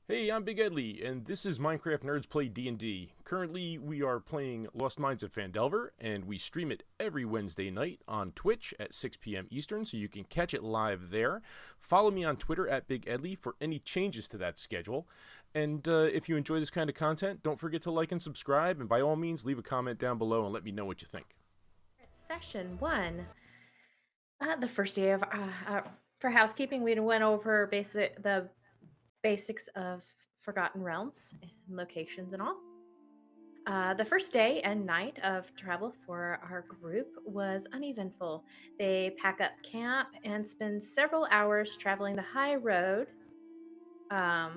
Hey, I'm Bigedley, and this is Minecraft Nerds Play D&D. Currently, we are playing Lost Mines of Phandelver, and we stream it every Wednesday night on Twitch at 6 p.m. Eastern, so you can catch it live there. Follow me on Twitter at Bigedley for any changes to that schedule. And if you enjoy this kind of content, don't forget to like and subscribe, and by all means, leave a comment down below and let me know what you think. Session 1. The first day of for housekeeping, we went over the basics of Forgotten Realms and locations and all. The first day and night of travel for our group was uneventful. They pack up camp and spend several hours traveling the high road. I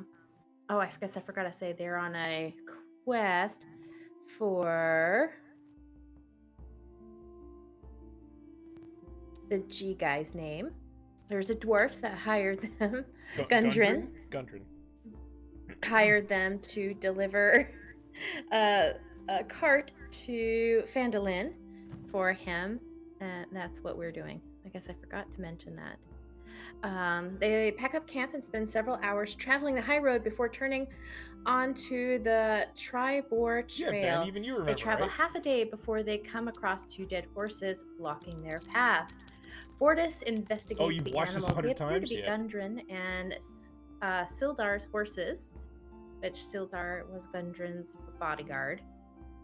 guess I forgot to say they're on a quest for the G guy's name. There's a dwarf that hired them. Gundren hired them to deliver a cart to Phandelver for him. And that's what we're doing. I guess I forgot to mention that. They pack up camp and spend several hours traveling the high road before turning onto the Tribor Trail. Yeah, Ben, even you remember, They travel right? half a day before they come across 2 dead horses blocking their paths. Fortis investigates the animals. They appear to be Gundren and Sildar's horses, which Sildar was Gundren's bodyguard.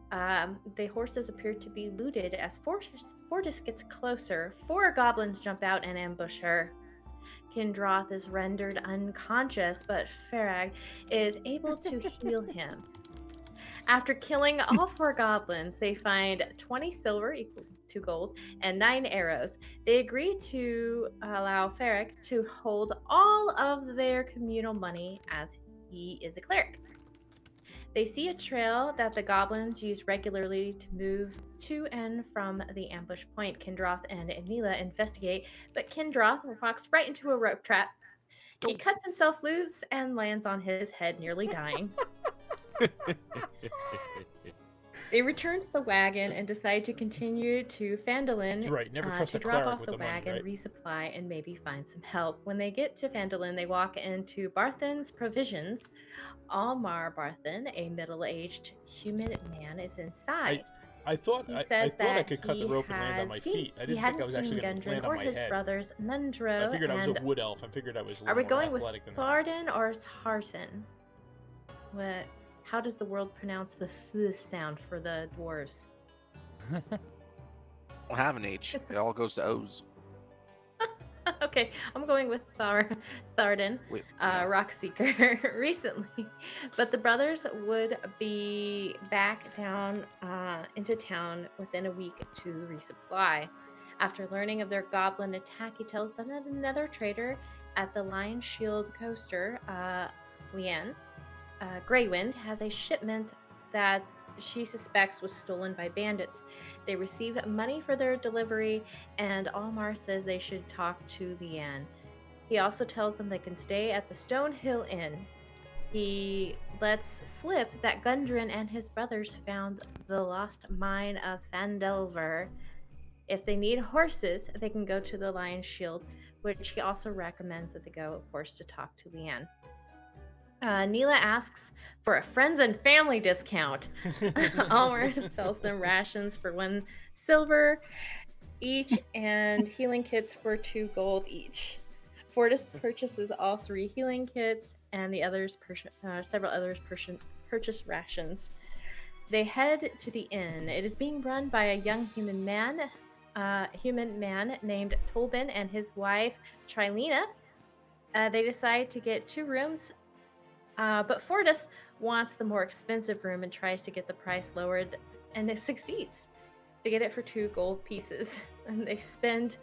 The horses appear to be looted. As Fortis gets closer, 4 goblins jump out and ambush her. Kindroth is rendered unconscious, but Farag is able to heal him. After killing all 4 goblins, they find 20 silver, equal to gold, and 9 arrows. They agree to allow Farag to hold all of their communal money as he is a cleric. They see a trail that the goblins use regularly to move to and from the ambush point. Kindroth and Anila investigate, but Kindroth walks right into a rope trap. He cuts himself loose and lands on his head, nearly dying. They return to the wagon and decide to continue to Phandelver to drop off the wagon, resupply, and maybe find some help. When they get to Phandelver, they walk into Barthen's provisions. Almar Barthen, a middle-aged human man, is inside. I thought I could cut the rope and land on my feet. I didn't think I was actually going to land on my head. His brothers Nundro. I figured I was a wood elf. I figured I was a little more athletic than that. Are we going with Tharden or Tartan? What? How does the world pronounce the th sound for the dwarves? Don't have an H. It all goes to O's. Okay, I'm going with Tharden, Rockseeker, recently. But the brothers would be back down into town within a week to resupply. After learning of their goblin attack, he tells them that another trader at the Lion Shield coaster, Leanne, Greywind, has a shipment that she suspects was stolen by bandits. They receive money for their delivery, and Almar says they should talk to Leanne. He also tells them they can stay at the Stonehill Inn. He lets slip that Gundren and his brothers found the lost mine of Phandelver. If they need horses, they can go to the Lion Shield, which he also recommends that they go, of course, to talk to Leanne. Neela asks for a friends and family discount. Almar sells them rations for 1 silver each and healing kits for 2 gold each. Fortis purchases all 3 healing kits, and the others several others purchase rations. They head to the inn. It is being run by a young human man named Tolbin and his wife Trilena. They decide to get 2 rooms. But Fortis wants the more expensive room and tries to get the price lowered, and it succeeds to get it for 2 gold pieces. And they spend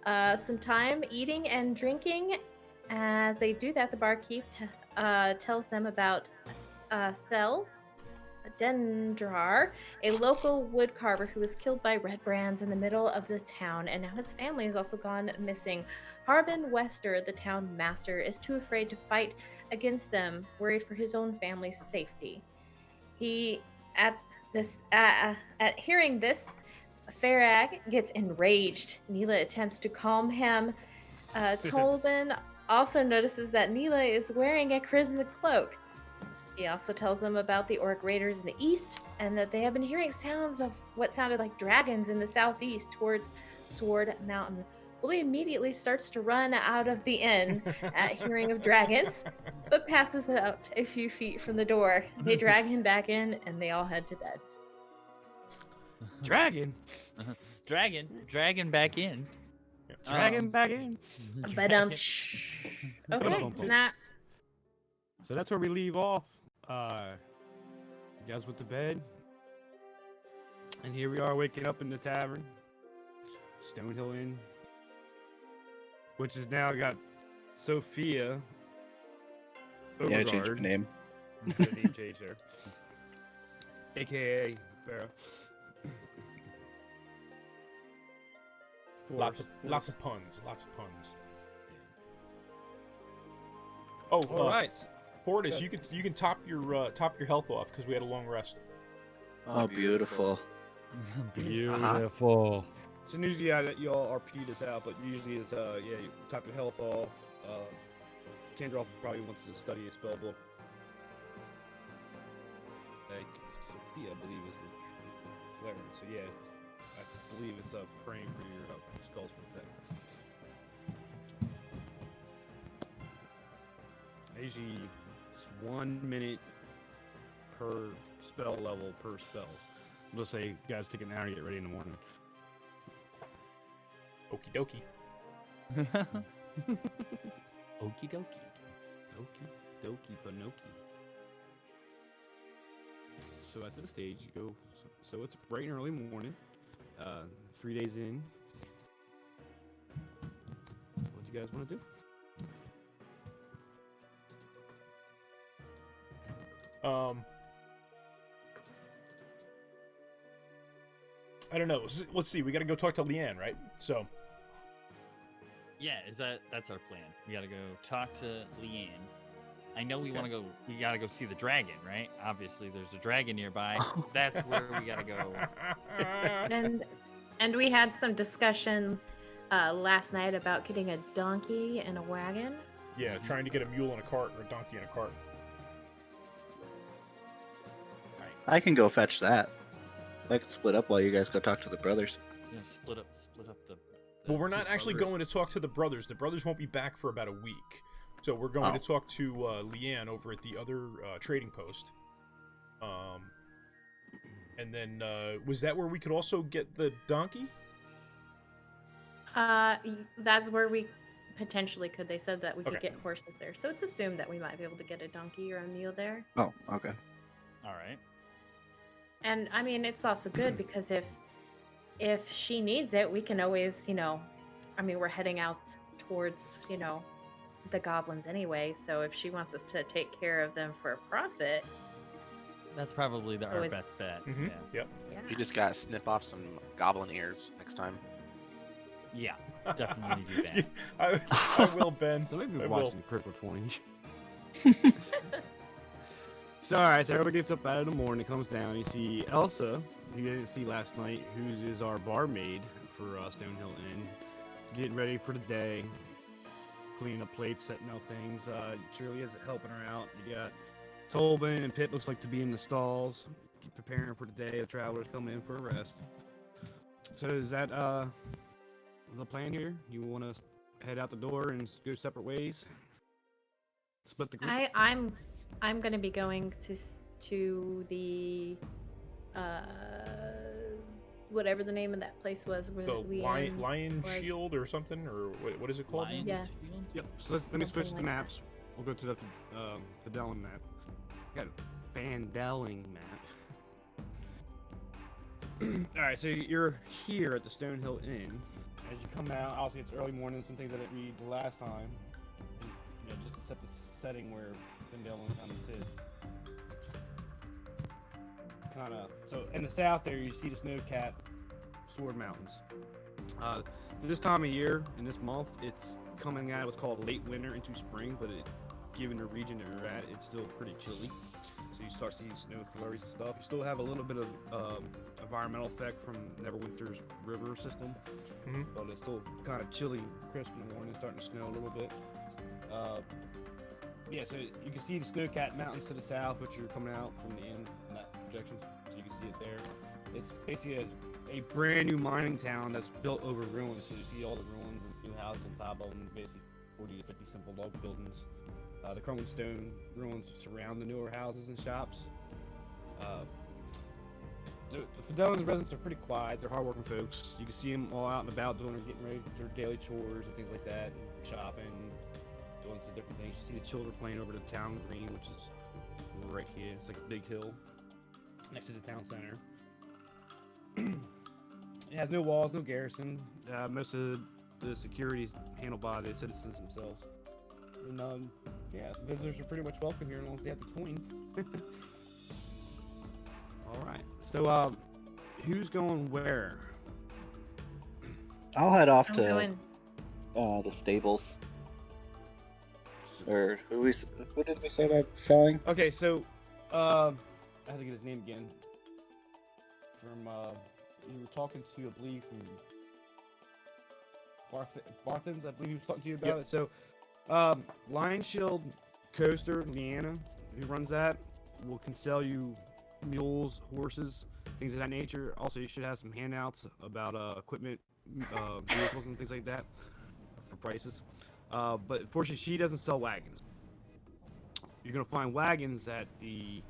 some time eating and drinking. As they do that, the barkeep tells them about Thel Dendrar, a local wood carver who was killed by red brands in the middle of the town, and now his family has also gone missing. Harbin Wester, the town master, is too afraid to fight against them, worried for his own family's safety. At hearing this, Farag gets enraged. Neela attempts to calm him. Tolbin also notices that Neela is wearing a crimson cloak. He also tells them about the orc raiders in the east and that they have been hearing sounds of what sounded like dragons in the southeast towards Sword Mountain. Wooly immediately starts to run out of the inn at hearing of dragons, but passes out a few feet from the door. They drag him back in and they all head to bed. Dragon? Dragon back in. Dragon back in? But okay, So that's where we leave off. You guys went to bed. And here we are waking up in the tavern. Stonehill Inn. Which has now got Sophia Yeah, I changed her Overguard. name. The name change there. AKA Farah. Lots of puns. Oh, All right. Fortis, you can top your health off because we had a long rest. Oh, beautiful. Beautiful. So usually that y'all RP this out, but usually it's you top your health off. Kendra probably wants to study a spell book. Sophia, I believe, is the cleric. So yeah, I believe it's praying for your spells for the day. Usually it's 1 minute per spell level per spells. Let's say you guys take an hour to get ready in the morning. Okie dokie. Okie dokie. Okie dokie Pinoki. So at this stage, you go. So it's bright and early morning. 3 days in. What do you guys want to do? I don't know. Let's see. We got to go talk to Leanne, right? So. Yeah, that's our plan. We gotta go talk to Leanne. I know we wanna go. We gotta go see the dragon, right? Obviously, there's a dragon nearby. That's where we gotta go. And we had some discussion last night about getting a donkey and a wagon. Yeah, trying to get a mule in a cart or a donkey in a cart. I can go fetch that. I can split up while you guys go talk to the brothers. Yeah, split up the Well, we're not actually brothers. going to talk to the brothers. The brothers won't be back for about a week. So we're going to talk to Leanne over at the other trading post. And then, was that where we could also get the donkey? That's where we potentially could. They said that we could Okay. get horses there. So it's assumed that we might be able to get a donkey or a mule there. Oh, okay. All right. And I mean, it's also good because if she needs it, we can always, I mean, we're heading out towards, the goblins anyway. So if she wants us to take care of them for a profit, That's probably So our it's- best bet. Mm-hmm. Yeah. Yep. yeah. You just gotta snip off some goblin ears next time. Yeah, definitely do that. I will, Ben. So maybe I we're will. watching Critical 20. So alright, so everybody gets up out of the morning, comes down. You see Elsa, who you didn't see last night, who is our barmaid for Stonehill Inn, getting ready for the day, cleaning up plates, setting out things. Shirley is helping her out. You got Tolbin and Pip looks like to be in the stalls, preparing for the day. The travelers coming in for a rest. So is that the plan here? You want to head out the door and go separate ways? Split the group. I'm gonna be going to the whatever the name of that place was. Where The Leanne lion was. shield or something, or what is it called? Lion Yes. Shield? Yep. So let me switch Something the like maps. We'll go to the Phandelver map. Got a Phandelver map. All right, so you're here at the Stonehill Inn. As you come out, obviously it's early morning. Some things I didn't read the last time, just to set the setting where Phandelver kind of sits. Kind of so in the south there, you see the snow-capped Sword Mountains. This time of year, in this month, it's coming out of what's called late winter into spring, but given the region that you're at, it's still pretty chilly. So you start seeing snow flurries and stuff. You still have a little bit of environmental effect from Neverwinter's river system, Mhm. but it's still kind of chilly, crisp in the morning, starting to snow a little bit. Yeah, so you can see the Snowcat Mountains to the south, which are coming out from the end in that projection, so you can see it there. It's basically a brand new mining town that's built over ruins, so you see all the ruins and new houses on top of them, basically 40 to 50 simple log buildings. The crumbling stone ruins surround the newer houses and shops. The Phandelver residents are pretty quiet. They're hardworking folks. You can see them all out and about getting ready for their daily chores and things like that, and shopping, going to different things. You see the children playing over the town green, which is right here. It's like a big hill next to the town center. It has no walls, no garrison. Most of the security is handled by the citizens themselves. And yeah, visitors are pretty much welcome here as long as they have the coin. All right. So, who's going where? I'll head off I'm to going. the stables. Or who did we say that's selling? Okay, so I have to get his name again. From you were talking to, I believe, from Barthens. I believe he was talking to you about it. So, Lion Shield Coaster, Leanna, who runs that, can sell you mules, horses, things of that nature. Also, you should have some handouts about equipment, vehicles, and things like that for prices. But unfortunately, she doesn't sell wagons. You're gonna find wagons at the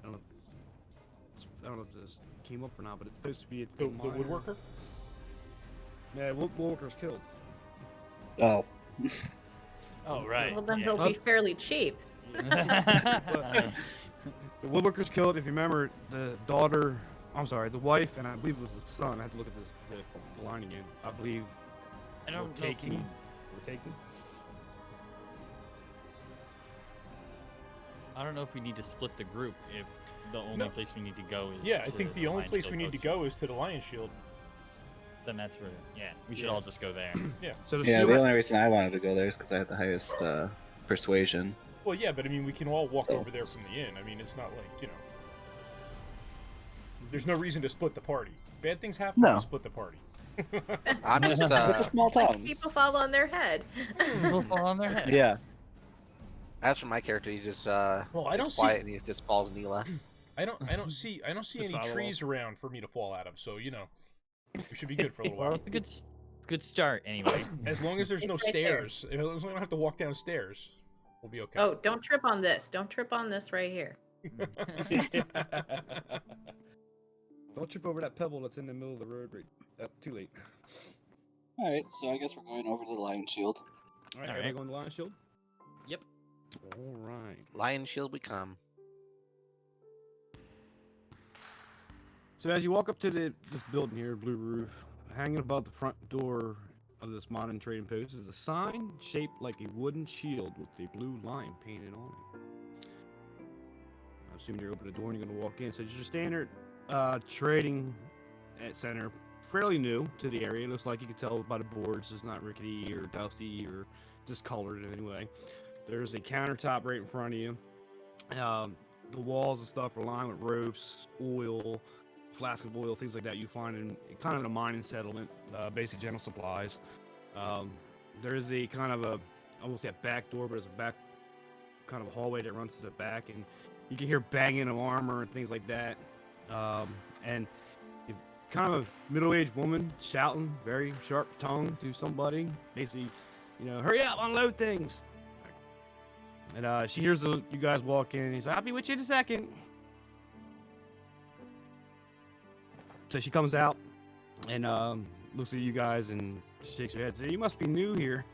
I don't know if this came up or not, but it's supposed to be at The woodworker? Yeah, woodworker's killed. Oh. Oh, right. Well, then yeah. he'll be fairly cheap. The woodworker's killed. If you remember, the wife, and I believe it was the son. I have to look at the line again. I believe I don't know if taking. we- We're taking. I don't know if we need to split the group if the only No. place we need to go is. Yeah, I to think the only Lion place Shield we need to Coaster. go is to the Lion Shield. Then that's where. Yeah, we should Yeah. all just go there. So the Yeah, sewer- the only reason I wanted to go there is because I had the highest persuasion. Well, yeah, but I mean, we can all walk So- over there from the inn. I mean, it's not like, there's no reason to split the party. Bad things happen when No. you split the party. I'm just It's a small town. People fall on their head. People fall on their head. Yeah. as for my character, he just Well, I don't is see- quiet and he just falls Neela. I don't see Just any follow trees around for me to fall out of, so we should be good for a little Well, while. it's a good start anyway. As long as there's no It's right there. stairs, as long as we don't have to walk downstairs, we'll be okay. Oh, don't trip on this. Don't trip on this right here. Don't trip over that pebble that's in the middle of the road. Too late. All right, so I guess we're going over to the Lion Shield. All right, All are we right. going to Lion Shield? Yep. All right. Lion Shield we come. So as you walk up to this building here, blue roof, hanging above the front door of this modern trading post is a sign shaped like a wooden shield with a blue lion painted on it. I'm assuming you're opening the door and you're going to walk in. So it's your standard trading center, fairly new to the area. It looks like you can tell by the boards it's not rickety or dusty or discolored in any way. There's a countertop right in front of you. The walls and stuff are lined with ropes, oil, flask of oil, things like that you find in kind of a mining settlement, basic general supplies. There is a kind of I won't say a back door, but it's a back kind of a hallway that runs to the back, and you can hear banging of armor and things like that. And kind of a middle-aged woman shouting, very sharp tongue to somebody, basically, hurry up, unload things. And she hears you guys walk in, and he's like, I'll be with you in a second. So she comes out and looks at you guys and shakes her head and says, you must be new here.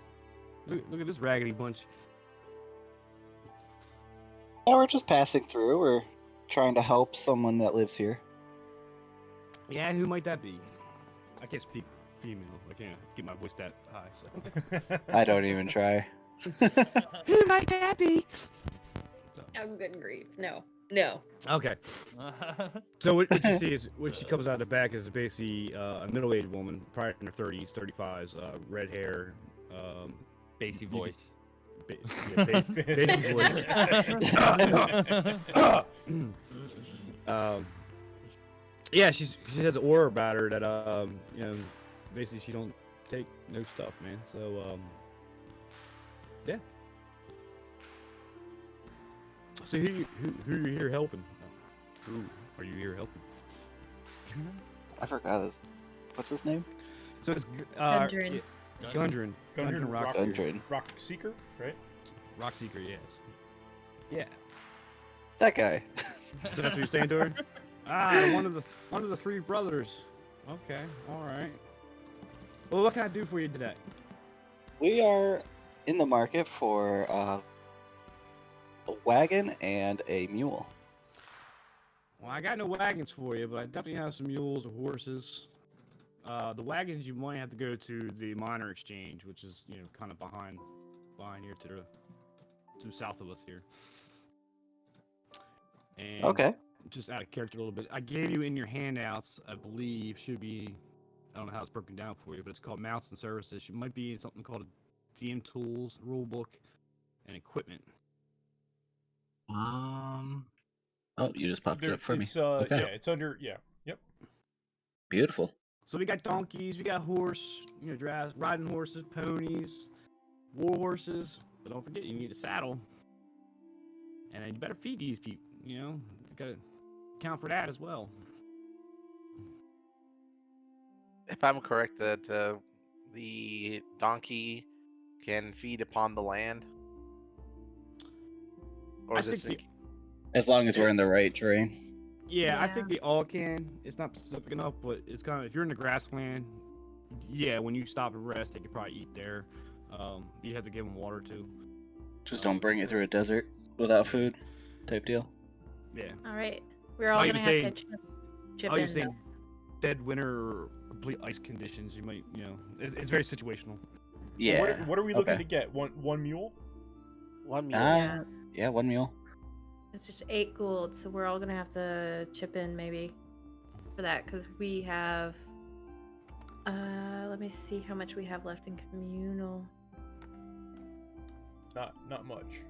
Look at this raggedy bunch. Yeah, we're just passing through. We're trying to help someone that lives here. Yeah, who might that be? I can't speak female. I can't get my voice that high. So. I don't even try. Who might that be? Oh, good grief. No. Okay. So what you see is when she comes out the back is basically a middle-aged woman, probably in her 30s, 35s, red hair, Bassy voice. Basic voice. Yeah, she has an aura about her that basically she don't take no stuff, man. So yeah, So who are you here helping? Who are you here helping? I forgot his. What's his name? So it's Gundren. Gundren. Gundren Rock, Gundren. Rock Seeker, right? Rockseeker, yes. Yeah. That guy. So that's what you're saying to her? Ah, one of the three brothers. Okay, all right. Well, what can I do for you today? We are in the market for a wagon and a mule. Well, I got no wagons for you, but I definitely have some mules or horses. The wagons you might have to go to the minor exchange, which is kind of behind here to the south of us here. And Okay. just out of character a little bit, I gave you in your handouts, I believe, should be, I don't know how it's broken down for you, but it's called mounts and services. You might be in something called a DM tools, rulebook, and equipment. Oh, you just popped it up for me. It's Okay. yeah, it's under Yep. Beautiful. So we got donkeys, we got horse, riding horses, ponies, war horses. But don't forget, you need a saddle. And then you better feed these people, You gotta account for that as well. If I'm correct, that the donkey can feed upon the land, or I is this think As long as we're in the right terrain. Yeah, I Yeah. think they all can. It's not specific enough, but it's kind of, if you're in the grassland, yeah, when you stop and rest, they could probably eat there. You have to give them water too. Just don't bring it through a desert without food, type deal. Yeah. All right. We're all Oh, gonna you're have to chip Oh, in. you're saying dead winter or complete ice conditions, you might, it's very situational. Yeah. What are we looking okay. to get? One mule? one mule? Yeah. Yeah, one mule. It's just 8 gold, so we're all gonna have to chip in maybe for that because we have. Let me see how much we have left in communal. Not much.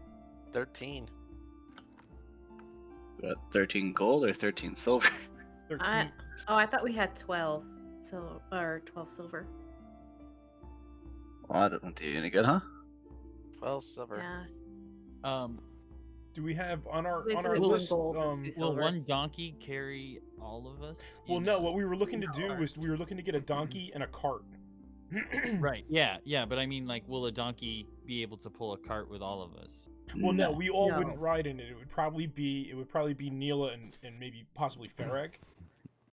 13. 13 gold or 13 silver? 13. I thought we had 12, or 12 silver. Well, that doesn't do you any good, huh? 12 silver. Yeah. Do we have on our Basically one list? gold and 2 Will silver. one donkey carry all of us? Well, in no. a- What we were looking to do No. was we were looking to get a donkey and a cart. Right. Yeah. But I mean, like, will a donkey be able to pull a cart with all of us? Well, no, we all No. wouldn't ride in it. It would probably be Neela and maybe possibly Farag.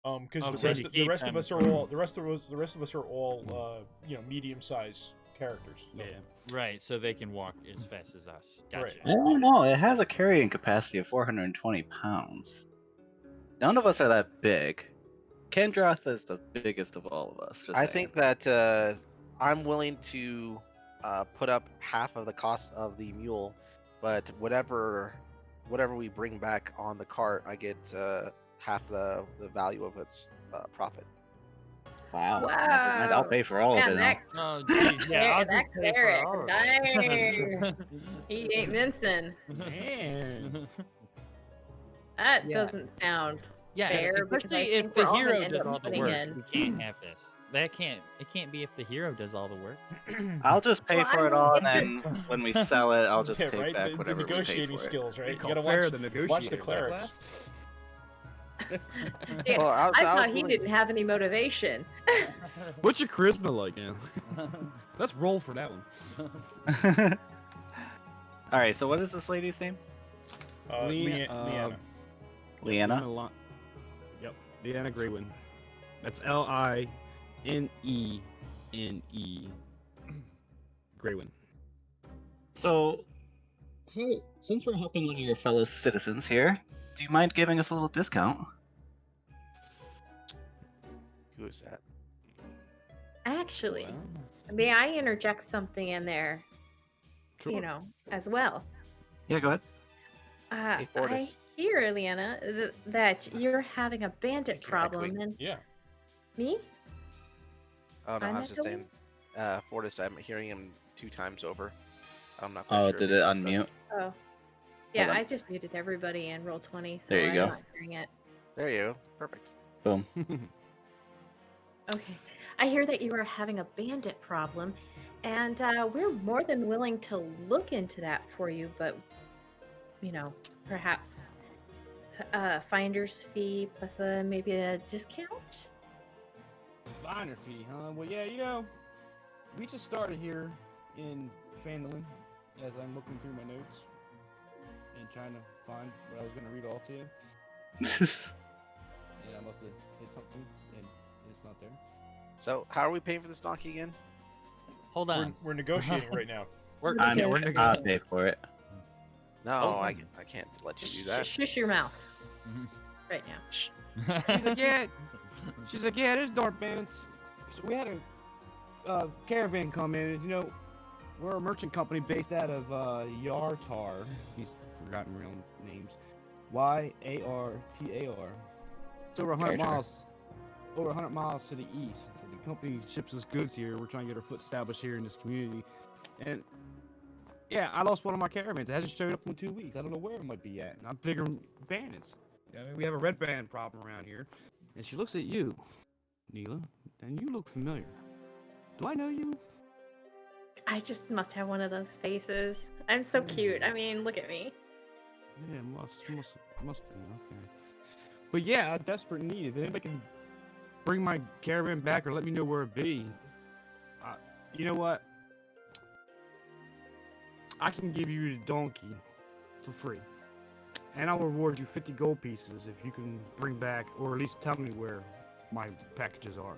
Because Oh, the so rest you the keep rest of them us are from- all the rest of us are all medium-sized characters. So. Yeah. Right. So they can walk as fast as us. Right. Gotcha. I don't know. It has a carrying capacity of 420 pounds. None of us are that big. Kendroth is the biggest of all of us. Just I saying. think that I'm willing to put up half of the cost of the mule, but whatever we bring back on the cart, I get half the value of its profit. Wow. Wow. Never mind, I'll pay for all Man, of it. that, Oh, geez. Yeah. I'll that just pay for carrot, all of dang. it. He ain't mincing. Man. That Yeah. doesn't sound Yeah, fair, because I especially think if the we're all gonna hero end does up all the putting work. in. We can't have this. It can't be if the hero does all the work. I'll just pay Well, for I it all, and don't then when we sell it, I'll just Yeah, take right. back The whatever we paid negotiating for it. skills, right? They You call gotta fair watch the the negotiator. clerics. Yeah, Well, I was thought he willing- didn't have any motivation. What's your charisma like now? Let's roll for that one. All right. So what is this lady's name? Leanna. Leanna. Yep, Leanna Graywin. That's Linene. Graywin. So, hey, since we're helping one of your fellow citizens here, do you mind giving us a little discount? Who is that? Actually, may I interject something in there, Sure. as well? Yeah, go ahead. Hey, I Fortis. hear, Leanna, that you're having a bandit Thank you, problem, Echoing. and Yeah. me? Oh no, I'm I was just echoing? saying, Fortis. I'm hearing him 2 times over. I'm not. Quite Oh, sure did if it he does unmute? Oh, yeah, on. I just muted everybody and roll 20, so There you I'm go. not hearing it. There you go. Perfect. Boom. Okay. I hear that you are having a bandit problem, and we're more than willing to look into that for you, but perhaps finder's fee plus maybe a discount. Finder fee, huh? Well, yeah, we just started here in Phandelver as I'm looking through my notes and trying to find what I was going to read all to you. And I must have hit something, and it's not there. So, how are we paying for this donkey again? Hold on. We're negotiating right now. We're I'll pay for it. No, Oh. I can't let you do that. Shush your mouth right now. She's like, yeah. She's like, yeah, there's dark bandits. So we had a caravan come in, and we're a merchant company based out of Yartar. He's forgotten real names. Yartar. It's over 100 miles. Over 100 miles to the east. So the company ships us goods here. We're trying to get our foot established here in this community. And yeah, I lost one of my caravans. It hasn't showed up in 2 weeks. I don't know where it might be at. And I'm figuring bandits. We have a red band problem around here. And she looks at you, Neela, and you look familiar. Do I know you? I just must have one of those faces. I'm so cute. I mean, look at me. Yeah, must be, okay. But yeah, I'm desperate need. If anybody can bring my caravan back or let me know where it be, you know what? I can give you the donkey for free. And I'll reward you 50 gold pieces if you can bring back, or at least tell me where my packages are.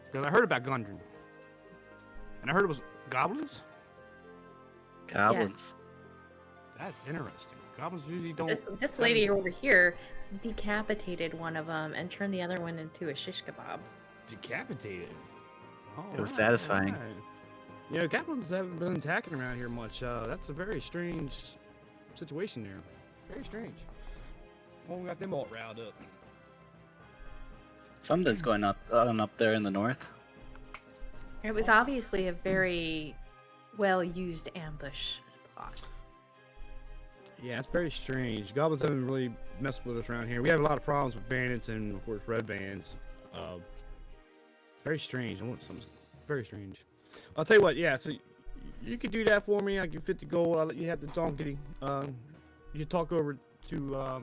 Because I heard about Gundren. And I heard it was goblins? Goblins. That's interesting. Goblins usually don't... This lady over here decapitated one of them and turned the other one into a shish kebab. Decapitated? Oh, It was satisfying. Right. Goblins haven't been attacking around here much. That's a very strange situation there. Very strange. Well, we got them all riled up. Something's going on up there in the north. It was obviously a very well-used ambush plot. Yeah, it's very strange. Goblins haven't really messed with us around here. We have a lot of problems with bandits and, of course, red bands. Very strange. I want some very strange. I'll tell you what. Yeah, so you could do that for me. I'll give you 50 gold. I'll let you have the donkey. You talk over to I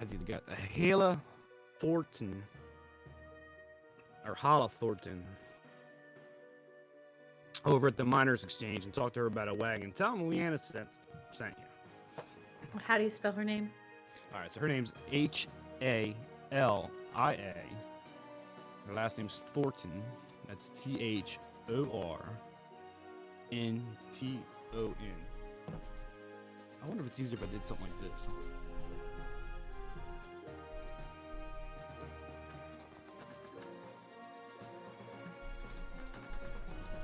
think they got Hala Thornton or Hala Thornton over at the Miners Exchange and talk to her about a wagon. Tell them Leanna sent you. How do you spell her name? All right, so her name's Halia. Her last name's Thornton. That's Thornton. I wonder if it's easier if I did something like this.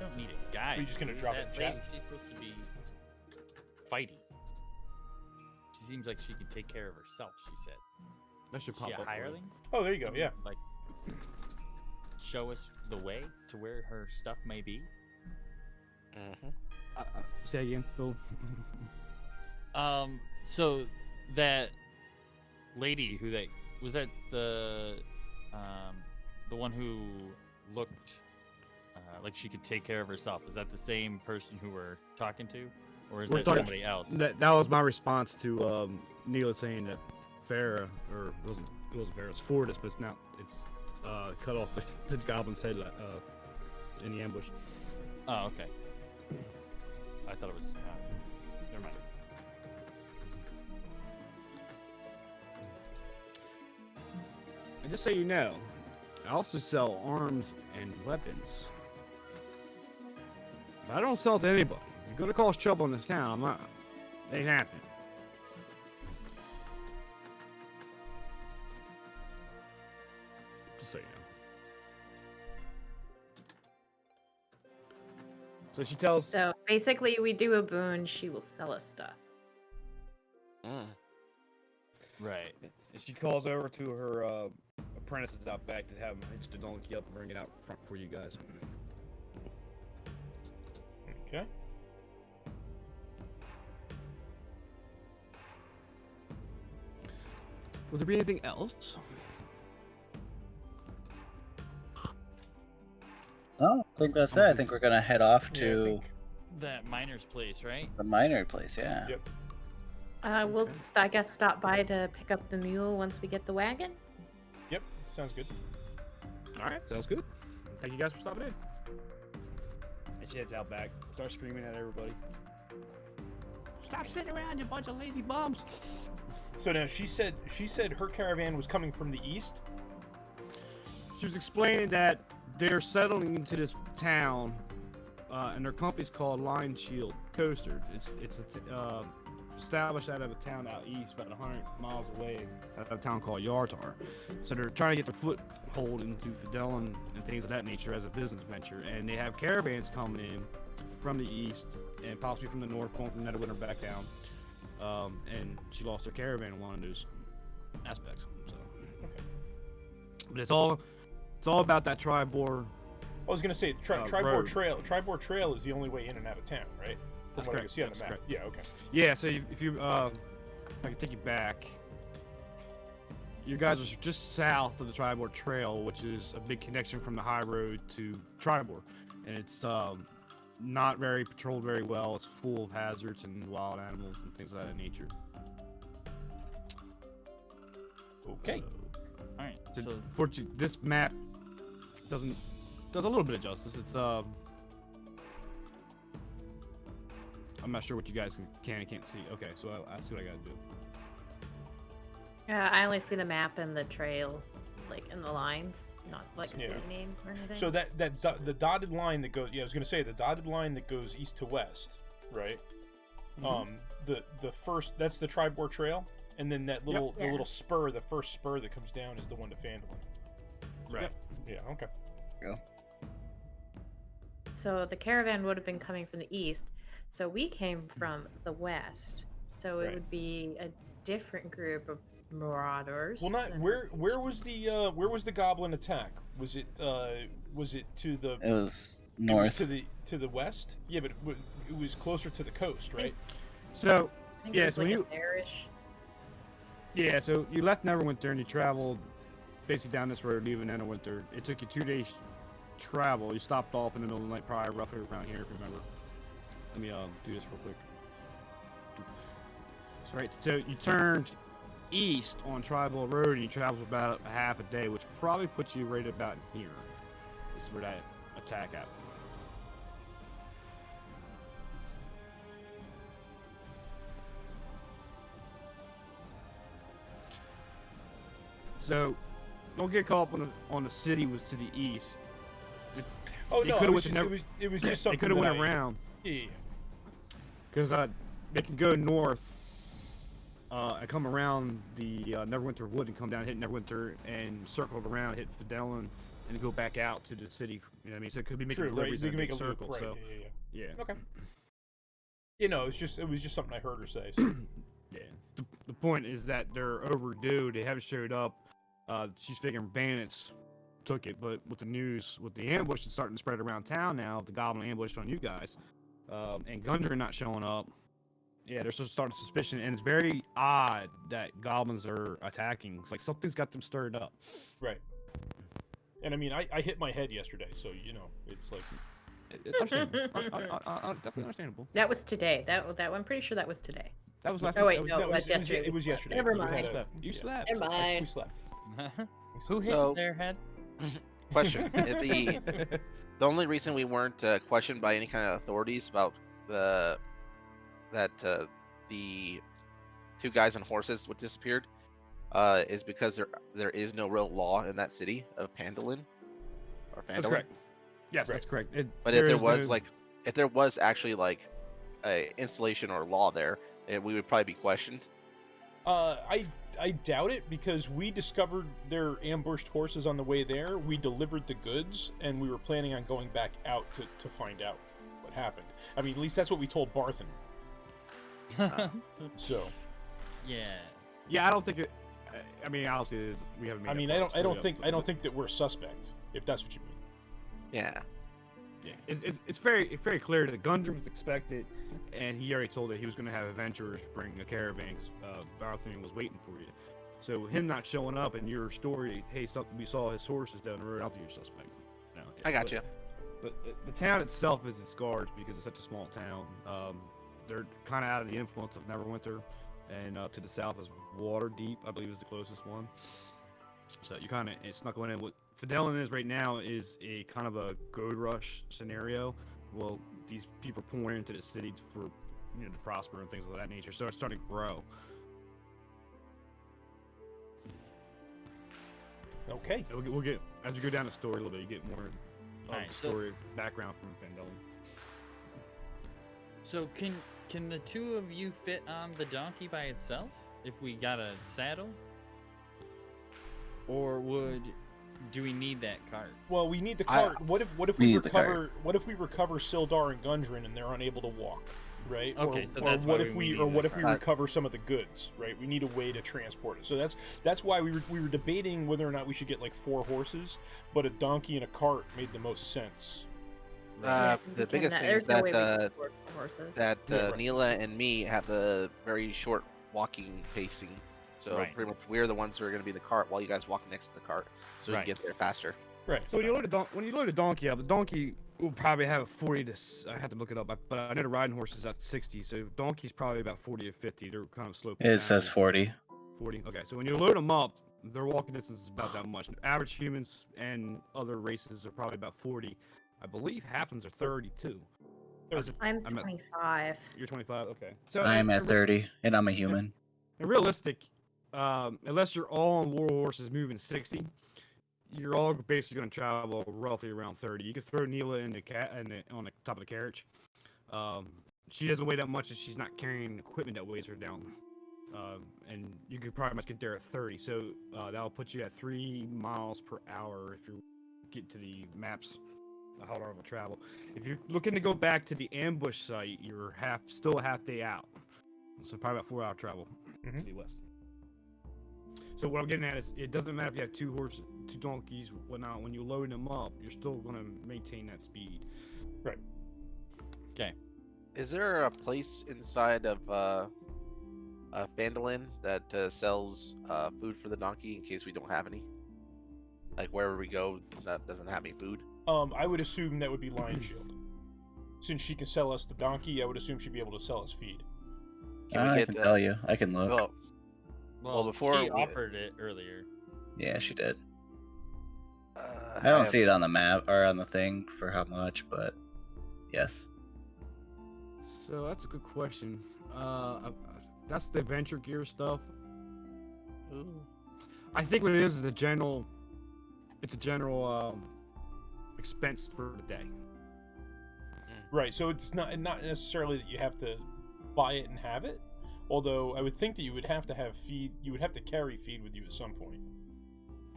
You don't need a guide. Are you just gonna dude. drop it in That chat? lady, she's supposed to be fighty. She seems like she can take care of herself, she said. That should Is pop she a up. for you. hireling? Oh, there you go. Yeah. Like, show us the way to where her stuff may be? Mm-hmm. Say again, Phil. So that lady was that the one who looked like she could take care of herself. Is that the same person who we're talking to, or is We're that talking- somebody else? That was my response to Neela saying that Farah, or it wasn't Farah, it was Fortis, but it's cut off the goblin's head in the ambush. Oh, okay. I thought it was. Never mind. And just so you know, I also sell arms and weapons. But I don't sell it to anybody. If you're gonna cause trouble in this town, I'm not. It ain't happening. Just so you know. So she tells. So basically, we do a boon, she will sell us stuff. Mm. Right. And she calls over to her apprentices out back to have them hitch the donkey up and bring it out front for you guys. Okay. Will there be anything else? No, I think that's it. I think we're gonna head off Yeah, I to think- That miner's place, right? the miner place. Yeah. Yep. We'll Okay. just, I guess, stop by to pick up the mule once we get the wagon. Yep, sounds good. All right, sounds good. Thank you guys for stopping in. And she heads out back, starts screaming at everybody. Stop sitting around, you bunch of lazy bums! So now she said her caravan was coming from the east. She was explaining that they're settling into this town, and their company's called Line Shield Coaster. It's established out of a town out east, about 100 miles away, at a town called Yartar. So they're trying to get their foothold into Phandelver and things of that nature as a business venture. And they have caravans coming in from the east and possibly from the north, going from Neverwinter back down. And she lost her caravan in one of those aspects. So, Okay. but it's all about that Tribor. I was gonna say Tribor road. Trail. Tribor Trail is the only way in and out of town, right? From That's what I can correct, see on the that's map. correct. Yeah. Okay. Yeah, so if you, I can take you back. You guys are just south of the Tribor Trail, which is a big connection from the high road to Tribor, and it's not very patrolled very well. It's full of hazards and wild animals and things of that nature. Okay. All right. So, So fortunately, this map does a little bit of justice. It's I'm not sure what you guys can and can't see. Okay, so I see what I gotta do. I only see the map and the trail, like in the lines, not like Yeah. city names or anything. So the dotted line that goes, I was gonna say the dotted line that goes east to west, right? The first, that's the Tribor Trail, and then that little Yeah. the little spur, the first spur that comes down is the one to Phandelver. Right. Yeah. Okay. So the caravan would have been coming from the east. So we came from the west. So it Right. would be a different group of marauders. Well, not and- where was the goblin attack? Was it to the It was it was north. to the west? Yeah, but it was closer to the coast, right? So I think yeah, it was so like when a you bearish. yeah, so you left Neverwinter and you traveled basically down this road, leaving Neverwinter. It took you 2 days travel. You stopped off in the middle of the night, probably roughly around here, if you remember. Let me do this real quick. So, right, so you turned east on Tribal Road and you traveled about a half a day, which probably puts you right about here. This is where that attack happened. So, don't get caught up on the city was to the east. Oh They no, could've it went was, to just, Never- it was it was just They something. could have that went around. Yeah. Because they can go north and come around the Neverwinter Wood and come down, hit Neverwinter, and circle around, hit Fidelin, and go back out to the city. You know what I mean? So it could be making True, right? deliveries They in can a make big a loop, circle. right? So Yeah. yeah, Okay. You know, it was just something I heard her say. So. yeah. The point is that they're overdue. They haven't showed up. She's figuring bandits took it, but with the news, with the ambush that's starting to spread around town now, the goblin ambush on you guys, and Gundren not showing up. Yeah, there's just starting suspicion, and it's very odd that goblins are attacking. It's like something's got them stirred up. Right. And I mean, I hit my head yesterday, so you know, it's like. Understandable. Definitely understandable. That was today. That I'm pretty sure that was today. That was last Oh, wait, night. no. No, was yesterday. It was yesterday. Never because we mind. had a- You yeah. slept. Never We mind. slept. who hit So- their head? Question: the only reason we weren't questioned by any kind of authorities about the two guys on horses what disappeared is because there is no real law in that city of Phandelver or That's Phandelver. correct. Yes, that's correct. But if there was actually like a installation or law there, we would probably be questioned. I doubt it because we discovered their ambushed horses on the way there. We delivered the goods, and we were planning on going back out to find out what happened. I mean, at least that's what we told Barthen. So, Yeah, I don't think it. I mean, obviously, we haven't made. I mean, I don't think that we're a suspect, if that's what you mean. Yeah. Yeah, it's very clear that Gundren was expected, and he already told that he was going to have adventurers bring a caravan. Bartholomew was waiting for you, so him not showing up in your story, hey, something we saw his horses down the road. I don't think you're a suspect. No, I got you. But the town itself is its guards because it's such a small town. They're kind of out of the influence of Neverwinter. and to the south is Waterdeep, I believe is the closest one. So you kind of snuck one in. What Fidelin is right now is a kind of a gold rush scenario. Well, these people are pouring into the city for to prosper and things of that nature. So it's starting to grow. Okay. We'll get as we go down the story a little bit. You get more Alright, story background from Phandelver. So can the two of you fit on the donkey by itself if we got a saddle? Or do we need that cart? Well, we need the cart. What if We we need the cart. recover Sildar and Gundren and they're unable to walk, right? Okay, so or that's what why if we need what the if we cart. recover some of the goods, right? We need a way to transport it. So that's why we were debating whether or not we should get like 4 horses, but a donkey and a cart made the most sense. The biggest thing is there's no way we can that afford horses. Yeah, right. Neela and me have a very short walking pacing. So Right. pretty much we're the ones who are going to be in the cart while you guys walk next to the cart, so we Right. can get there faster. Right. So when you load a donkey up, the donkey will probably have a 40 to. I had to look it up, but I know the riding horses at 60. So donkey's probably about 40 to 50. They're kind of slow. It says 40. 40. Okay, so when you load them up, their walking distance is about that much. Average humans and other races are probably about 40. I believe halflings are 32. I'm I'm at- 25. You're 25. Okay. So I'm at in- 30, and I'm a human. in realistic, unless you're all on war horses moving 60, you're all basically going to travel roughly around 30. You could throw Neela in on the top of the carriage. She doesn't weigh that much, and she's not carrying equipment that weighs her down. And you could probably much get there at 30. So that'll put you at 3 miles per hour if you get to the maps. How long will travel? If you're looking to go back to the ambush site, you're still a half day out. So probably about 4-hour travel to the west. So what I'm getting at is, it doesn't matter if you have 2 horses, 2 donkeys, whatnot. When you load them up, you're still going to maintain that speed. Right. Okay. Is there a place inside of Phandelin that sells food for the donkey in case we don't have any? Like wherever we go that doesn't have any food? I would assume that would be Lion Shield. Since she can sell us the donkey, I would assume she'd be able to sell us feed. Can we I get can tell you. I can look. Well, before she we- offered it earlier. Yeah, she did. I I don't have- see it on the map or on the thing for how much, but yes. So that's a good question. That's the adventure gear stuff. I think what it is a general. It's a general expense for the day. Right, so it's not necessarily that you have to buy it and have it. Although I would think that you would have to have feed. You would have to carry feed with you at some point.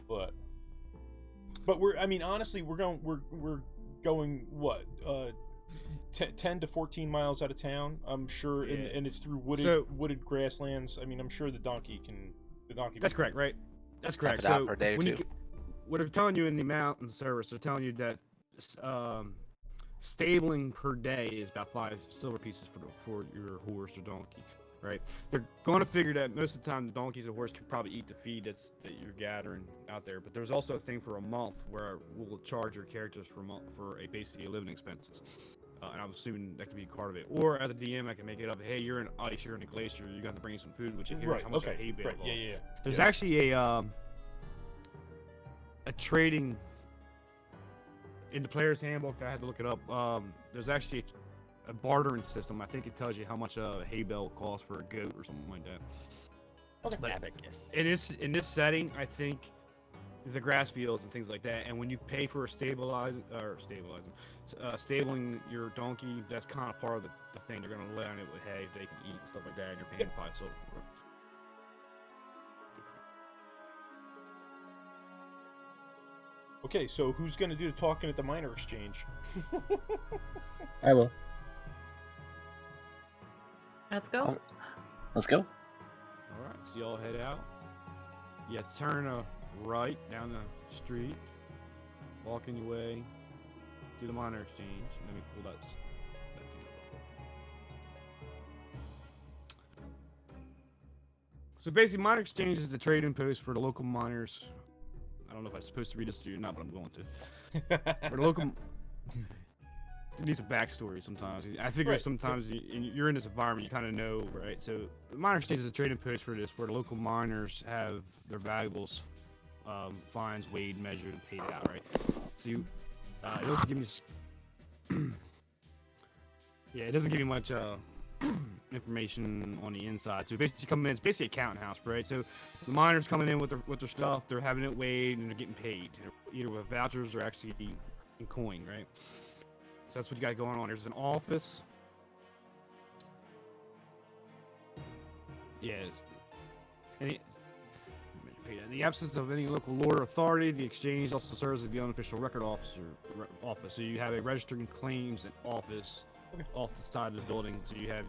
But honestly, we're going what 10 to 14 miles out of town. I'm sure, Yeah. and it's through wooded grasslands. I mean, I'm sure the donkey. That's correct, right? That's correct. it out So per day, when too. what they're telling you in the mountain service, they're telling you that stabling per day is about 5 silver pieces for your horse or donkey, right? They're going to figure that most of the time the donkeys and horse can probably eat the feed that you're gathering out there. But there's also a thing for a month where we'll charge your characters for a month for basically living expenses. And I'm assuming that could be part of it. Or as a DM, I can make it up. Hey, you're in ice, you're in a glacier, you got to bring some food, which is Right. how much a Okay. hay bale Right. costs. Yeah. There's actually a trading in the player's handbook. I had to look it up. There's actually a bartering system. I think it tells you how much a hay bale costs for a goat or something like that. Okay. Abacus. In this setting, I think the grass fields and things like that. And when you pay for stabling your donkey, that's kind of part of the thing. They're gonna lay on it with hay they can eat and stuff like that, and you're paying 5 silver for it. Okay, so who's gonna do the talking at the miner exchange? I will. Let's go. Let's go. All right, so y'all head out. You turn right down the street, walking your way to the miner exchange. Let me pull that thing up. So basically, miner exchange is the trading post for the local miners. I don't know if I'm supposed to read this to you or not, but I'm going to. For the local, it needs a backstory sometimes. I figure Right, sometimes you're in this environment, you kind of know, right? So the miner exchange is a trading post for this, where the local miners have their valuables, fines weighed, measured, and paid out, right? So you, it doesn't give me, yeah, it doesn't give you much information on the inside. So basically, come in, it's basically a counting house, right? So the miners coming in with their stuff, they're having it weighed and they're getting paid, either with vouchers or actually in coin, right? So that's what you got going on. There's an office. Yes. In the absence of any local lord or authority, the exchange also serves as the unofficial record office. So you have a registering claims and office off the side of the building. So you have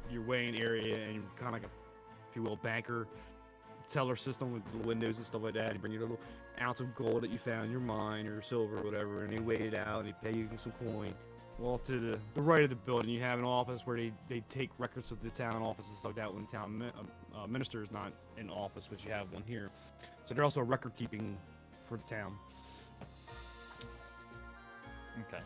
your weighing area and kind of like a, if you will, banker teller system with little windows and stuff like that. You bring your little ounce of gold that you found in your mine or silver or whatever, and they weigh it out and they pay you some coin. Well, to the right of the building, you have an office where they take records of the town office and stuff like that when the town minister is not in office, which you have one here. So they're also record keeping for the town. Okay.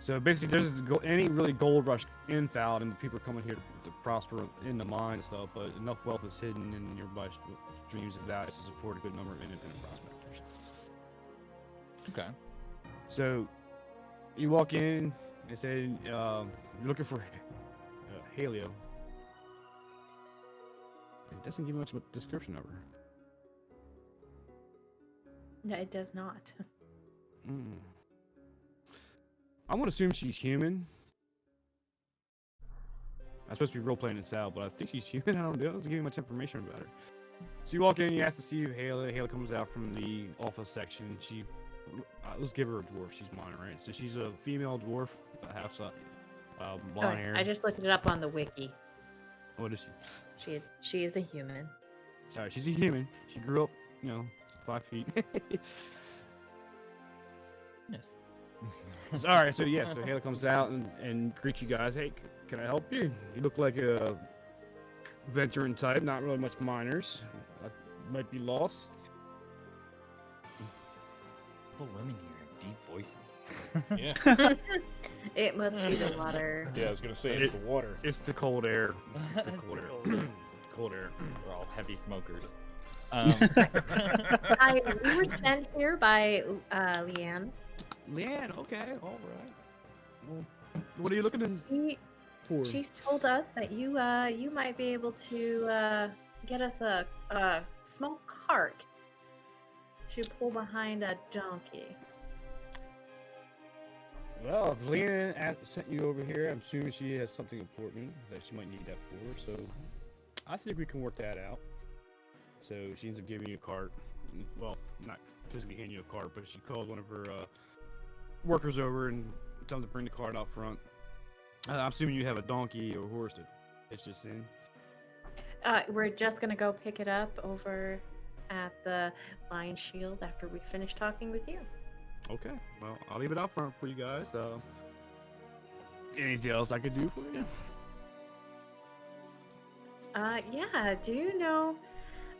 So basically, there's any really gold rush infound, and people are coming here to prosper in the mine and stuff, but enough wealth is hidden in nearby streams of values to support a good number of independent prospectors. Okay. So you walk in, they say you're looking for Halio. It doesn't give much of a description of her. No, it does not. I'm gonna assume she's human. I'm supposed to be role-playing this out, but I think she's human. I don't know. It doesn't give me much information about her. So you walk in, you ask to see Haley. Haley comes out from the office section. She, let's give her a dwarf. She's mine, right? So she's a female dwarf, half blonde hair. I just looked it up on the wiki. What is she? She is a human. Sorry, she's a human. She grew up, 5 feet. Yes. All right, so Haley comes out and greets you guys. Hey, can I help you? You look like a veteran type, not really much miners. Might be lost. The women here have deep voices. Yeah. It must be the water. Yeah, I was gonna say it's the water. It's the cold air. It's the cold air. Cold air. We're all heavy smokers. We were sent here by Leanne. Leanne, okay, all right. Well, what are you looking for? She's told us that you might be able to get us a small cart to pull behind a donkey. Well, if Leanne sent you over here, I'm assuming she has something important that she might need that for. So I think we can work that out. So she ends up giving you a cart. Well, not physically handing you a cart, but she called one of her workers over and tell them to bring the cart out front. I'm assuming you have a donkey or horse to hitch this in. We're just gonna go pick it up over at the Lion Shield after we finish talking with you. Okay, well, I'll leave it out front for you guys. Anything else I could do for you? Yeah, do you know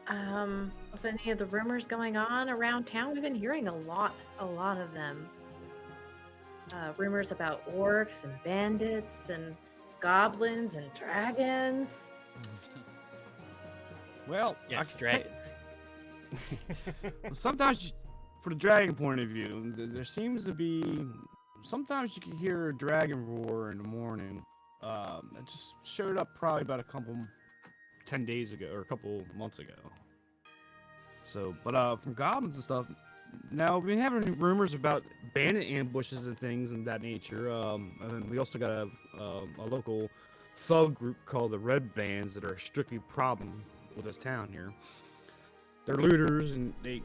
of any of the rumors going on around town? We've been hearing a lot of them. Rumors about orcs and bandits and goblins and dragons. Well, Yes, dragons. Sometimes, for the dragon point of view, there seems to be. Sometimes you can hear a dragon roar in the morning. It just showed up probably about 10 days ago or a couple months ago. So, but from goblins and stuff. Now we've been having rumors about bandit ambushes and things of that nature. And then we also got a local thug group called the Red Bands that are a strictly problem with this town here. They're looters, and they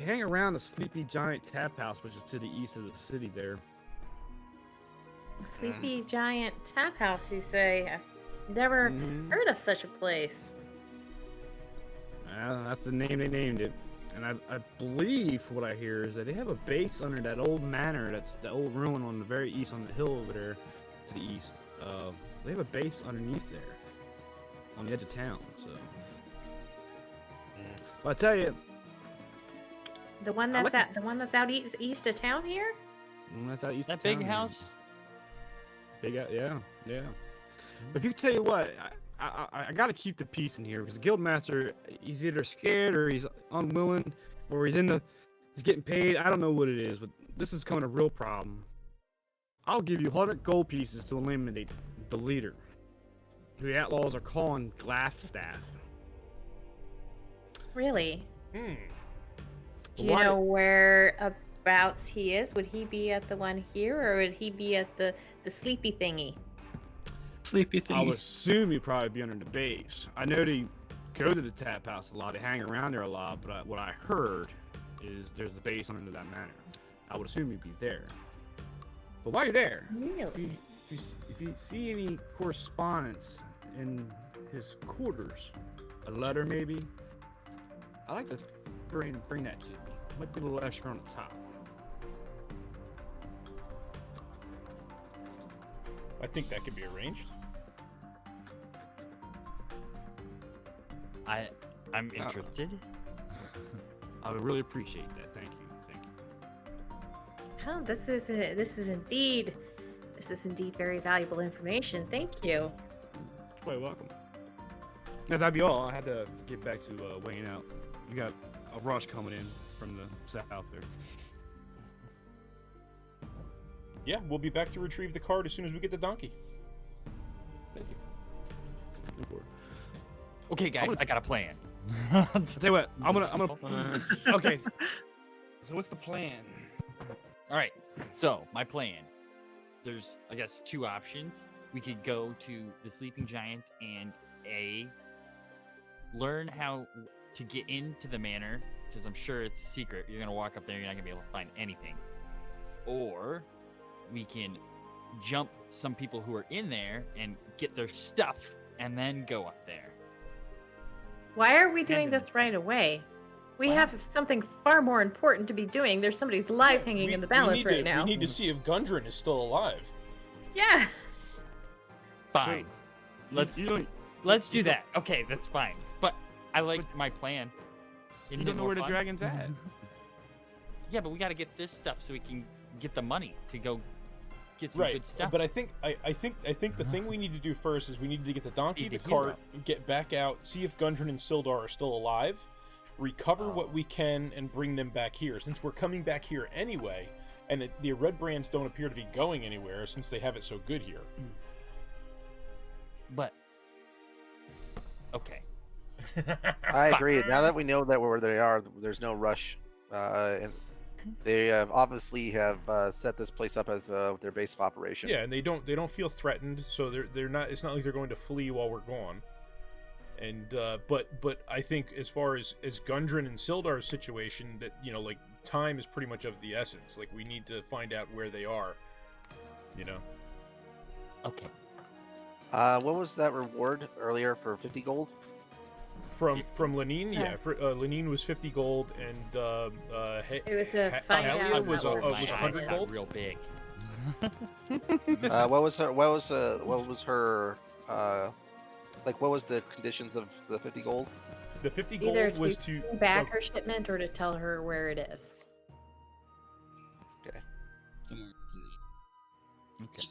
hang around the Sleepy Giant Tap House, which is to the east of the city there. Sleepy Giant Tap House, you say? I've never heard of such a place. That's the name they named it. And I believe, what I hear, is that they have a base under that old manor, that's the old ruin on the very east, on the hill over there to the east. They have a base underneath there, on the edge of town. So, well, I tell you, The one that's out east of town here? that's out east. That of big town. house They got yeah. But if you tell you what, I got to keep the peace in here because the guildmaster, he's either scared or he's unwilling or he's getting paid. I don't know what it is, but this is becoming a real problem. I'll give you 100 gold pieces to eliminate the leader, who the outlaws are calling Glassstaff. Really? Hmm. Do you know whereabouts he is? Would he be at the one here, or would he be at the sleepy thingy? Sleepy thing. I'll assume he'd probably be under the base. I know they go to the tap house a lot. They hang around there a lot, but what I heard is there's a base under that manor. I would assume he'd be there. But while you're there, Really? if you see any correspondence in his quarters, a letter maybe, I like to bring that to you. Might be a little extra on the top. I think that could be arranged. I'm interested. I would really appreciate that. Thank you. Oh, this is indeed very valuable information. Thank you. Quite welcome. Now that'd be all. I had to get back to weighing out. You got a rush coming in from the south there. Yeah, we'll be back to retrieve the card as soon as we get the donkey. Thank you. Looking forward. Okay, guys, I got a plan. I'll tell you what. I'm gonna. Okay. So what's the plan? All right. So my plan. There's, I guess, two options. We could go to the Sleeping Giant and learn how to get into the manor, because I'm sure it's secret. You're gonna walk up there, you're not gonna be able to find anything. Or we can jump some people who are in there and get their stuff, and then go up there. Why are we doing this right away? We have something far more important to be doing. There's somebody's life hanging in the balance right now. We need to see if Gundren is still alive. Yeah. Fine. Let's do that. Okay, that's fine. But I like my plan. You don't know where the dragon's at. Yeah, but we got to get this stuff so we can get the money to go get some good stuff. But I think the thing we need to do first is we need to get the donkey, the cart, get back out, see if Gundren and Sildar are still alive, recover what we can, and bring them back here. Since we're coming back here anyway, and the red brands don't appear to be going anywhere since they have it so good here. But okay. I agree. Now that we know that where they are, there's no rush, and they obviously have set this place up as their base of operation. Yeah, and they don't feel threatened, so they're not. It's not like they're going to flee while we're gone. And but I think as far as Gundren and Sildar's situation, that like time is pretty much of the essence. Like we need to find out where they are. Okay. What was that reward earlier for 50 gold? From Lenine, yeah. For Lenine was 50 gold, and It was to find out Halia was what my 100 eyes got gold. real big. What was her like what was the conditions of the 50 gold? The 50 Either gold was to to back her shipment or to tell her where it is. Okay. Okay.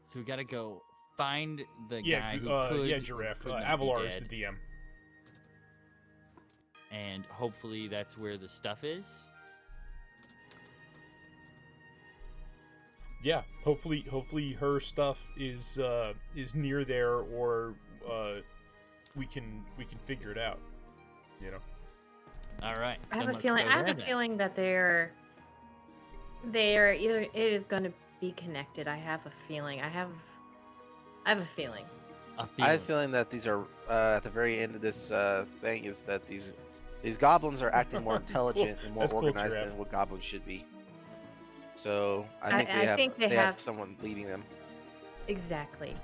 So we gotta go find the yeah, guy who could. yeah, Giraffe. could not be Avalar is dead, the DM. and hopefully that's where the stuff is. Yeah, hopefully her stuff is near there, or we can figure it out. All right. I have then a let's feeling. go I have there a then. feeling that they're either. It is going to be connected. I have a feeling. I have a feeling. I have a feeling that these are at the very end of this thing is that these goblins are acting more intelligent and more That's cool, organized Giraffe. than what goblins should be. So I think they have someone leading them. Exactly.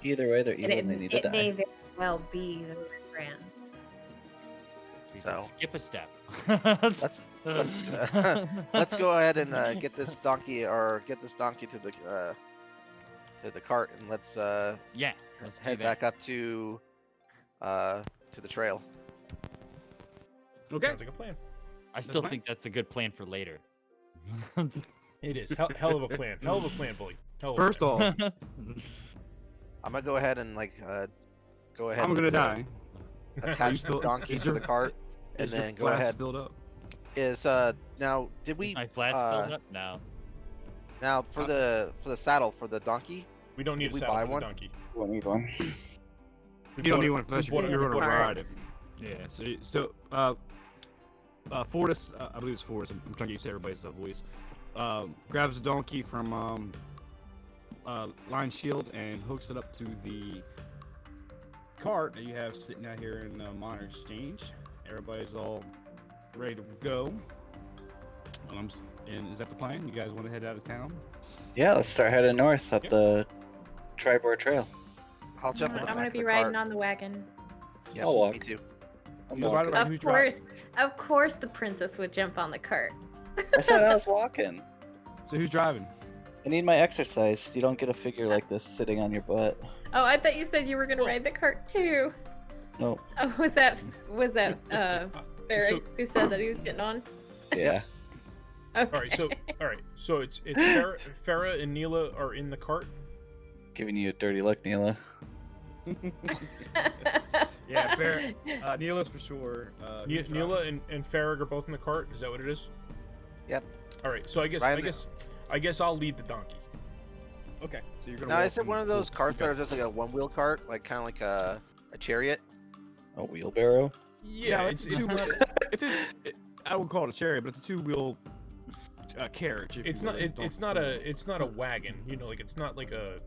Either way, they're And evil and they need to it may die. very well be the Red Brands. We So- can skip a step. Let's let's go ahead and get this donkey to the cart, and let's Yeah. Let's do head that. back up to the trail. Okay. Sounds like a plan. I still fine. think that's a good plan for later. It is hell of a plan. Hell of a plan, bully. Hello First there. off, I'm gonna go ahead and go ahead. I'm gonna and, die. Attach the donkey Is to your- the cart, and Is your then go flask ahead. filled up? Now did we My flash filled up? No. now for the saddle for the donkey? We don't need Did a we saddle buy for the one? donkey. We'll need one. We You don't bought need it- one we unless bought it- you're we gonna bought it ride out. it. Yeah. Fortis, I believe it's Fortis. I'm trying to get everybody's voice. Grabs the donkey from Lion Shield and hooks it up to the cart that you have sitting out here in Minor Exchange. Everybody's all ready to go. And is that the plan? You guys want to head out of town? Yeah, let's start heading north up Yep. the Tribord Trail. I'll jump in the I'm back gonna of be the riding cart. on the wagon. Yeah, I'll walk. Me too. I'm You'll walking. ride Of who's driving? course, the princess would jump on the cart. I said I was walking. So who's driving? I need my exercise. You don't get a figure like this sitting on your butt. Oh, I thought you said you were gonna ride the cart too. Nope. Oh, was that Barry So- who said that he was getting on? Yeah. Okay. All right. So it's Farah and Neela are in the cart. Giving you a dirty look, Neela. Yeah, fair. Neela's for sure. who's Neela driving? and Farah are both in the cart. Is that what it is? Yep. All right. So I guess Ryan- I guess I'll lead the donkey. Okay, so you're gonna. Now walk is it and one of those pull- carts that okay. are just like a one-wheel cart, like kind of like a chariot? A wheelbarrow? Yeah, it's it's not I would call it a chariot, but it's a two-wheel carriage. if it's you not will. it's not a wagon. You know, like it's not like a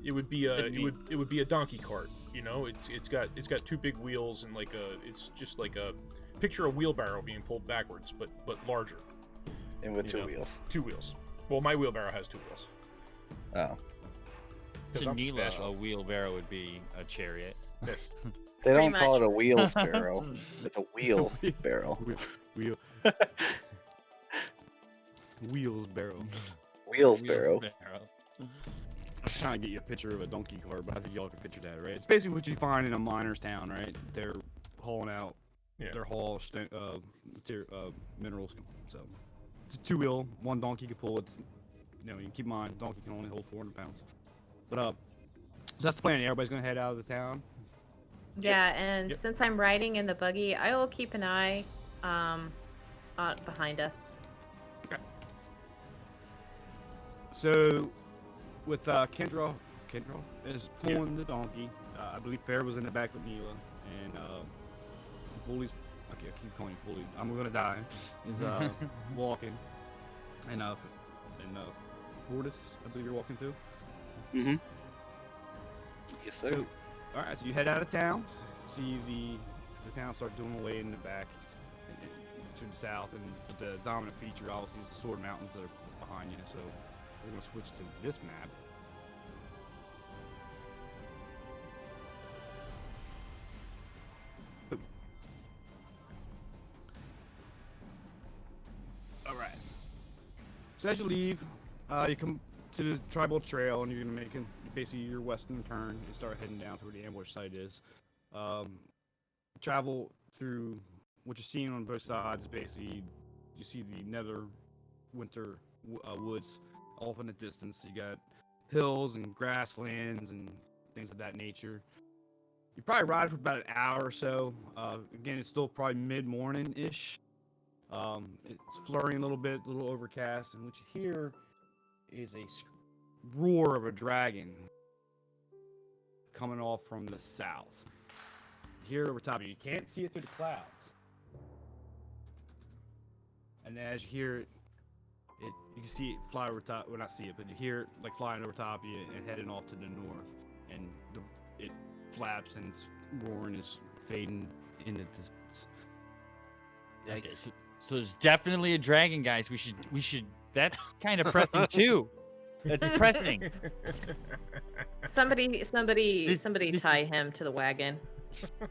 it would be a it would be a donkey cart. You know, it's got two big wheels and it's just like a picture a wheelbarrow being pulled backwards, but larger. And with You two know. wheels. 2 wheels. Well, my wheelbarrow has 2 wheels. Oh. 'Cause To I'm Neela, special. a wheelbarrow would be a chariot. Yes. They Pretty don't call much. it a wheels barrel. It's a wheel barrel. Wheel. Wheels barrel. Wheels barrel. I'm trying to get you a picture of a donkey cart, but I think y'all can picture that, right? It's basically what you find in a miner's town, right? They're hauling out Yeah. their minerals. So it's a 2-wheel, one donkey can pull. It's you keep in mind, donkey can only hold 400 pounds. But so that's the plan. Everybody's gonna head out of the town. Yeah, and Yep. since I'm riding in the buggy, I will keep an eye behind us. So, with Kendra is pulling the donkey. I believe Fair was in the back with Neela, and Bully's. Okay, I keep calling him Bully. I'm gonna die. Is walking, and Fortis, I believe you're walking too. Mm-hmm. Yes, sir. So, all right. So you head out of town. See the town start doing away in the back, and to the south, and the dominant feature obviously is the Sword Mountains that are behind you. So we're gonna switch to this map. All right. So as you leave, you come to the tribal trail, and you're gonna make basically your western turn and start heading down to where the ambush site is. Travel through what you're seeing on both sides. Basically, you see the nether winter woods off in the distance. You got hills and grasslands and things of that nature. You probably ride for about an hour or so. Again, it's still probably mid-morning-ish. It's flurrying a little bit, a little overcast, and what you hear is a roar of a dragon coming off from the south. You hear it over top of you. You can't see it through the clouds. And then as you hear it, you can see it fly over top. Well, not see it, but you hear it like flying over top of you and heading off to the north. And it flaps and its roaring is fading in the distance. Okay, Yikes. so there's definitely a dragon, guys. We should. That's kind of pressing too. That's pressing. Somebody This tie is- him to the wagon.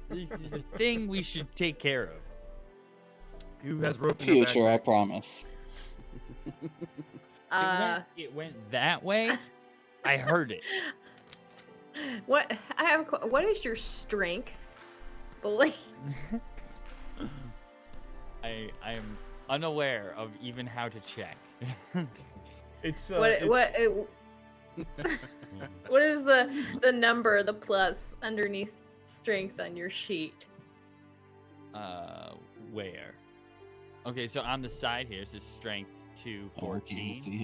This is a thing we should take care of. Who has rope in their Future, I backpack? promise. It went that way. I heard it. What I have? What is your strength, Bully? I am unaware of even how to check. It's What? What is the number, the plus underneath strength on your sheet? Where? Okay, so on the side here it says strength to Oh, I can't 14. see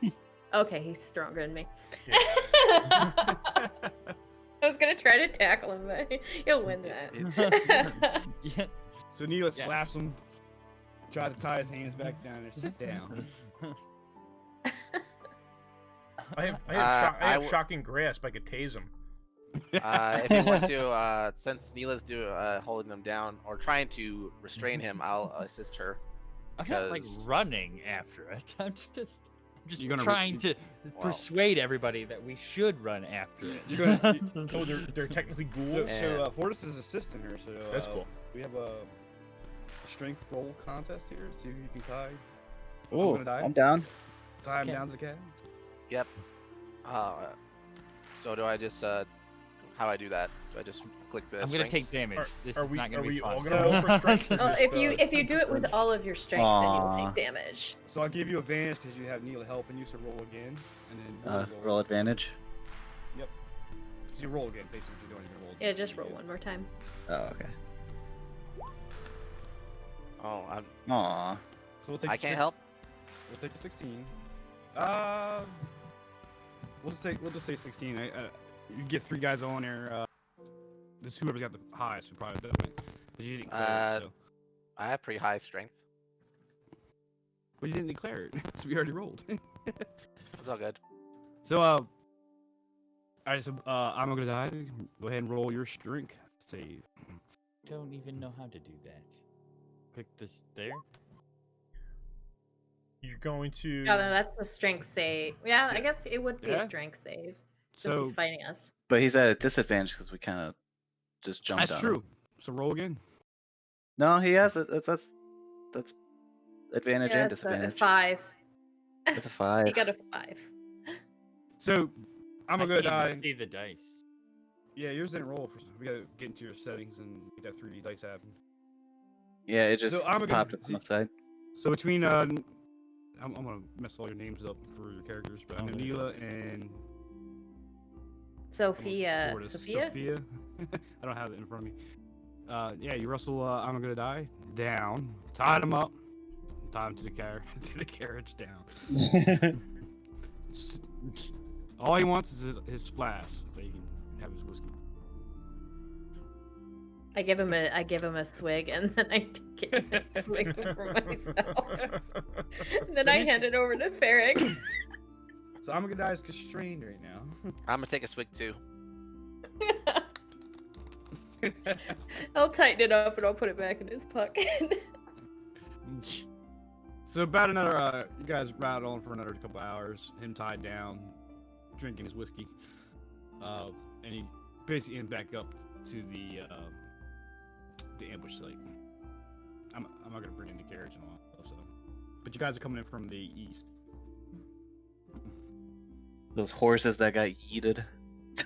his. Okay, he's stronger than me. Yeah. I was gonna try to tackle him, but he'll win that. Yeah. So Neela Yeah. slaps him, tries to tie his hands back down, and sit down. I have I shocking grasp. I could tase him. If you want to, since Neela's holding him down or trying to restrain him, I'll assist her. I'm not like Because- running after it. I'm just You're gonna trying to Well- persuade everybody that we should run after You're it. Oh, they're technically ghouls. So Fortis is assisting her. So That's cool. We have a strength roll contest here. See if you can tie Oh, gonna die. I'm down. him Okay. down to the cabin. Yep. So do I just how do I do that? Do I just click the? I'm gonna take strengths? damage. This are is we- not gonna are be we fun. all gonna roll for strength? Well, Just, if you do it with all of your strength, then you will Aw. take damage. So I'll give you advantage because you have Neela helping you. So roll again, and then Roll advantage. Yep. You roll again. Basically, what you're doing. You're gonna roll. Yeah, just again. roll one more time. Oh, okay. Oh, Aw. So we'll take. I the can't 6 help. We'll take the 16. We'll just say 16. You get 3 guys on there. Just whoever's got the highest would probably do it. But you didn't declare it, so. I have pretty high strength. But you didn't declare it, so we already rolled. It's all good. So alright. So I'm gonna die. Go ahead and roll your strength save. Don't even know how to do that. Click this there. You're going to. Oh, no, that's a strength save. Yeah, I Yeah. guess it would be Yeah. a strength save since So he's fighting us. But he's at a disadvantage because we kind of just jumped that's on true. him. So roll again. No, he has it. That's advantage Yeah, and it's a disadvantage. 5. It's a 5. He got a 5. So I'm I gonna can't die. even see the dice. Yeah, yours didn't roll. We gotta get into your settings and get that 3D dice happen. Yeah, it just So I'm gonna popped up see- on the side. So between I'm gonna mess all your names up for your characters, but I know Okay. Neela and Sophia. Fortis. Sophia? Sophia. I don't have it in front of me. Yeah, you wrestle. I'm gonna die down. Tied him up. Tied him to the to the carriage down. All he wants is his flask, so he can have his whiskey. I give him a swig and then I take it and swig for myself. And then So I he's- hand it over to Farrick. So I'm gonna die is constrained right now. I'm gonna take a swig too. I'll tighten it up and I'll put it back in his pocket. So about another, you guys ride on for another couple hours. Him tied down, drinking his whiskey, and he basically ends back up to the ambush site. I'm not gonna bring in the carriage and all that stuff. So, but you guys are coming in from the east. Those horses that got yeeted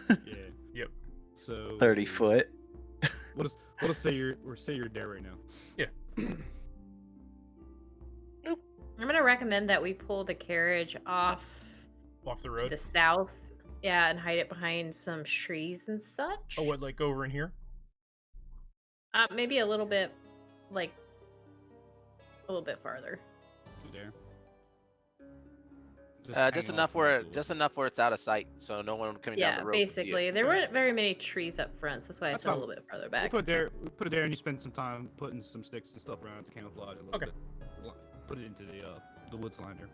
Yeah. Yep. So 30 foot. We'll just say you're there right now. I'm gonna recommend that we pull the carriage off Off the to road. the south. Yeah, and hide it behind some trees and such. Oh, what, like over in here? Maybe a little bit, like, a little bit farther. There. Just hang enough off where a little. it's out of sight, so no one coming down Yeah, the road can see it. basically. There weren't very many trees up front, so that's why I That's said a fine. little bit farther We back. put it there, and you spend some time putting some sticks and stuff around to camouflage a little Okay. bit. Put it into the woods line there.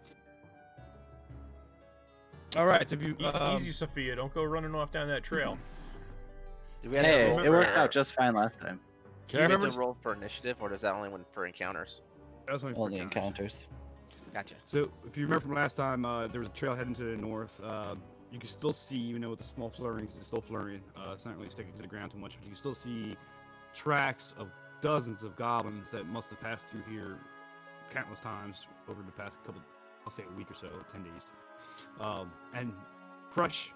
All right, so if you Easy, Sophia. Don't go running off down that trail. Do we have Hey, to roll it worked for- out just fine last time. Do you have remember- to roll for initiative, or does that only win for encounters? that was only for Only encounters. encounters. Gotcha. So if you remember from last time, there was a trail heading to the north. You can still see, even though with the small flurries, it's still flurrying. It's not really sticking to the ground too much, but you can still see tracks of dozens of goblins that must have passed through here countless times over the past couple, I'll say a week or so, 10 days. And fresh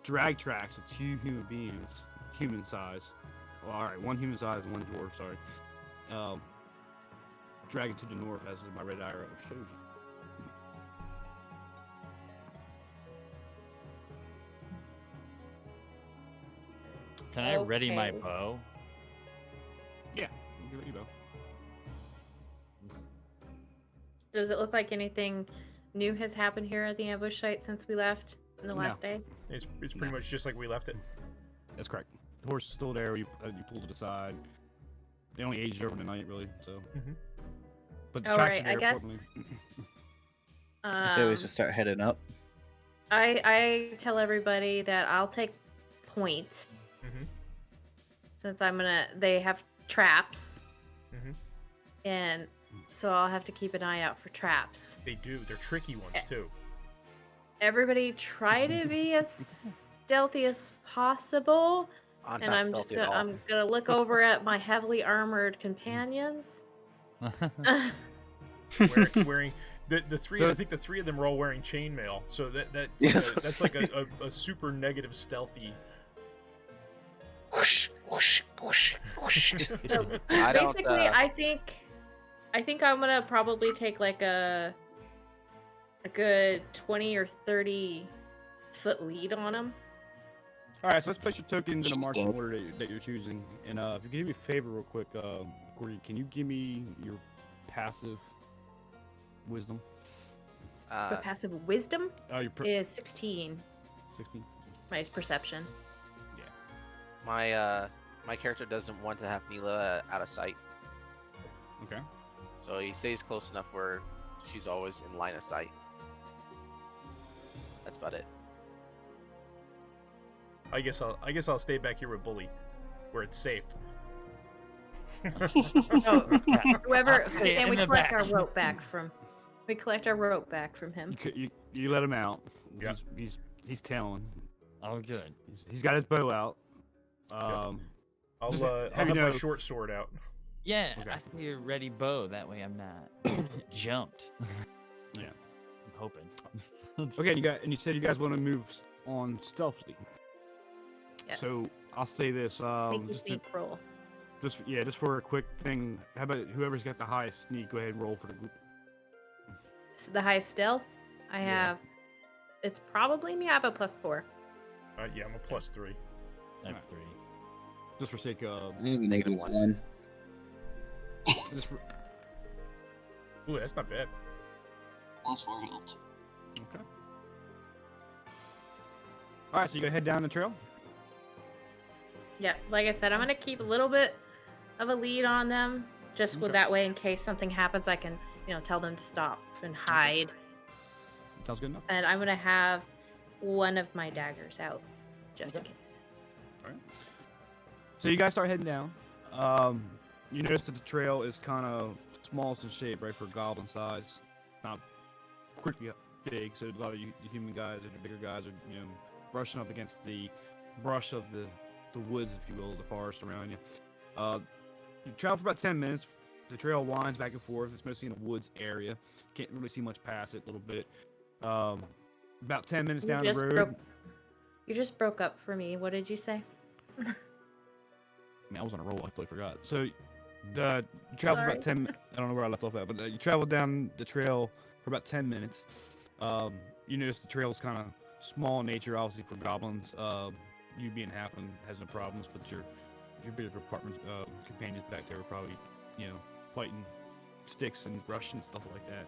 drag tracks of 2 human beings, human size. Well, all right, 1 human size, 1 dwarf. Sorry. Dragging to the north, as my red arrow shows you. Can I ready my Okay. bow? Yeah, you know. Does it look like anything new has happened here at the ambush site since we left in the No. last day? It's pretty much just like we left it. That's correct. The horse is still there. You pulled it aside. They only aged over the night, really. So. Mhm. But the All tracks right, are I there, guess. importantly. I say we should start heading up. I tell everybody that I'll take point Mhm. since they have traps, Mhm. and so I'll have to keep an eye out for traps. They do. They're tricky ones too. Everybody try to be as stealthy as possible, I'm and not I'm stealthy at all. I'm gonna look over at my heavily armored companions. Wearing the three. So- I think the three of them are all wearing chainmail. So Yes. that's like a super negative stealthy. Whoosh, whoosh, whoosh, whoosh. So I don't, basically, I think I'm gonna probably take like a good 20 or 30 foot lead on them. All right, so let's place your tokens in a She's marching dead. order that you're choosing. And if you can do me a favor real quick, Corey, can you give me your passive wisdom? The passive wisdom Your is 16. 16. My perception. my character doesn't want to have Mila out of sight, Okay. so he stays close enough where she's always in line of sight. That's about it. I guess I'll stay back here with Bully, where it's safe. Oh, whoever, Okay, and in we the collect back. our rope back from. We collect our rope back from him. You let him out. Yeah. He's tailing. Oh, good. He's got his bow out. I'll Just I'll have have you my know- short sword out. Yeah, Okay. I think you're ready bow. That way I'm not jumped. Yeah. I'm hoping. Okay, you said you guys want to move on stealthily. Yes. So I'll say this. Sneaky Just to- sneak roll. just for a quick thing. How about whoever's got the highest sneak? Go ahead and roll for the group. So the highest stealth I Yeah. have. It's probably me. I have a +4. Yeah, I'm a +3. I have 3. Just for sake of. I have a -1. Just for, Ooh, that's not bad. +4 helped. okay. All right, so you gonna head down the trail. Yeah, like I said, I'm gonna keep a little bit of a lead on them, just with Okay. that way in case something happens, I can, tell them to stop and hide. Sounds good enough. And I'm gonna have one of my daggers out, just in Okay. case. So you guys start heading down. You notice that the trail is kind of small in shape, right, for goblin size. Not quickly big, so a lot of you human guys or the bigger guys are, brushing up against the brush of the woods, if you will, the forest around you. You travel for about 10 minutes. The trail winds back and forth. It's mostly in a woods area. Can't really see much past it a little bit. About 10 minutes down the road. You just broke up for me. What did you say? I was on a roll. I totally forgot. So, you travel for about Sorry. 10. I don't know where I left off at, but you travel down the trail for about 10 minutes. You notice the trail is kind of small in nature, obviously for goblins. You being halfling has no problems, but your bigger apartment companions back there are probably, fighting sticks and brush and stuff like that.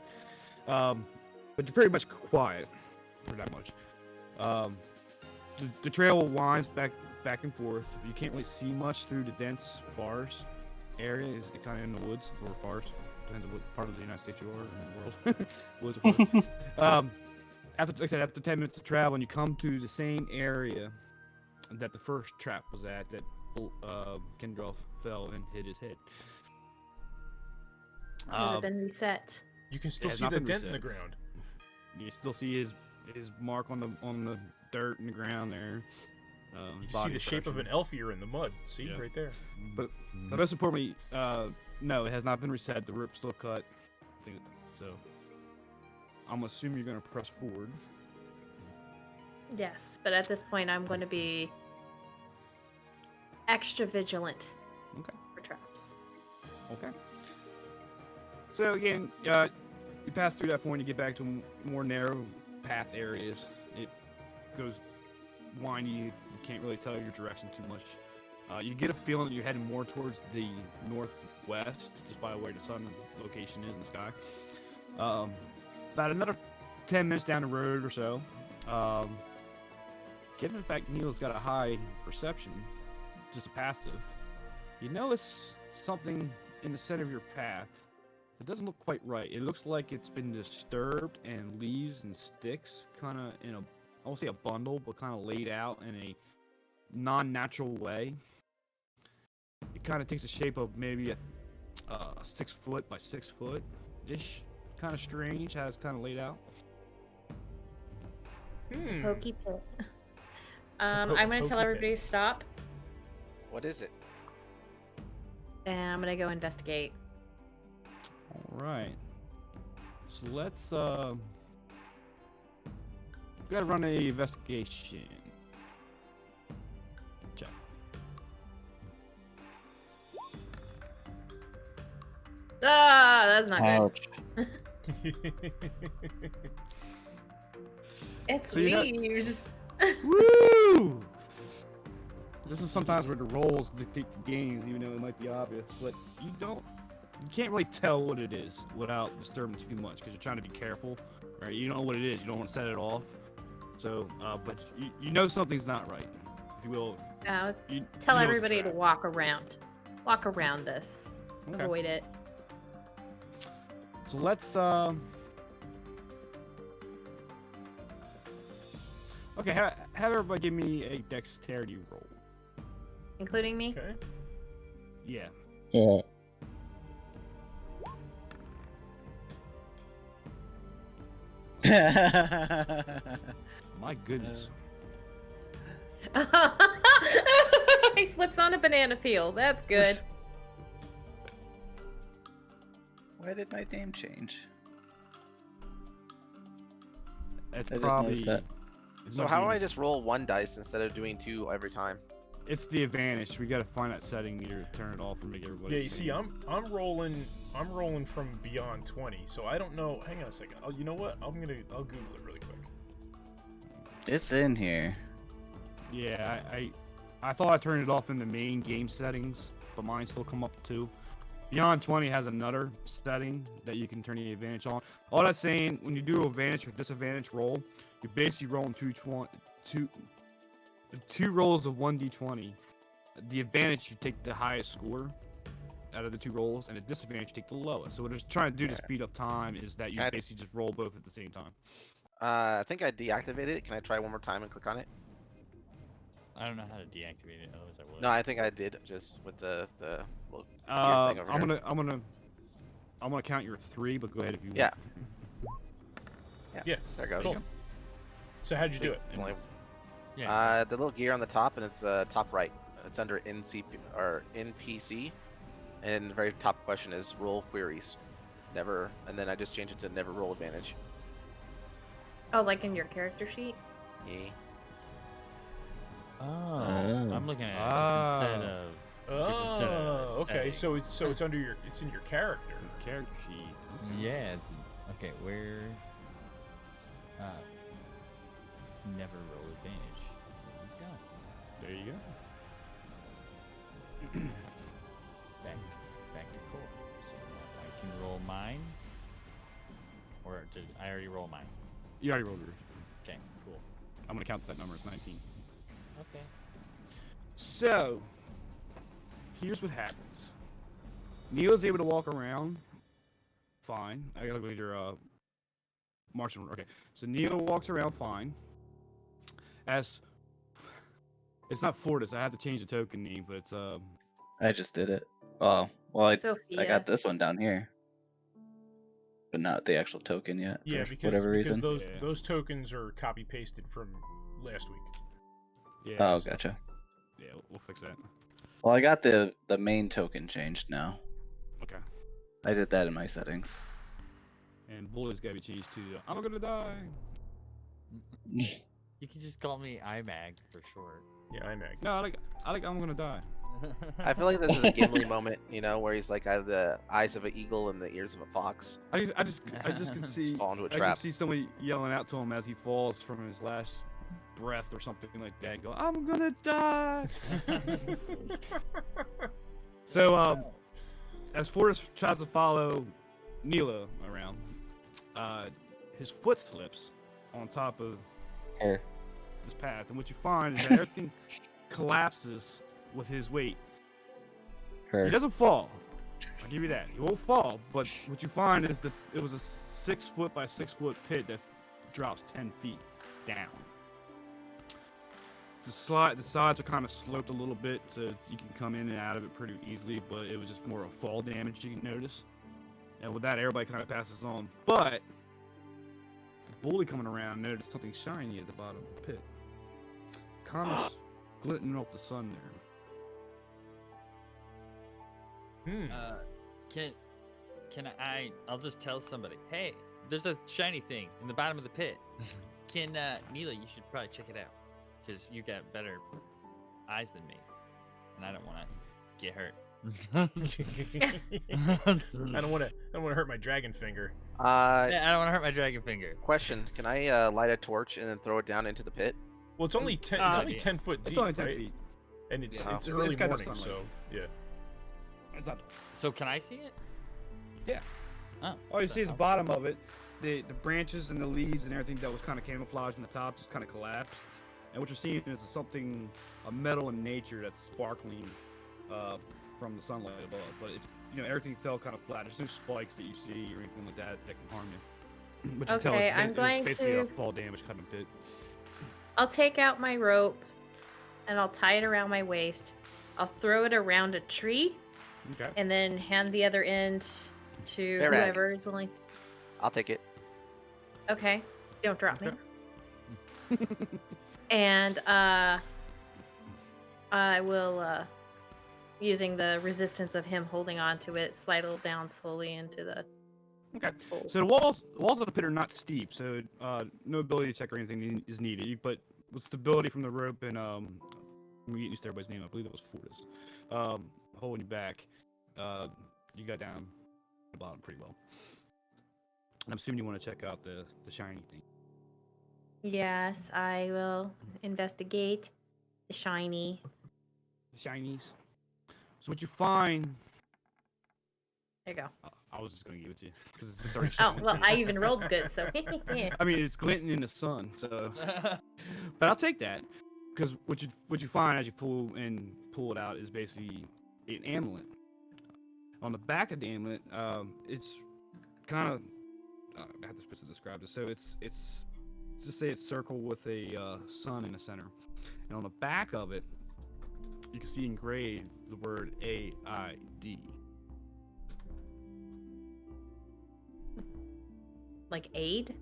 But you're pretty much quiet for that much. The trail winds back and forth. You can't really see much through the dense forest area. Is kind of in the woods or forest, depends on what part of the United States you are in the world. Woods or forest. After, like I said, after 10 minutes of travel, and you come to the same area that the first trap was at, that Kendrolf fell and hit his head. Has it been reset? You can still it's see not the been dent in the reset. ground. You still see his mark on the dirt in the ground there. You can see the shape of an elf ear in the mud. See, Yeah. right there. But most importantly, no, it has not been reset. The rope's still cut. So I'm assuming you're going to press forward. Yes, but at this point, I'm going to be extra vigilant Okay. for traps. Okay. So again, you pass through that point, you get back to more narrow path areas. It goes windy. You can't really tell your direction too much. You get a feeling that you're heading more towards the northwest, just by where the sun location is in the sky. About another 10 minutes down the road or so, given the fact Neil's got a high perception, just a passive, you notice something in the center of your path. It doesn't look quite right. It looks like it's been disturbed, and leaves and sticks kind of in a, I won't say a bundle, but kind of laid out in a non-natural way. It kind of takes the shape of maybe a 6 foot by 6 foot ish. Kind of strange how it's kind of laid out. Pokey pit. a I'm gonna pokey tell pit. everybody to stop, What is it? and I'm gonna go investigate. All right. So let's we gotta run a investigation check. Ah, that's not good. Ouch. It's So you got- leaves. Woo! This is sometimes where the rolls dictate the games, even though it might be obvious, but you can't really tell what it is without disturbing too much, because you're trying to be careful, right? You don't know what it is, you don't want to set it off. So, but you know something's not right, if you will. You Tell know it's a everybody to trap. walk around this. Okay. Avoid it. So let's okay, have everybody give me a dexterity roll. Including me. Okay. Yeah. Yeah. My goodness. He slips on a banana peel. That's good. Why did my name change? That's I just probably. noticed that. it So might how do be- I just roll 1 dice instead of doing 2 every time? It's the advantage. We gotta find that setting either turn it off or make everybody. Yeah, you see, I'm rolling from beyond 20, so I don't know. Hang on a second. Oh, you know what? I'll Google it really quick. It's in here. Yeah, I thought I turned it off in the main game settings, but mine still come up too. Beyond 20 has another setting that you can turn the advantage on. All that's saying, when you do advantage or disadvantage roll, you're basically rolling two rolls of 1d20. The advantage, you take the highest score out of the 2 rolls, and the disadvantage, you take the lowest. So what it's trying to do to speed up time is that you Can I- basically just roll both at the same time. I think I deactivated it. Can I try one more time and click on it? I don't know how to deactivate it. Otherwise, I would. No, I think I did just with the little gear I'm thing over here. gonna count your 3, but go ahead if you Yeah. want. Yeah, There goes. cool. So how'd you do it? It's only Yeah. the little gear on the top, and it's the top right. It's under NCP or NPC, and the very top question is roll queries. Never, and then I just changed it to never roll advantage. Oh, like in your character sheet? Yeah. Oh, Oh. I'm looking at it Ah. instead of. different set of Oh, okay. settings. So it's under your in your character. Character sheet. Yeah. Okay. Where? Never roll advantage. There we go. There you go. Back to core. So I can roll mine. Or did I already roll mine? You already rolled yours. Okay. Cool. I'm gonna count that number as 19. Okay. So, here's what happens. Neil's able to walk around. Fine. I gotta go to your Martian. Okay. So Neil walks around fine. As it's not Fortis. I have to change the token name, but it's I just did it. Oh, well, I Sophia. got this one down here, but not the actual token yet. Yeah, for because whatever reason. those Yeah. those tokens are copy pasted from last week. yeah. Oh, so- gotcha. Yeah, we'll fix that. Well, I got the main token changed now. Okay. I did that in my settings. And Bully's gotta be changed to I'm gonna die. You can just call me IMAG for short. Yeah, I mag. No, I like I'm gonna die. I feel like this is a Gimli moment, you know, where he's like has the eyes of an eagle and the ears of a fox. I just can see Fall into a I can trap. see somebody yelling out to him as he falls from his last breath or something like that. Go, I'm gonna die. So, as Forrest tries to follow Neela around, his foot slips on top of Her. this path, and what you find is that everything collapses with his weight. Her. He doesn't fall. I'll give you that. He won't fall, but what you find is that it was a 6 foot by 6 foot pit that drops 10 feet down. The sides are kind of sloped a little bit, so you can come in and out of it pretty easily, but it was just more of fall damage you can notice. And with that, everybody kind of passes on. But the bully coming around noticed something shiny at the bottom of the pit. Kind of glinting off the sun there. Can I'll just tell somebody, hey, there's a shiny thing in the bottom of the pit. Can Neela, you should probably check it out, because you got better eyes than me, and I don't want to get hurt. I don't want to hurt my dragon finger. Yeah, I don't want to hurt my dragon finger. Question: Can I light a torch and then throw it down into the pit? Well, it's only 10. It's only yeah. 10 foot deep, It's only 10 right? feet. And it's Yeah. it's It's early got no morning, so sunlight. yeah. It's not. So can I see it? Yeah. Oh, All you see is the bottom of it. The branches and the leaves and everything that was kind of camouflaged in the top just kind of collapsed. And what you're seeing is something, a metal in nature that's sparkling from the sunlight above. But it's, everything fell kind of flat. There's no spikes that you see or anything like that that can harm you. But you tell Okay, it's, I'm it's going basically to- a fall damage kind of pit. I'll take out my rope and I'll tie it around my waist. I'll throw it around a tree Okay. and then hand the other end to Fair rag. whoever is willing. I'll take it. Okay, don't drop me. Okay. And I will, using the resistance of him holding on to it, slide it down slowly into the Okay. hole. So the walls of the pit are not steep, so no ability check or anything is needed. But with stability from the rope and I'm getting used to everybody's name. I believe it was Fortis. Holding you back, you got down the bottom pretty well. And I'm assuming you want to check out the shiny thing. Yes, I will investigate the shiny. The shinies. So what you find? There you go. I was just gonna give it to you because it's already Oh, shiny. well, I even rolled good, so. I mean, it's glinting in the sun, so. But I'll take that, because what you find as you pull it out is basically an amulet. On the back of the amulet, it's kind of I have to describe this. So it's just say it's circled with a sun in the center, and on the back of it, you can see engraved the word AID. Like aid?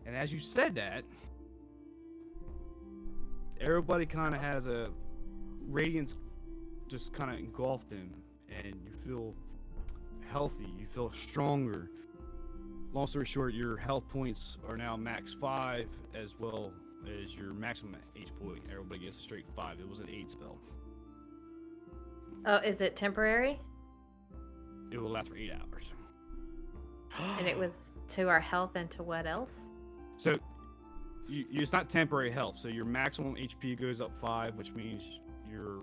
And as you said that, everybody kind of has a radiance just kind of engulfed them, and you feel healthy, you feel stronger. Long story short, your health points are now max 5, as well as your maximum HP point. Everybody gets a straight 5. It was an 8 spell. Oh, is it temporary? It will last for 8 hours. And it was to our health and to what else? So, it's not temporary health. So your maximum HP goes up 5, which means your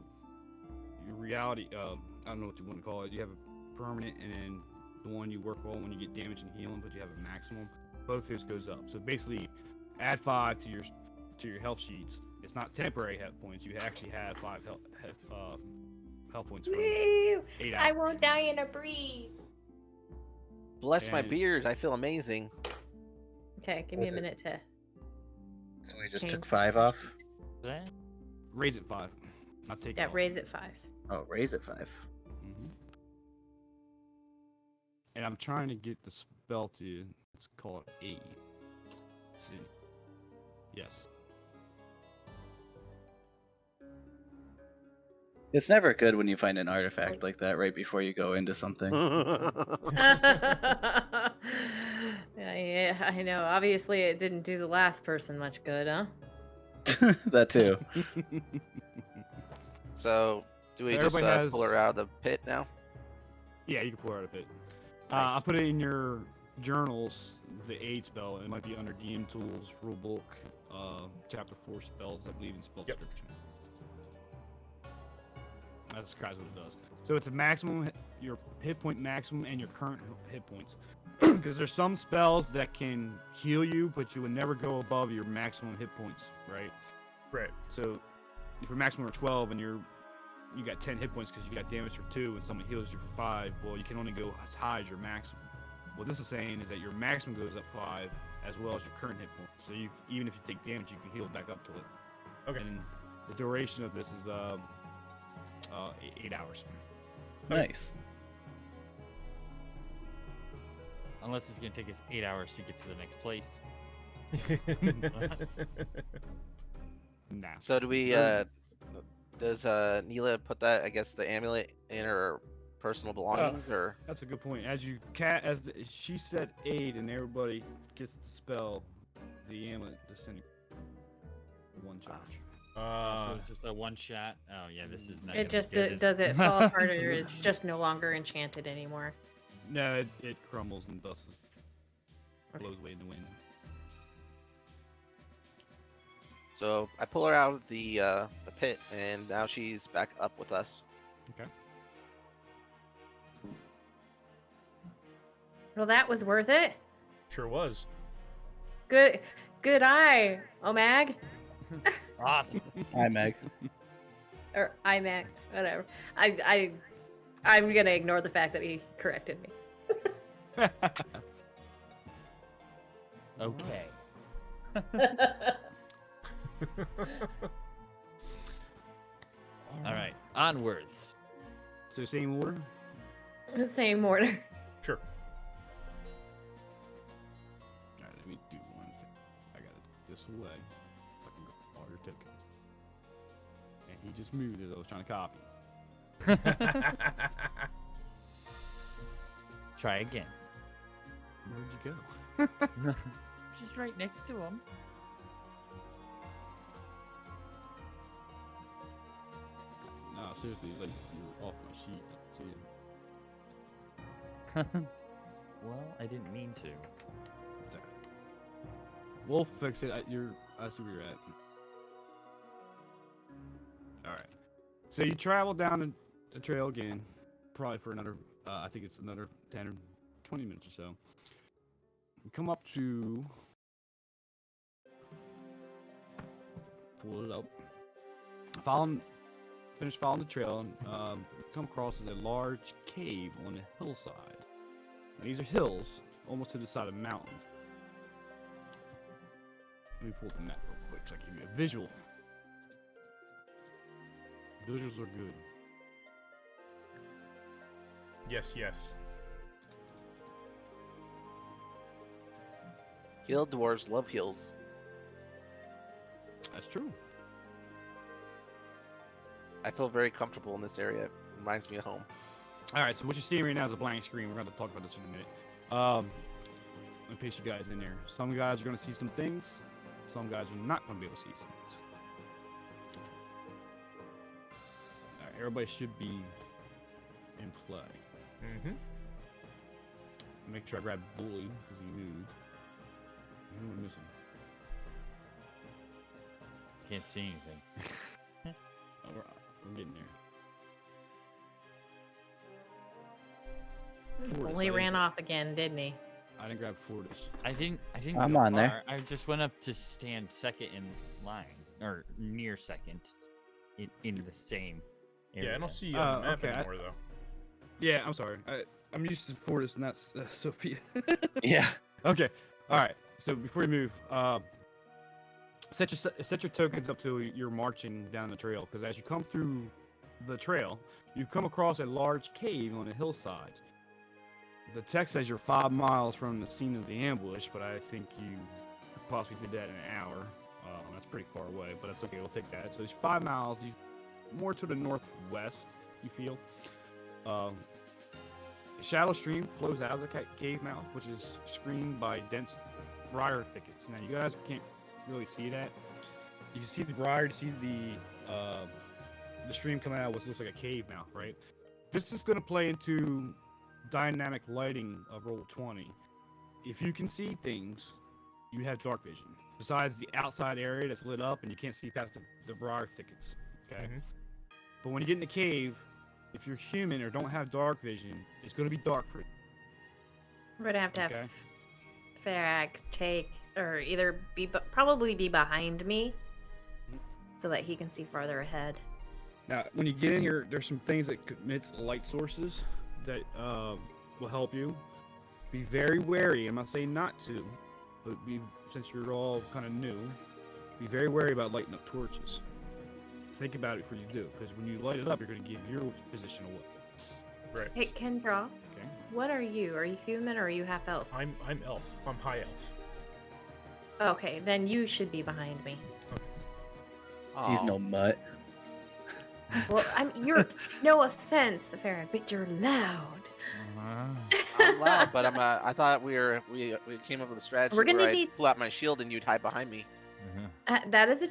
reality. I don't know what you want to call it. You have a permanent, and then the one you work on when you get damage and healing, but you have a maximum. Both those goes up. So basically, add 5 to your health sheets. It's not temporary health points. You actually have 5 health points for Woo! 8 I hours. won't die in a breeze. Bless my And- beard. I feel amazing. Okay, give me a minute to. So we just Change. took 5 off. That? Raise it 5. Not take it Yeah, off. raise it 5. Oh, raise it 5. Mhm. And I'm trying to get the spell to you. Let's call it aid. See. Yes. It's never good when you find an artifact like that right before you go into something. Yeah, I know. Obviously, it didn't do the last person much good, huh? That too. So, do we So just everybody pull has- her out of the pit now? Yeah, you can pull her out of it. Nice. I put it in your journals, the aid spell. It might be under DM Tools, Rulebook, chapter 4 spells, I believe, in spell Yep. description. That describes what it does. So it's a maximum, your hit point maximum, and your current hit points. Because there's some spells that can heal you, but you would never go above your maximum hit points, right? Right. So if your maximum are 12 and you got 10 hit points because you got damage for 2 and someone heals you for 5, well, you can only go as high as your maximum. What this is saying is that your maximum goes up 5 as well as your current hit points. So you, even if you take damage, you can heal back up to it. Okay. And the duration of this is 8 hours. Nice. Unless it's gonna take us 8 hours to get to the next place. Nah. So do we? Does Neela put that? I guess the amulet in her personal belongings, or That's a good point. As she said 8 and everybody gets the spell, the amulet disintegrates. One charge. So it's just a one shot. Oh yeah, this is not. It gonna just be good, is does it fall apart, or it's just no longer enchanted anymore? No, it crumbles and dust blows away in the wind. so I pull her out of the pit, and now she's back up with us. Okay. Well, that was worth it. Sure was. Good eye, Omag. Awesome. Hi, Meg. Or IMAC, whatever. I'm gonna ignore the fact that he corrected me. Okay. All right. Onwards. So same order. The same order. Sure. Alright, let me do one thing. I got it this way. I can go all your tokens. And he just moved as I was trying to copy. Try again. Where'd you go? Just right next to him. No, seriously, like you're off my sheet. I don't see it. Well, I didn't mean to. It's alright. We'll fix it. I see where you're at. Alright. So you travel down the trail again, probably for another, I think it's another 10 or 20 minutes or so. You come up to... Pull it up. Finish following the trail, and come across a large cave on a hillside. Now, these are hills, almost to the side of mountains. Let me pull the map real quick so I can give you a visual. Visuals are good. Yes, yes. Hill dwarves love hills. That's true. I feel very comfortable in this area. It reminds me of home. All right, so what you're seeing right now is a blank screen. We're going to talk about this in a minute. Let me paste you guys in there. Some guys are going to see some things. Some guys are not going to be able to see some things. All right, everybody should be in play. Mm-hmm. Make sure I grab Bully because he moved. Who am I missing? Can't see anything. Oh, we're getting there. Fortis, Only I ran didn't- off again, didn't he? I didn't grab Fortis. I didn't I'm go on there. far. I just went up to stand second in line, or near second, in the same area. Yeah, I don't see you on the map okay, anymore, though. Yeah, I'm sorry. I'm used to Fortis, not Sophia. Yeah. Okay. All right. So before you move, set your tokens up to you're marching down the trail, because as you come through the trail, you come across a large cave on a hillside. The text says you're 5 miles from the scene of the ambush, but I think you possibly did that in an hour. That's pretty far away, but that's okay. We'll take that. So it's 5 miles. More to the northwest, you feel. A shallow stream flows out of the cave mouth, which is screened by dense briar thickets. Now, you guys can't really see that. You can see the briar, you see the stream coming out of what looks like a cave mouth, right? This is going to play into dynamic lighting of roll 20. If you can see things, you have dark vision. Besides the outside area that's lit up and you can't see past the briar thickets. Okay. Mhm. But when you get in the cave, if you're human or don't have dark vision, it's going to be dark for you. We're gonna have to Okay. have Farag take, or either probably be behind me, so that he can see farther ahead. Now, when you get in here, there's some things that commits light sources that will help you. Be very wary. I'm not saying not to, but since you're all kind of new, be very wary about lighting up torches. Think about it before you do, because when you light it up, you're going to give your position away. Right. Hey, Kendra, Okay. what are you? Are you human or are you half elf? I'm elf. I'm high elf. Okay, then you should be behind me. He's Aw. no mutt. Well, you're no offense, Farag, but you're loud. I'm loud, but I thought we came up with a strategy We're gonna where I need- pull out my shield and you'd hide behind me. That is a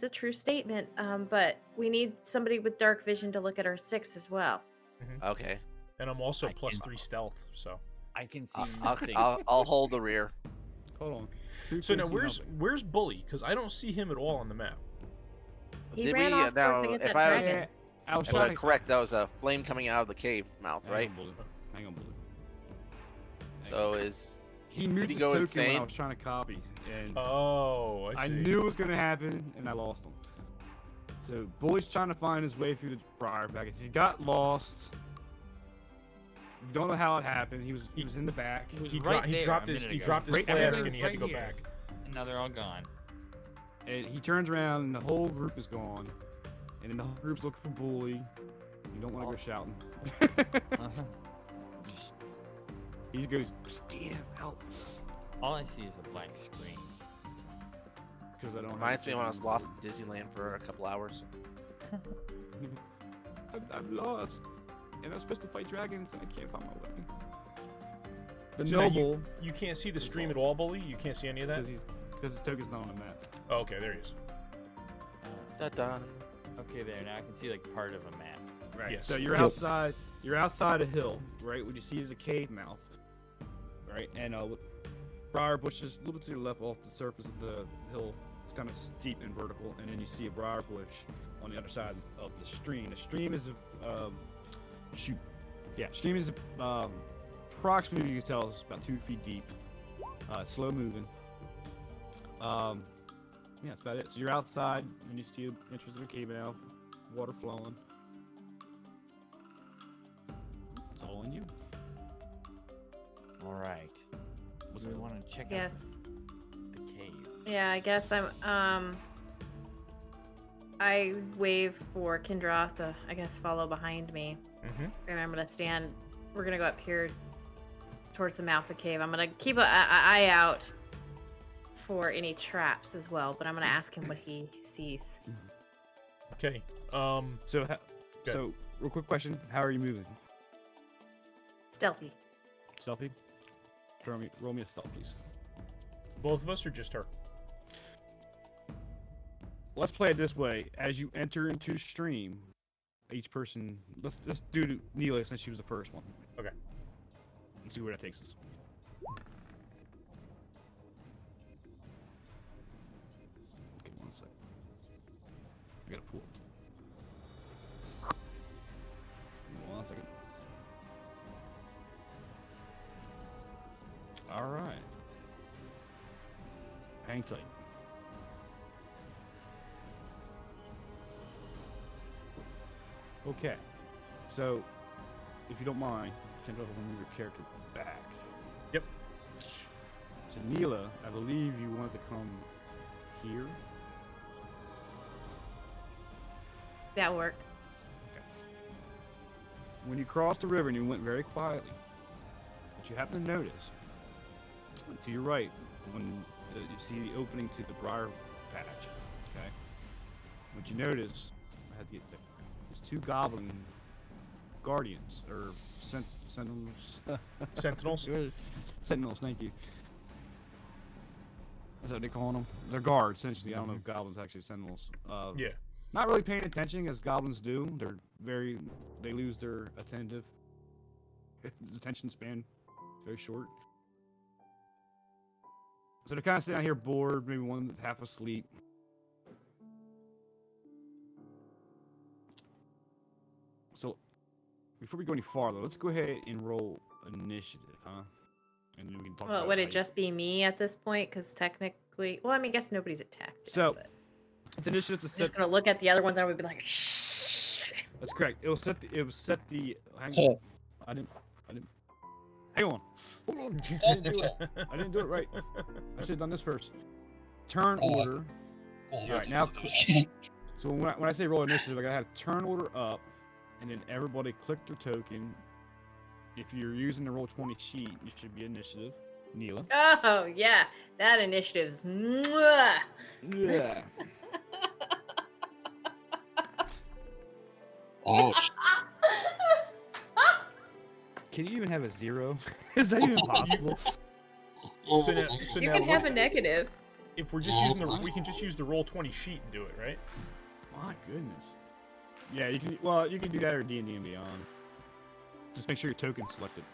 true statement. But we need somebody with dark vision to look at our 6 as well. Okay. And I'm also I plus can- 3 stealth, so. I can see I'll, nothing. I'll hold the rear. Hold on. Who So can now see where's Bully? Because I don't see him at all on the map. He Did ran we off now? to get If that I was dragon. Yeah, I was if trying I'm to correct, that was a flame coming out of the cave mouth, Hang right? on, Bully. Hang on, Bully. So is He moved he his go token when insane? I was trying to copy, and Oh, I I see. knew it was going to happen, and I lost him. So Bully's trying to find his way through the briar package. He got lost. We don't know how it happened. He was in the back. He was He, right he there dropped a his minute he ago. dropped his Right- flask everything and he had to was go right here. back. And now they're all gone. And he turns around, and the whole group is gone. And then the whole group's looking for Bully. You don't want to go shouting. Just, He goes, "Damn, help!" all I see is a black screen. Because I don't. reminds me when I was lost in Disneyland for a couple hours. I'm lost, and I'm supposed to fight dragons, and I can't find my way. The So now noble, You can't see the stream at all, Bully? You can't see any of that? because his token's not on the map. Oh, okay, there he is. Da-da. Okay, there. Now I can see like part of a map. Right. Yes. So you're outside. You're outside a hill, right? What you see is a cave mouth, right? And briar bushes a little bit to the left off the surface of the hill. It's kind of steep and vertical, and then you see a briar bush on the other side of the stream. The stream is stream is approximately, you can tell, it's about 2 feet deep. It's slow moving. Yeah, that's about it. So you're outside, and you see the entrance of a cave mouth, water flowing. It's all in you. All right. What's We the want to check Yes. out the cave. Yeah, I guess I wave for Kendra to, I guess, follow behind me. Mm-hmm. And I'm gonna stand. We're gonna go up here towards the mouth of the cave. I'm gonna keep an eye out for any traps as well, but I'm gonna ask him what he sees. Okay. So, real quick question: how are you moving? Stealthy. Stealthy? Roll me a stealth, please. Both of us or just her? Let's play it this way: as you enter into stream, each person. Let's do Neela since she was the first one. Okay. And see where that takes us. Okay, 1 second. I gotta pull. 1 second. All right. Hang tight. Okay. So, if you don't mind, Kendra, will move your character back. Yep. So, Neela, I believe you wanted to come here. That'll work. When you crossed the river and you went very quietly, but you happen to notice to your right when you see the opening to the briar patch. Okay. What you notice, I had to get there. There's 2 goblin guardians or sentinels. Sentinels? Sentinels. Thank you. That's what they call them. They're guards essentially. I don't know if goblins actually sentinels. Yeah. Not really paying attention as goblins do. They lose their attention span very short. So they're kind of sitting out here bored, maybe one half asleep. So before we go any farther, let's go ahead and roll initiative, huh? And then we can talk Well, about would how it just be me at this point? Because technically, well, I mean, I guess nobody's attacked yet. So, but it's initiative to I'm set. just gonna look at the other ones and I would be like, shh. That's correct. It will set the. Hang Okay. on. I didn't. Hang on. Hold on. I didn't do it. I didn't do it right. I should have done this first. Turn order. All right, now. So when I say roll initiative, I gotta have turn order up, and then everybody click their token. If you're using the roll 20 sheet, it should be initiative. Neela. Oh yeah, that initiative's. Mwah! Yeah. Ouch. Can you even have a 0? Is that even possible? So now, You can have a what- negative. if we're just using we can just use the roll 20 sheet and do it, right? My goodness. Yeah, you can. Well, you can do that or D&D and Beyond. Just make sure your token's selected.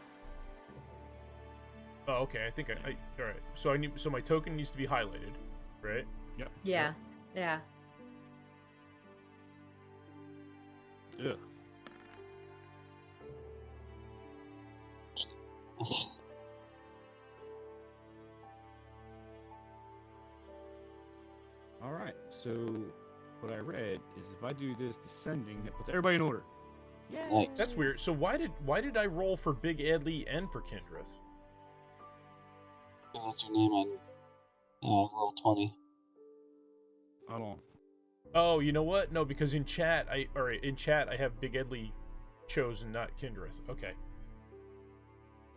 Oh, okay. I think I all right. So my token needs to be highlighted, right? Yep. Yeah, yeah. Ugh. All right. So what I read is if I do this descending, it puts everybody in order. Yeah. Nice. That's weird. So why did I roll for Bigedley and for Kindreth? That's your name on roll 20. Hold on. Oh, you know what? No, because in chat I have Bigedley chosen, not Kindreth. Okay.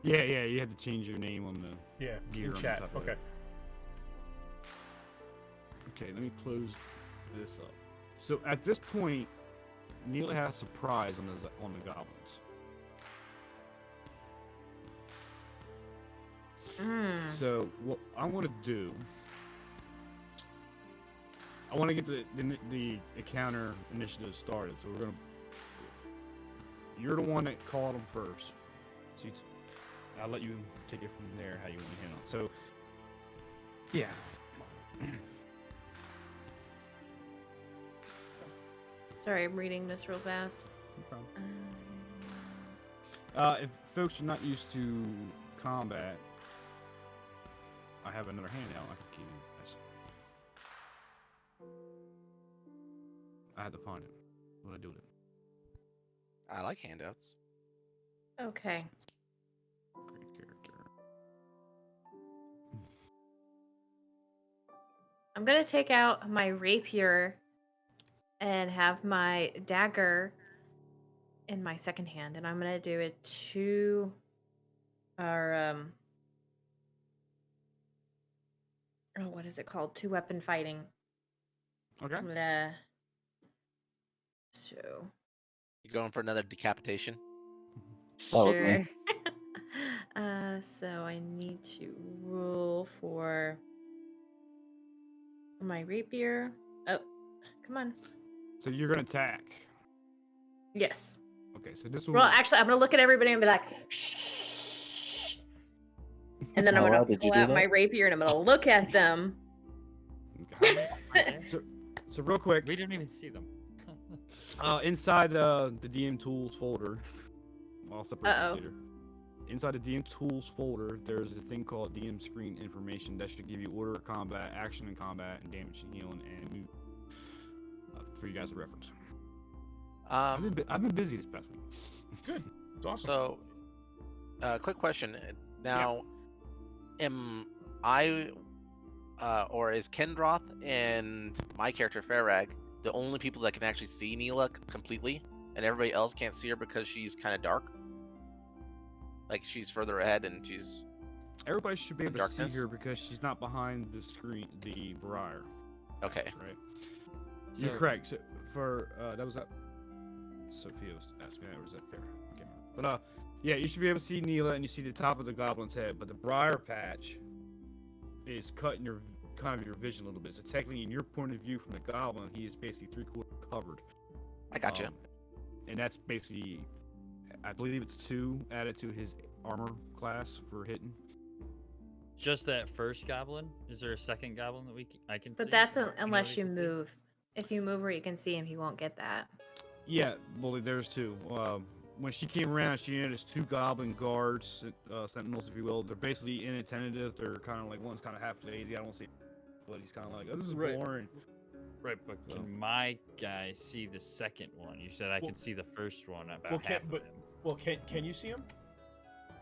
Yeah, you had to change your name on the Yeah, gear in on the chat. top of Okay. it. Okay, let me close this up. So at this point, Neil has surprise on the goblins. Mm. So what I want to do, I want to get the encounter initiative started. So you're the one that called them first. So I'll let you take it from there how you want to handle it. So yeah. Sorry, I'm reading this real fast. No problem. If folks are not used to combat, I have another handout I can give you guys. I had to find it. What do I do with it? I like handouts. Okay. Great character. I'm gonna take out my rapier and have my dagger in my second hand, and I'm gonna do it to our oh, what is it called? 2-weapon fighting. Okay. I'm gonna so You going for another decapitation? That was sure. me. So I need to roll for my rapier. Oh, come on. So you're gonna attack. Yes. Okay, so this will. Well, actually, I'm gonna look at everybody and be like, shh. And then I'm How gonna well did you pull do out my that? rapier and I'm gonna look at them. Okay. Right there. So real quick, We didn't even see them. inside the DM tools folder, I'll separate this Uh-oh. later. Inside the DM tools folder, there's a thing called DM screen information that should give you order of combat, action in combat, and damage and healing, and move for you guys to reference. I've been busy this past week. Good. It's awesome. So, quick question. Now, am I, or is Kendroth and my character Farag the only people that can actually see Neela completely, and everybody else can't see her because she's kind of dark? Like she's further ahead and she's. Everybody should be able to Darkness? see her because she's not behind the screen, the briar. Okay. Right. You're So- correct. So for that was that. Sophia was asking me that, or was that fair? I can't remember. But yeah, you should be able to see Neela, and you see the top of the goblin's head. But the briar patch is cutting your kind of your vision a little bit. So technically, in your point of view from the goblin, he is basically 3/4 covered. I gotcha. And that's basically, I believe it's 2 added to his armor class for hitting. Just that first goblin? Is there a second goblin that I can see? But that's You know unless that you can see? move. If you move where you can see him, he won't get that. Yeah, well, there's two. When she came around, she noticed two goblin guards, sentinels, if you will. They're basically inattentive. They're kind of like, one's kind of half lazy. I don't see, but he's kind of like, oh, this is Right. boring. Right, but So- can my guy see the second one? You said I can see the first one about Well, half of him. Well, can you see him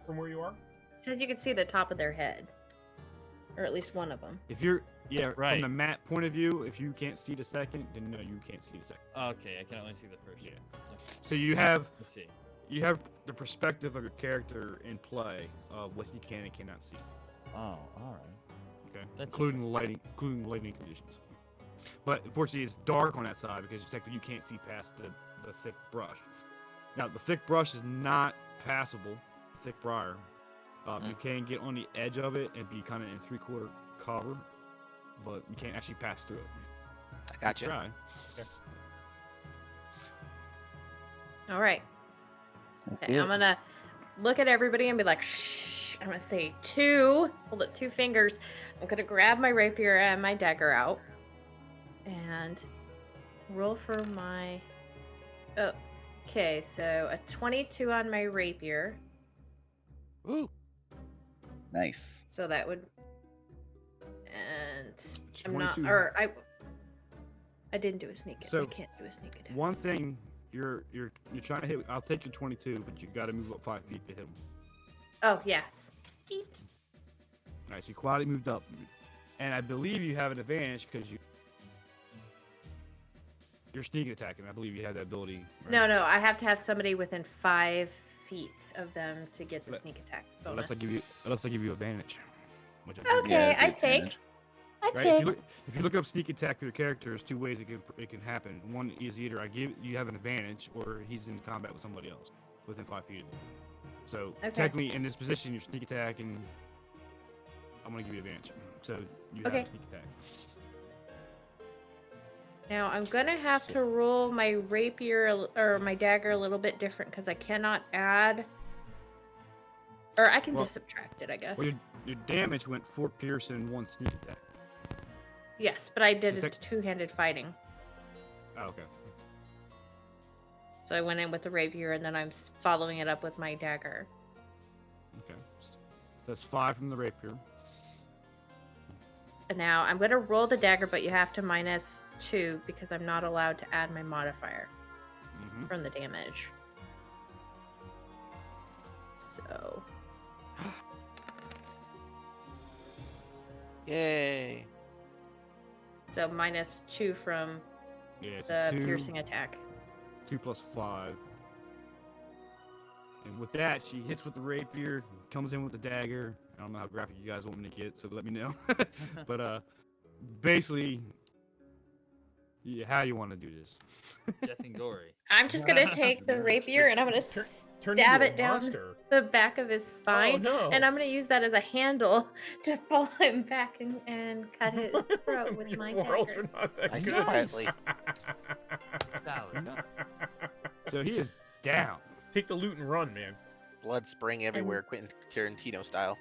from where you are? Said you could see the top of their head, or at least one of them. If you're, yeah, Right. from the map point of view, if you can't see the second, then no, you can't see the second. Okay, I can only see the first Yeah. one. Okay, So you have let's see. the perspective of your character in play of what he can and cannot see. Oh, all right. Okay, That's including lighting conditions. But unfortunately, it's dark on that side because technically you can't see past the thick brush. Now, the thick brush is not passable, thick briar. You can get on the edge of it and be kind of in 3/4 cover, but you can't actually pass through it. I got you. Try. All right. Let's Okay, do I'm it. gonna look at everybody and be like, shh. I'm gonna say two. Hold up 2 fingers. I'm gonna grab my rapier and my dagger out, and roll for my. Okay, so a 22 on my rapier. Ooh. Nice. So that would. And I'm not. 22. Or I didn't do a sneak attack. So, I can't do a sneak attack. One thing you're trying to hit. I'll take your 22, but you got to move up 5 feet to hit him. Oh yes. Beep. All right, so you quietly moved up, and I believe you have an advantage because you're sneak attacking. I believe you have that ability. Right? No. I have to have somebody within 5 feet of them to get the Let- sneak attack bonus. Unless I give you advantage. Which I Okay, Yeah, I good take. advantage. I Right? take. If you look up sneak attack for your character, there's 2 ways it can happen. One is either you have an advantage, or he's in combat with somebody else within 5 feet of him. So Okay. technically, in this position, you're sneak attack, and I'm gonna give you advantage. So you Okay. have sneak attack. Now I'm gonna have to roll my rapier or my dagger a little bit different because I cannot add, or I can Well- just subtract it, I guess. Well, your damage went 4 pierce and 1 sneak attack. Yes, but I did So a tec- two-handed fighting, Oh, okay. so I went in with the rapier and then I'm following it up with my dagger. Okay. That's 5 from the rapier. And now I'm gonna roll the dagger, but you have to -2 because I'm not allowed to add my modifier Mm-hmm. from the damage. So Yay. so -2 from Yeah, so the 2, piercing attack. 2 plus 5. And with that, she hits with the rapier, comes in with the dagger. I don't know how graphic you guys want me to get, so let me know. But basically, yeah, how you want to do this? Death and gory. I'm just gonna take the rapier and I'm gonna Turn stab into it a down monster. the back of his spine, Oh no! and I'm gonna use that as a handle to pull him back and cut his throat with Your my morals dagger. are not that Nice good. and quietly. Solid. So he is down. Take the loot and run, man. Blood spraying everywhere, Quentin Tarantino style.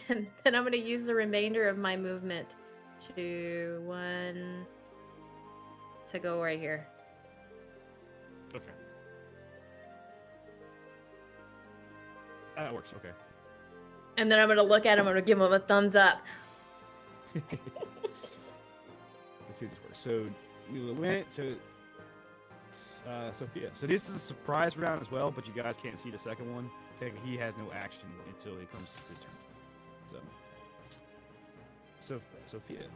And then I'm gonna use the remainder of my movement to go right here. Okay. That works. Okay. And then I'm gonna look at him. I'm gonna give him a thumbs up. Let's see if this works. So you win it. So Sophia. So this is a surprise round as well, but you guys can't see the second one. Technically, he has no action until it comes to his turn. So Sophia.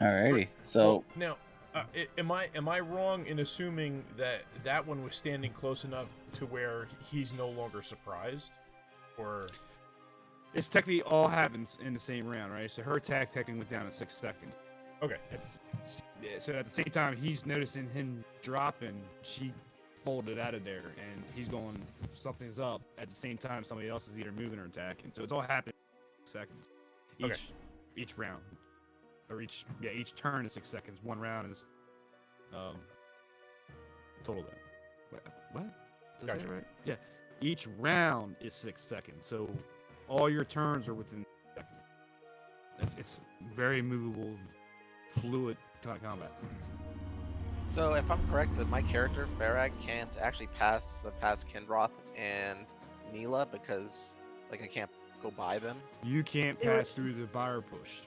Alrighty. So Now, am I wrong in assuming that that one was standing close enough to where he's no longer surprised, or? It's technically all happens in the same round, right? So her attack technically went down in 6 seconds. Okay. Yeah, so at the same time, he's noticing him dropping. She pulled it out of there, and he's going, something's up. At the same time, somebody else is either moving or attacking. So it's all happening in 6 seconds. Each round. Or each turn is 6 seconds. One round is total then. What? Did I say Gotcha. that right? Yeah. Each round is 6 seconds. So all your turns are within It's very movable, fluid combat. So if I'm correct, that my character Farag can't actually pass Kendroth and Neela because like I can't go by them. You can't They were- pass through the buyer push.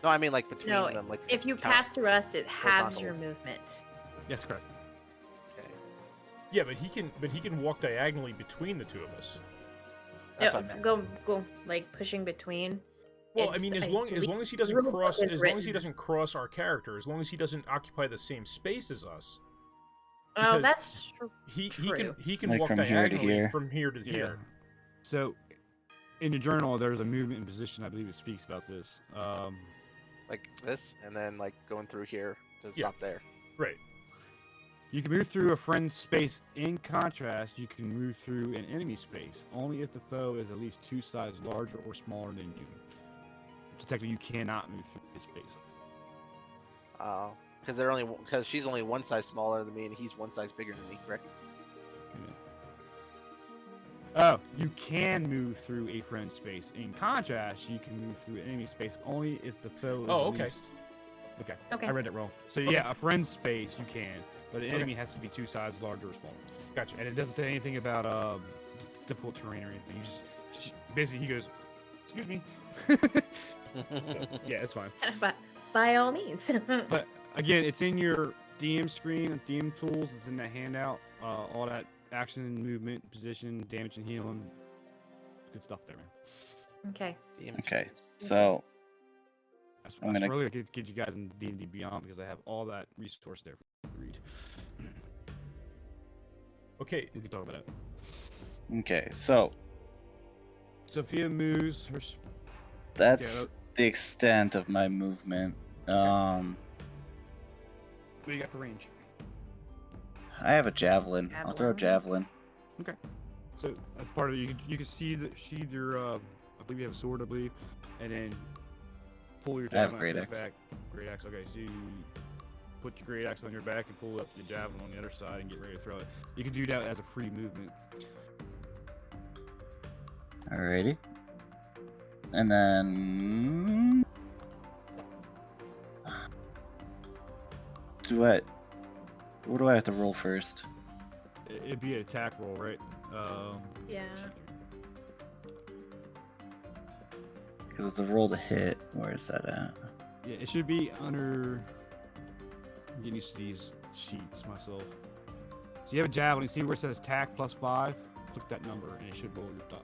No, I mean like between No, them. Like if you count- pass through us, it halves horizontal. your movement. Yes, correct. Okay. Yeah, but he can walk diagonally between the two of us. That's No, what I meant. go like pushing between. Well, It- I mean, as I long as believe he doesn't rule book cross, is as long as he written. doesn't cross our character, as long as he doesn't occupy the same space as us, Oh, because that's true. he can Like walk from here to diagonally here. from here to here. So, in your journal, there's a movement and position. I believe it speaks about this. Like this, and then like going through here to Yeah. stop there. Right. You can move through a friend's space. In contrast, you can move through an enemy space only if the foe is at least 2 sizes larger or smaller than you. Technically, you cannot move through his space. Because she's only one size smaller than me, and he's one size bigger than me. Correct? Oh, you can move through a friend's space. In contrast, you can move through an enemy space only if the foe is Oh, at okay. least... Okay. Okay. I read it wrong. So Okay. yeah, a friend's space you can, but an Okay. enemy has to be 2 sizes larger or smaller. Gotcha. And it doesn't say anything about difficult terrain or anything. You just basically he goes, "Excuse me." So, yeah, it's fine. But by all means. But again, it's in your DM screen, DM tools. It's in that handout. All that action, movement, position, damage, and healing. Good stuff there, man. Okay. Okay, so That's, I'm that's gonna- really good to get you guys in D&D Beyond because I have all that resource there for you to read. Okay. We can talk about it. okay, so Sophia moves her. that's Yeah. the extent of my movement. What do you got for range? I have a javelin. I'll throw a javelin. So as part of it, you can see that sheathe your. I believe you have a sword, I believe, and then pull your I have javelin great out axe. your back. Great axe. Okay, so you put your great axe on your back and pull up your javelin on the other side and get ready to throw it. You can do that as a free movement. Alrighty. And then what do I have to roll first? It'd be an attack roll, right? Yeah. Because it's a roll to hit. Where is that at? Yeah, it should be under. I'm getting used to these sheets myself. So you have a javelin. You see where it says attack +5? Click that number, and it should roll your die.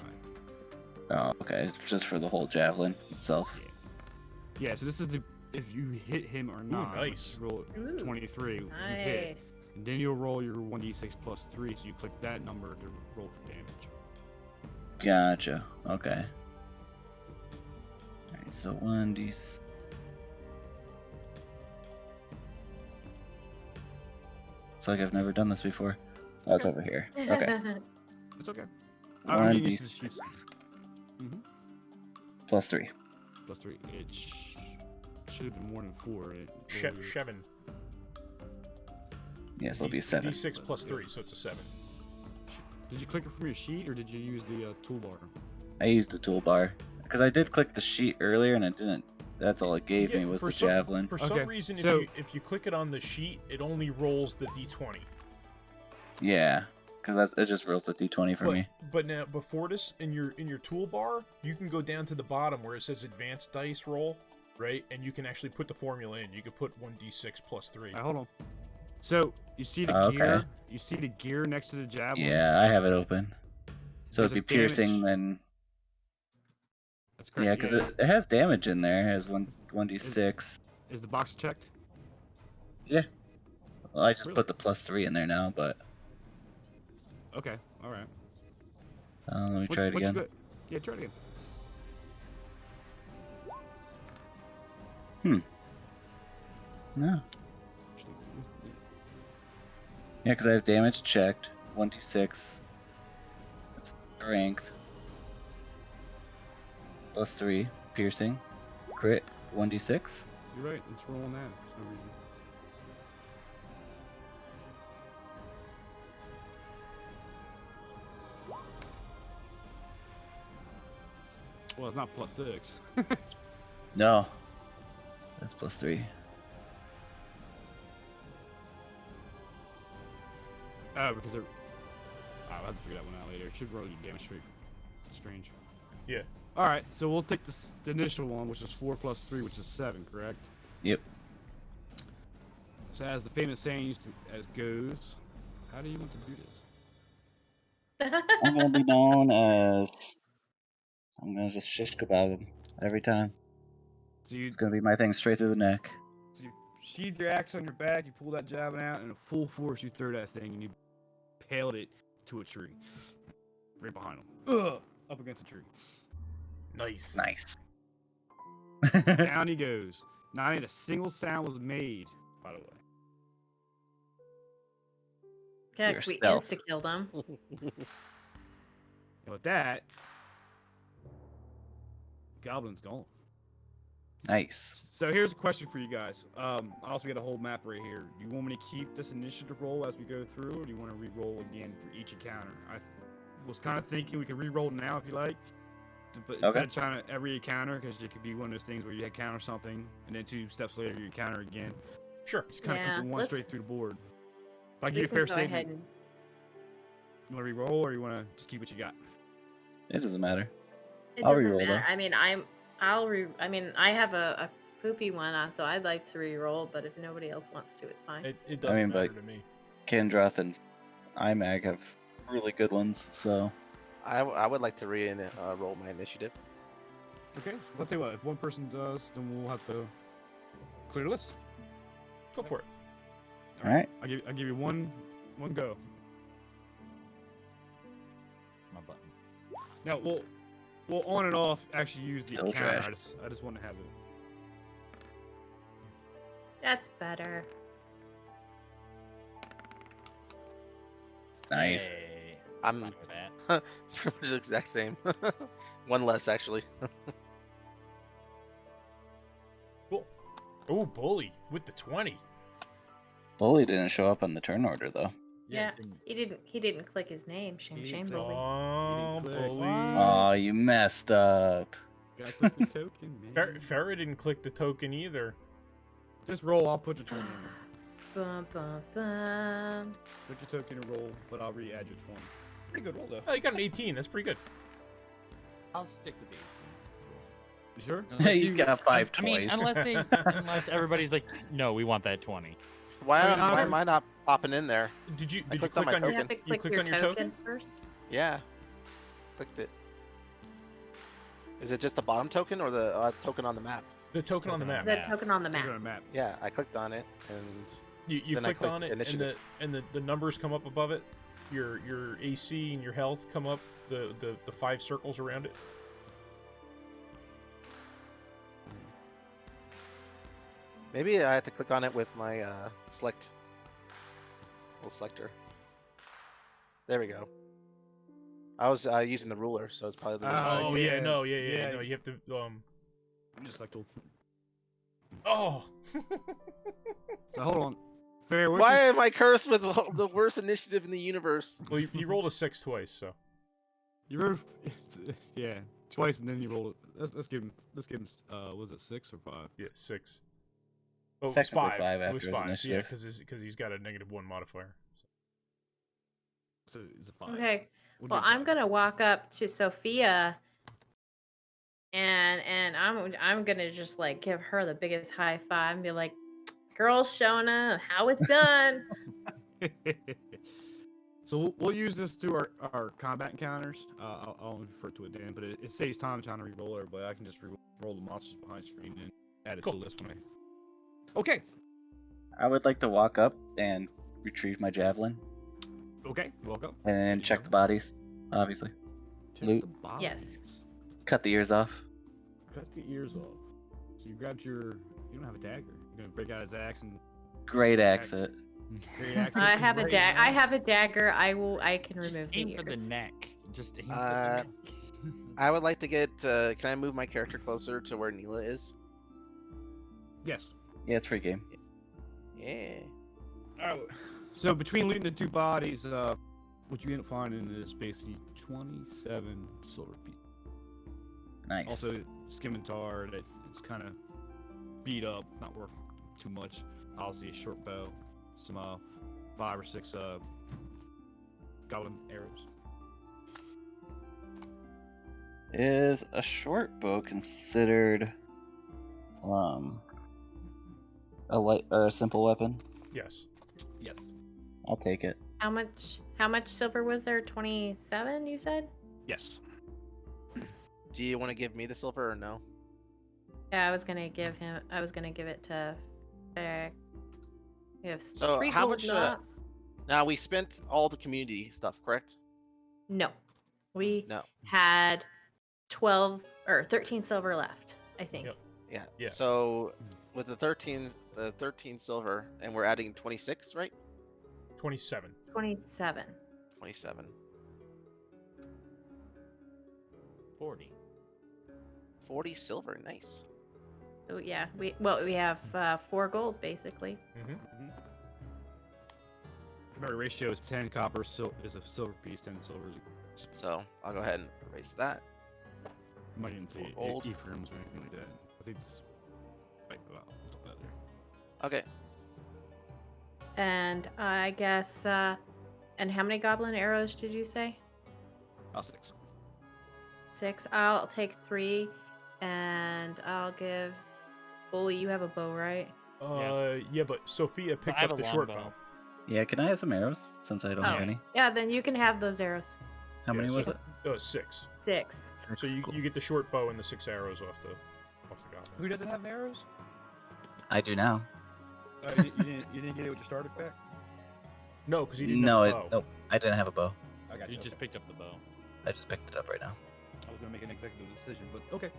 Oh, okay. It's just for the whole javelin itself. Yeah. So this is the if you hit him or not. nice. You roll Ooh, 23. You hit. Nice. And then you'll roll your 1d6 +3. So you click that number to roll for damage. Gotcha. Okay. Alright, so 1d. It's like I've never done this before. Oh, it's over here. Okay. It's okay. I'm getting 1d6 used to the sheets. plus 3. +3. It should have been more than 4. It rolled your- Seven. Yeah, so it'll be 7. D6 plus 3, so it's a 7. Did you click it from your sheet or did you use the toolbar? I used the toolbar. Because I did click the sheet earlier and it didn't. That's all it gave Yeah, me was for the some- javelin. For Okay, some reason, so- if you click it on the sheet, it only rolls the d20. Yeah. Because it just rolls the d20 for me. But now before this, in your toolbar, you can go down to the bottom where it says advanced dice roll, right? And you can actually put the formula in. You could put 1d6 plus 3. Hold on. So you see the Okay. gear? You see the gear next to the javelin? Yeah, I have it open. So Does it'd be it damage- piercing then. That's correct. Yeah, because it has damage in there. It has 1d6. Is the box checked? Well, I just Really? put the plus 3 in there now, but Okay. All right. let me try it again. Yeah, try it again. No. Yeah, because I have damage checked. 1d6. That's strength. Plus 3. Piercing. Crit. 1d6. You're right. It's rolling that for some reason. Well, it's not +6. No. That's +3. Oh, because they're. I'll have to figure that one out later. It should roll you damage straight. Strange. Yeah. All right, so we'll take the initial one, which is 4 + 3, which is 7, correct? Yep. So as the famous saying goes, how do you want to do this? I'm gonna be known as. I'm gonna just shish kebab him every time. So you It's gonna be my thing straight through the neck. sheathe your axe on your back, you pull that javelin out, and in full force you throw that thing, and you paled it to a tree. Right behind him. Ugh! Up against a tree. Nice. Nice. Down he goes. Not a single sound was made, by the way. Yeah, Your we stealth. insta-killed him. And with that, Goblin's gone. Nice. So here's a question for you guys. I also got a whole map right here. Do you want me to keep this initiative roll as we go through, or do you want to re-roll again for each encounter? I was kind of thinking we could re-roll now if you like, but instead of trying to every encounter, because it could be one of those things where you encounter something, and then 2 steps later you encounter again. Sure. Just kind of Yeah, keep it one let's- straight through the board. If I give We you a can fair go ahead statement, and you want to re-roll, or you want to just keep what you got? It doesn't matter. it I'll doesn't re-roll, matter. though. I mean, I have a poopy one, so I'd like to re-roll, but if nobody else wants to, it's fine. It doesn't mean, matter but- to me. Kendroth and IMAG have really good ones, so. I would like to roll my initiative. Okay, I'll tell you what. If one person does, then we'll have to clear the list. Go for it. Alright. I'll give you one go. My button. Now we'll on and off actually use the Still encounter. trash. I just want to have it. That's better. Nice. Hey, I'm fine with that. pretty much the exact same. One less, actually. Cool. Oh, Bully with the 20. Bully didn't show up on the turn order, though. Yeah. didn't- He didn't click his name. Shame, He shame, didn't bully. Oh, click. Bully. Oh, you messed up. Gotta click the token, man. Farrah didn't click the token either. Just roll. I'll put your 20 in there. Bum, bum, bum. Put your token and roll, but I'll re-add your 20. Pretty good roll though. Oh, you got an 18. That's pretty good. I'll stick with the 18s. You sure? Unless You got 5 I mean, toys. unless everybody's like, no, we want that 20. Why, I mean, why honestly- am I not popping in there? Did you I clicked click on my on You your have to token. click clicked your on your token? first. Yeah. Clicked it. Is it just the bottom token or the token on the map? The token on the map. The token on the Token map. on the map. Yeah, I clicked on it, and You Then I clicked on clicked it, initiative. and the numbers come up above it. Your AC and your health come up. The 5 circles around it. maybe I have to click on it with my select little selector. There we go. I was using the ruler, so it's probably the. Oh yeah, yeah, no, yeah. no. You have to Just like to. Oh. So hold on. Fair. What's Why your- am I cursed with the worst initiative in the universe? Well, you rolled a 6 twice, so. You wrote, yeah, twice, and then you rolled it. Let's give him. Was it 6 or 5? Yeah, 6. Oh, it was Technically 5. five It after was his 5. Yeah, initiative. because he's got a -1 modifier. So it's a 5. Okay. We'll Well, do 5. I'm gonna walk up to Sophia, and I'm gonna just like give her the biggest high five and be like, "Girl, Shona, how it's done." So we'll use this through our combat encounters. I'll refer to it then, but it saves time trying to re-roll everybody. I can just roll the monsters behind screen and add it Cool. to the list when I. Okay. I would like to walk up and retrieve my javelin Okay. Welcome. and check the bodies, obviously. Loot. Yes. Cut the ears off. Cut the ears off. So you grabbed your. You don't have a dagger. You're gonna break out his axe and. Great exit. Great axe I is have a great, dagger. man. I have a dagger. I can Just remove aim the for the ears. neck. Just aim for Uh, the neck. I would like to get. Can I move my character closer to where Neela is? Yes. Yeah, it's free game. Yeah. Oh. So between looting the 2 bodies, what you end up finding is basically 27 silver pieces. Nice. Also, scimitar that It's kind of beat up, not worth too much. Obviously, a short bow, some 5 or 6 goblin arrows. Is a short bow considered a light or a simple weapon? Yes. Yes. I'll take it. How much silver was there? 27, you said? Yes. Do you want to give me the silver or no? Yeah, I was gonna give it to Beck. We have So 3 how gold much? not- Now we spent all the community stuff, correct? No. We No. had 12 or 13 silver left, I think. Yep. Yeah. Yeah. So with the 13 silver, and we're adding 26, right? 27. 27. 27. 40. 40 silver. Nice. So yeah, we have 4 gold basically. Mm-hmm. Remember, ratio is 10 copper is a silver piece, 10 silver is So I'll go ahead and erase that. I might even say Old. Ephraim's or anything like that. I think it's like, well, we'll talk about it there. Okay. And I guess and how many goblin arrows did you say? 6. 6. I'll take 3 and I'll give Bully, you have a bow, right? Yeah, but Sophia picked I have up a the short longbow. bow. Yeah, can I have some arrows since I don't have Oh. any? Yeah, then you can have those arrows. How many Yeah, was so- it? 6. 6. So you get the short bow and the 6 arrows off the goblin. Who doesn't have arrows? I do now. You didn't get it with your starter pack? No, because you didn't No, have a bow. nope. I didn't have a bow. I got You you. just picked up the bow. I just picked it up right now. I was gonna make an executive decision, but okay.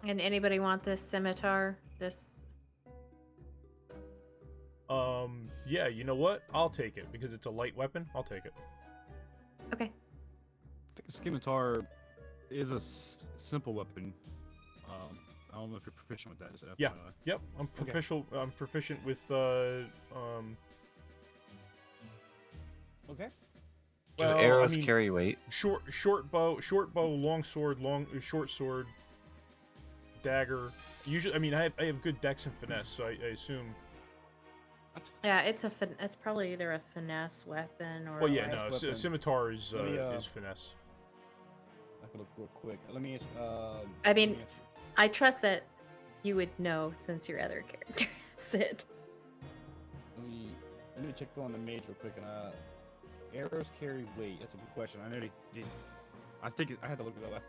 And anybody want this scimitar? This Yeah, you know what? I'll take it because it's a light weapon. I'll take it. Okay. I think a scimitar is a simple weapon. I don't know if you're proficient with that. Is it Yeah. FYI? Yep, I'm proficient. I'm proficient with Okay. Do Well, arrows I mean, carry weight? short bow, long sword, short sword, dagger. Usually, I mean, I have good dex and finesse, so I assume. Yeah, it's probably either a finesse weapon or Well, yeah, like- no, weapon. scimitar is Let me, is finesse. I can look real quick. Let me. I mean, I trust that you would know since your other character has it. let me check on the mage real quick. Arrows carry weight. That's a good question. I know they did. I think I had to look it up.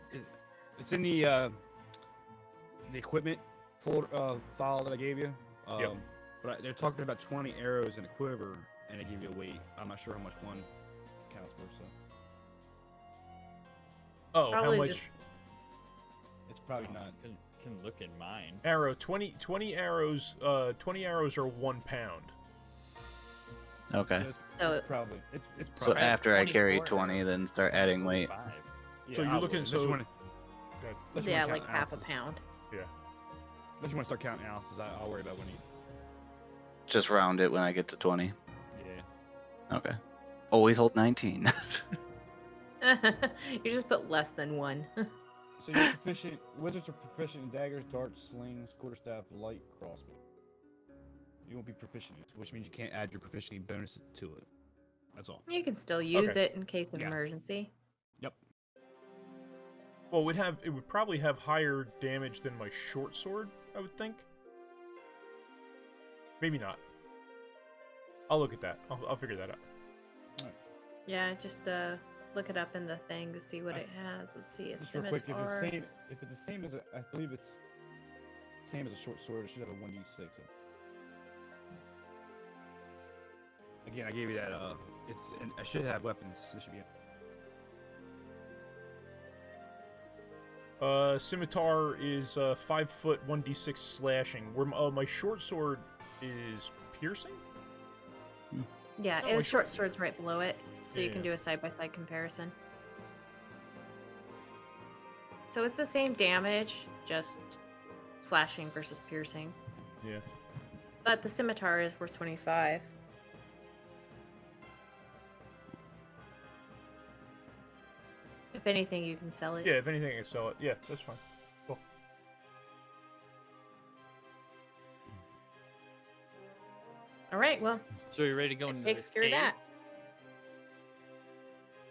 It's in the equipment folder file that I gave you. Yep. But they're talking about 20 arrows in a quiver, and they give you a weight. I'm not sure how much one counts for. So Oh, Probably how much? just- it's probably not. Can look in mine. Arrow 20 arrows. 20 arrows are 1 pound. Okay. So- probably it's So probably. after I carry 24 20, then start adding weight. 5. So you're looking- Unless you so- wanna- Good. unless you Yeah, wanna like count half a ounces. pound. Unless you want to start counting ounces, I'll worry about when you. Just round it when I get to 20. Yeah. Okay. Always hold 19. You just put less than 1. So you're proficient. Wizards are proficient in daggers, darts, slings, quarterstaff, light, crossbow. You won't be proficient, which means you can't add your proficiency bonus to it. That's all. You can still use Okay. it in case of Yeah. emergency. Yep. Well, it would probably have higher damage than my short sword, I would think. Maybe not. I'll look at that. I'll figure that out. Yeah, just look it up in the thing to see what it has. Let's see, a Just real quick, scimitar. if it's the same as I believe it's same as a short sword, it should have a 1d6. Again, I gave you that. I should have weapons. This should be. Scimitar is 5 foot, 1d6 slashing. Where my short sword is piercing. Yeah, No, and I short sword's right below it, so you can Yeah. do a side-by-side comparison. So it's the same damage, just slashing versus piercing. Yeah. But the scimitar is worth 25. If If anything, you can sell it. Yeah, if anything, I can sell it. Yeah, that's fine. Cool. All right. Well, So you're ready to go into takes this care of cave? that.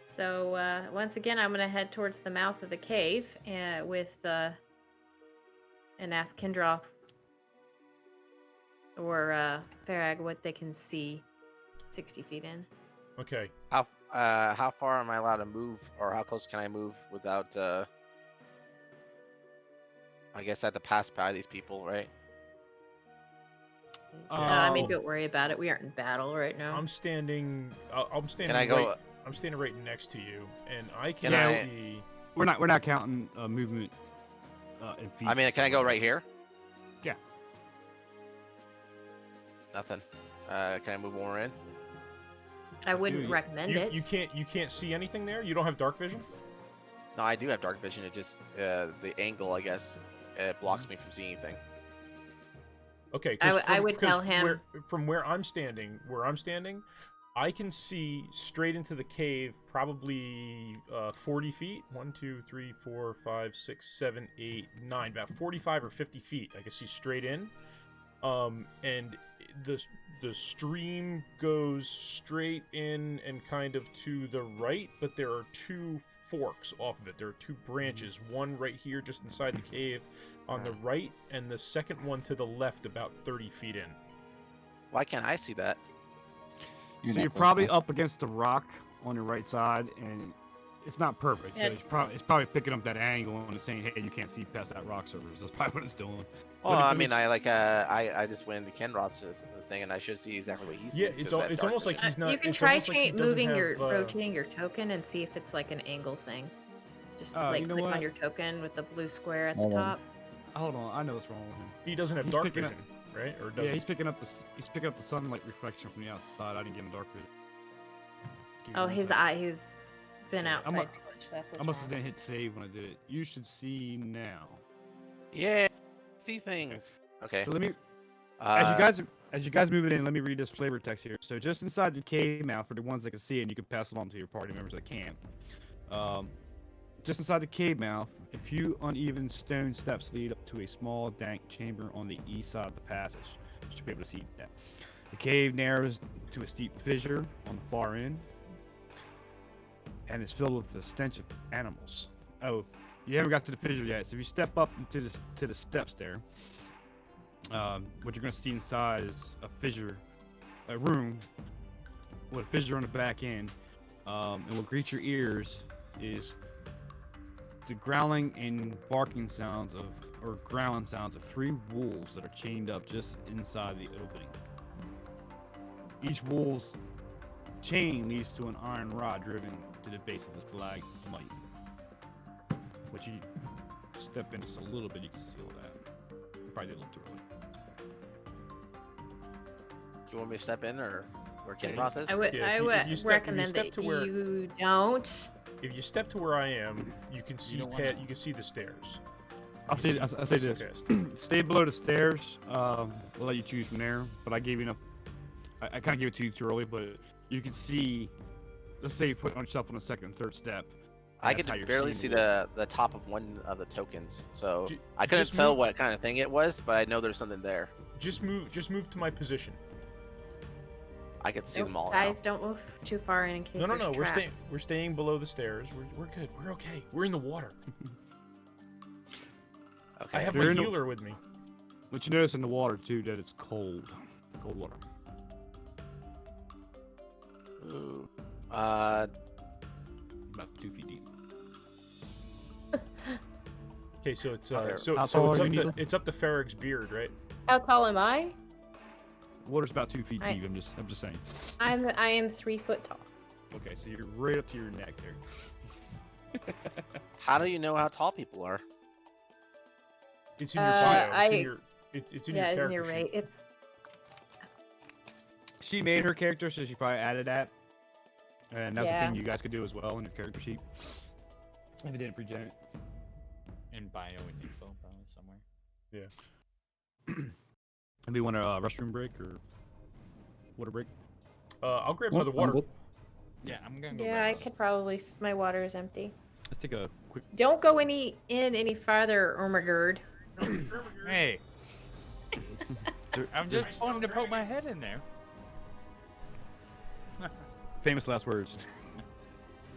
So once again, I'm gonna head towards the mouth of the cave and ask Kendroth or Farag what they can see 60 feet in. Okay. How far am I allowed to move, or how close can I move without? I guess I have to pass by these people, right? I mean, don't worry about it. We aren't in battle right now. I'm standing. I'm standing. Can I go? Right, I'm standing right next to you, and I can Can I- see. We're not counting movement in feet. I mean, can I go right here? Yeah. Nothing. Can I move more in? I wouldn't you- recommend You, it. you can't see anything there. You don't have dark vision. No, I do have dark vision. It just the angle, I guess, it blocks me from seeing anything. Okay. I would tell him- From where I'm standing, I can see straight into the cave, probably 40 feet. 1, 2, 3, 4, 5, 6, 7, 8, 9. About 45 or 50 feet. I can see straight in. And the stream goes straight in and kind of to the right, but there are two forks off of it. There are two branches. One right here, just inside the cave, on the right, and the second one to the left, about 30 feet in. Why can't I see that? So you're probably up against the rock on your right side, and it's not perfect. Yeah. So it's probably picking up that angle and it's saying, "Hey, you can't see past that rock surface." That's probably what it's doing. Well, But I it- mean, I just went into Kenroth's this thing, and I should see exactly what he sees. Yeah, 'cause it's I have it's dark almost like vision. he's not. You can it's try almost like he doesn't moving have, rotating your token and see if it's like an angle thing. Just like you know click what? on your token with the blue square at the Hold on. top. Hold on, I know what's wrong with him. He doesn't have He's dark picking up- vision, right? Or does Yeah, he? he's picking up the sunlight reflection from the outside. I didn't give him dark vision. Give me Oh, one his second. eye. He's been Yeah, outside I'm a- too much. That's what's I must have wrong. didn't hit save when I did it. You should see now. Yeah, see things. Okay. So let me, Uh, as you guys move it in, let me read this flavor text here. So just inside the cave mouth, for the ones that can see it, and you can pass it on to your party members that can't. Just inside the cave mouth, a few uneven stone steps lead up to a small, dank chamber on the east side of the passage. You should be able to see that. The cave narrows to a steep fissure on the far end, and is filled with the stench of animals. Oh, you haven't got to the fissure yet. So if you step up into the steps there, what you're going to see inside is a room with a fissure on the back end, and what greets your ears is the growling and barking sounds growling sounds of 3 wolves that are chained up just inside the opening. Each wolf's chain leads to an iron rod driven to the base of the stalagmite. Which you step in just a little bit, you can see all that. You probably did a little too early. do you want me to step in, or where Kenroth is? I would. Yeah, I if would you recommend step that to where- you don't. If you step to where I am, you can see don't wanna- you can see the stairs. I'll say this. Past. Stay below the stairs. We'll let you choose from there. But I gave you enough. I kind of gave it to you too early, but you can see. Let's say you put yourself on the second and third step. I That's could how you're barely seeing see the the top of one of the tokens, so Ju- I couldn't just tell move- what kind of thing it was, but I know there's something there. Just move to my position. I could see Nope, them all guys, don't move too far in case No, there's we're traps. staying below the stairs. We're good. We're okay. We're in the water. now. Okay. I have You're my in the- healer with me. But you notice in the water too that it's cold. Cold water. Ooh. About 2 feet deep. Okay, so it's Okay. so How so tall it's are up you, to Needle? it's up to Farrag's beard, right? How tall am I? Water's about 2 feet I- deep. I'm just saying. I am 3 foot tall. Okay, so you're right up to your neck there. How do you know how tall people are? It's in your bio. It's in I- your it's in Yeah, your and you're character right. sheet. It's She made her character, so she probably added that. And that's Yeah. the thing you guys could do as well in your character sheet. If you didn't pre-gen it. In bio and info, probably somewhere. Maybe you want a restroom break or water break? I'll grab Oh, another I'm water. good. Yeah, I'm gonna go. yeah. I grab could probably. My water is empty. Let's take a quick. Don't go any farther, Ermagerd. Hey, I'm just wanting to poke my head in there. Famous last words.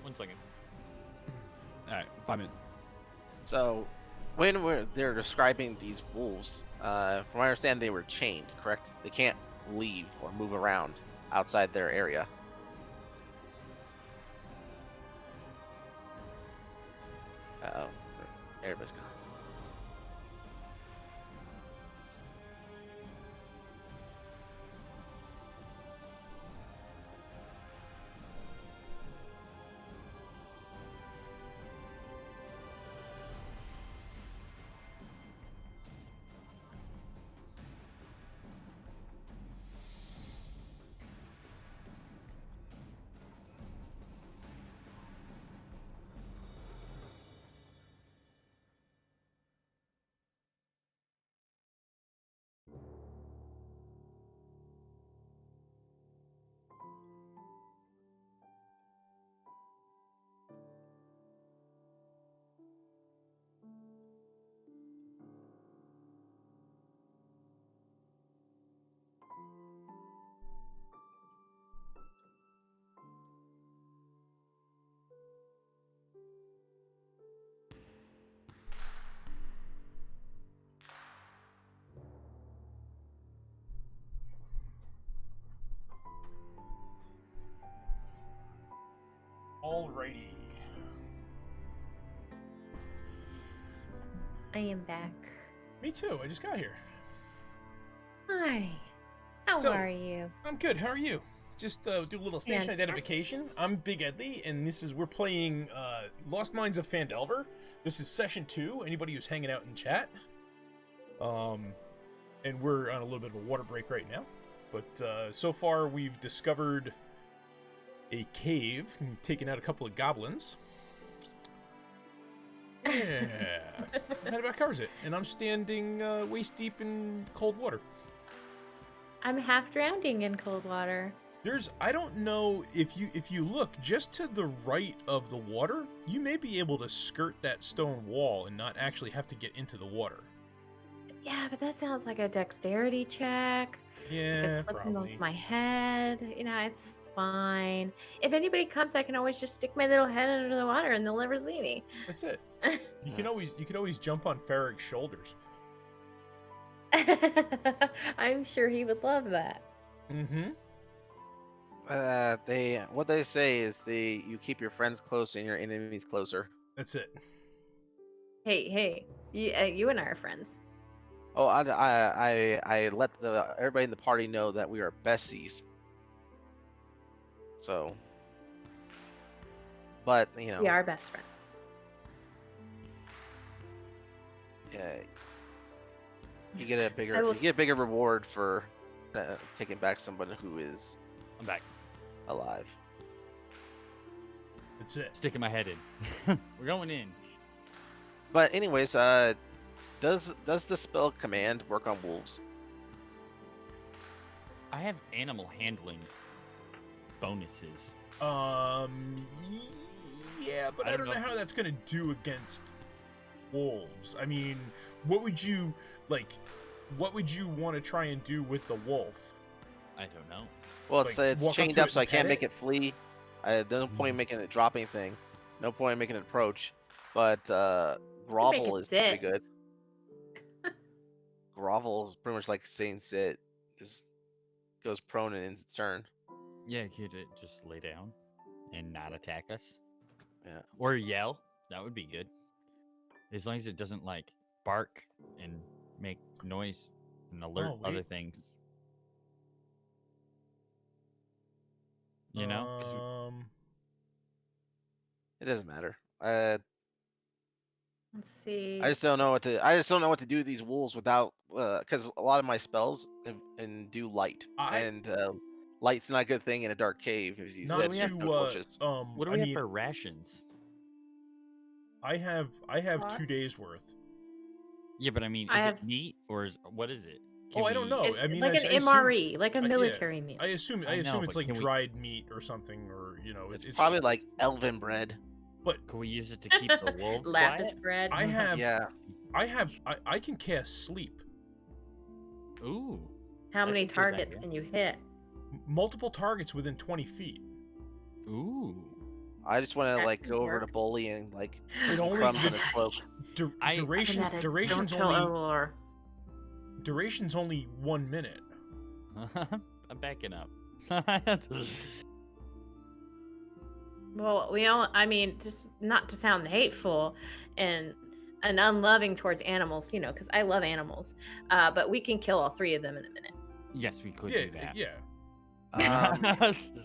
1 second. All right, 5 minutes. So, when they're describing these wolves, from what I understand, they were chained, correct? They can't leave or move around outside their area. Uh-oh. Everybody's gone. Alrighty. I am back. Me too. I just got here. Hi. How So- are you? I'm good. How are you? Just do a little station Fantastic. identification. I'm Bigedley, and we're playing Lost Mines of Phandelver. This is session 2. Anybody who's hanging out in chat. And we're on a little bit of a water break right now. But so far we've discovered a cave and taken out a couple of goblins. Yeah, that about covers it. And I'm standing waist deep in cold water. I'm half drowning in cold water. I don't know if you look just to the right of the water, you may be able to skirt that stone wall and not actually have to get into the water. Yeah, but that sounds like a dexterity check. Yeah, It's slipping probably. off my head. It's fine. If anybody comes, I can always just stick my little head under the water and they'll never see me. That's it. You can always jump on Farrag's shoulders. I'm sure he would love that. Mm-hmm. What they say is you keep your friends close and your enemies closer. That's it. Hey, you and I are friends. Oh, I let everybody in the party know that we are besties. So, but We are best friends. yeah, you get a bigger I will- you get a bigger reward for taking back someone who is I'm back. alive. That's it. Sticking my head in. We're going in. But anyways, does the spell command work on wolves? I have animal handling bonuses. Yeah, but I I don't don't know know. how that's gonna do against wolves. I mean, what would you want to try and do with the wolf? I don't know. Well, Like, it's walk up chained to up, it so I and can't pet make it? it flee. There's no point in making it drop anything. No point in making it approach. But grovel it is pretty sit. good. Grovel is pretty much like saying sit. Just goes prone and ends its turn. Yeah, could it just lay down and not attack us? Yeah. Or yell. That would be good. As long as it doesn't like bark and make noise and alert Oh, other wait. things. You know? 'Cause It doesn't matter. Let's see. I just don't know what to do with these wolves without because a lot of my spells and do light, and light's not a good thing in a dark cave, as you Not said. we have no to torches. what do we have for rations? I have 2 What? days worth. Yeah, but I mean, I is have- it meat or what is it? Oh, I don't we- know. It's I mean, like I an assume- MRE, like a yeah. military meal. I assume I know, it's but like can we- dried meat or something, or It's probably like elven bread. But Can we use it to keep the wolves Lapis quiet? bread. I can cast sleep. Ooh. How many That's a good targets idea. can you hit? Multiple targets within 20 feet. Ooh. I just want to That like could go over to work. Bully and like It some only- crumbs in his cloak. Automatic. Duration's Don't tell only Olor. duration's only 1 minute. I'm backing up. Well, I mean, just not to sound hateful and unloving towards animals, you know, because I love animals. But we can kill all 3 of them in a minute. Yes, we could Yeah, do that. yeah.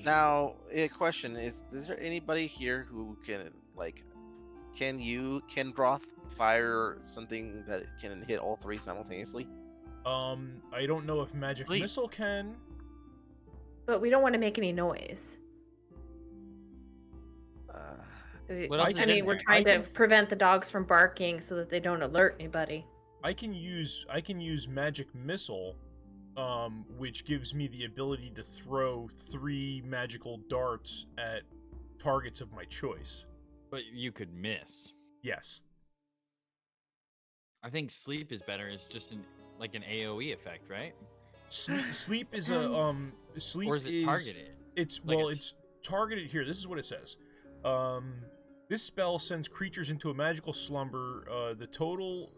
Now, a question is there anybody here who can like, can broth fire something that can hit all 3 simultaneously? I don't know if magic Sleep. missile can. But we don't want to make any noise. What else I is in mean, we're there? trying I to can- prevent the dogs from barking so that they don't alert anybody. I can use magic missile, which gives me the ability to throw 3 magical darts at targets of my choice. But you could miss. Yes. I think sleep is better. It's just like an AOE effect, right? Sleep is a sleep Or is it targeted? It's Like well, a- it's targeted here. This is what it says. This spell sends creatures into a magical slumber. The total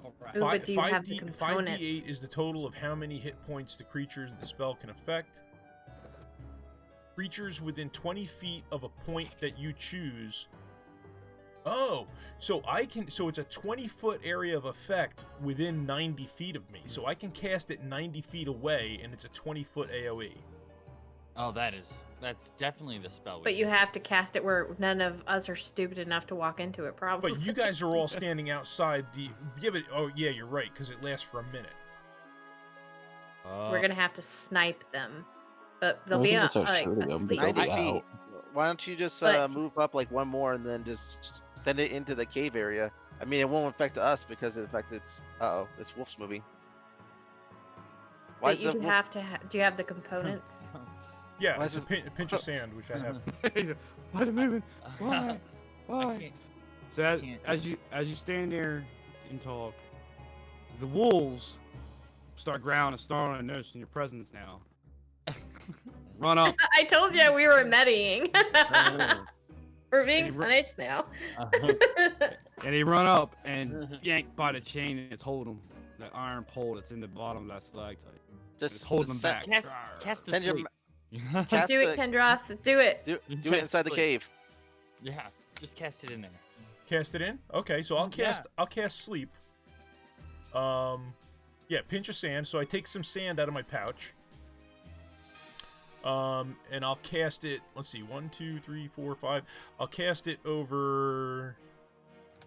Ooh, but do you have the 5d8 components? is the total of how many hit points the creatures the spell can affect. Creatures within 20 feet of a point that you choose. Oh, so it's a 20-foot area of effect within 90 feet of me. So I can cast it 90 feet away, and it's a 20-foot AoE. Oh, that's definitely the spell. But you have to cast it where none of us are stupid enough to walk into it, probably. But you guys are all standing outside the. Yeah, but oh yeah, you're right because it lasts for a minute. We're gonna have to snipe them, but they'll We be can a, just start like shooting a them, sleep. they'll 90 be feet. out. Why don't you just But- move up like 1 more and then just send it into the cave area? I mean, it won't affect us because of the fact it's this wolf's moving. Why But is you the do wolf? have to. Do you have the components? Yeah, Why it's is a pinch of sand, which I have. Why is it moving? Why? I Why? can't. So as you stand there and talk, the wolves start growling and snarling and noticing your presence now. Run up. I told you we were meddying. We're being Any ru- punished now. And they run up and yank by the chain and it's holding them. The iron pole that's in the bottom of that stalactite. It's holding them send- back. Cast the Send your sleep. cast Do it, the- Kendroth. Do it. do Cast it inside the sleep. cave. Yeah, just cast it in there. Cast it in. Okay, so I'll Yeah. cast sleep. Yeah, pinch of sand. So I take some sand out of my pouch. And I'll cast it. Let's see, 1, 2, 3, 4, 5. I'll cast it over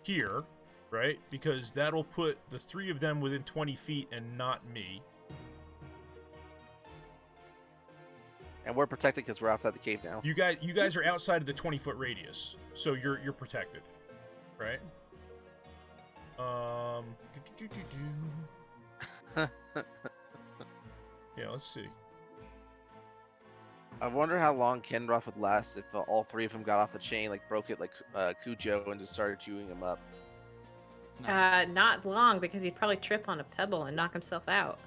here, right? Because that'll put the 3 of them within 20 feet and not me. And we're protected because we're outside the cave now. You guys are outside of the 20-foot radius, so you're protected, right? Yeah, let's see. I wonder how long Kenroth would last if all 3 of them got off the chain, like broke it like Cujo and just started chewing him up. Not long because he'd probably trip on a pebble and knock himself out.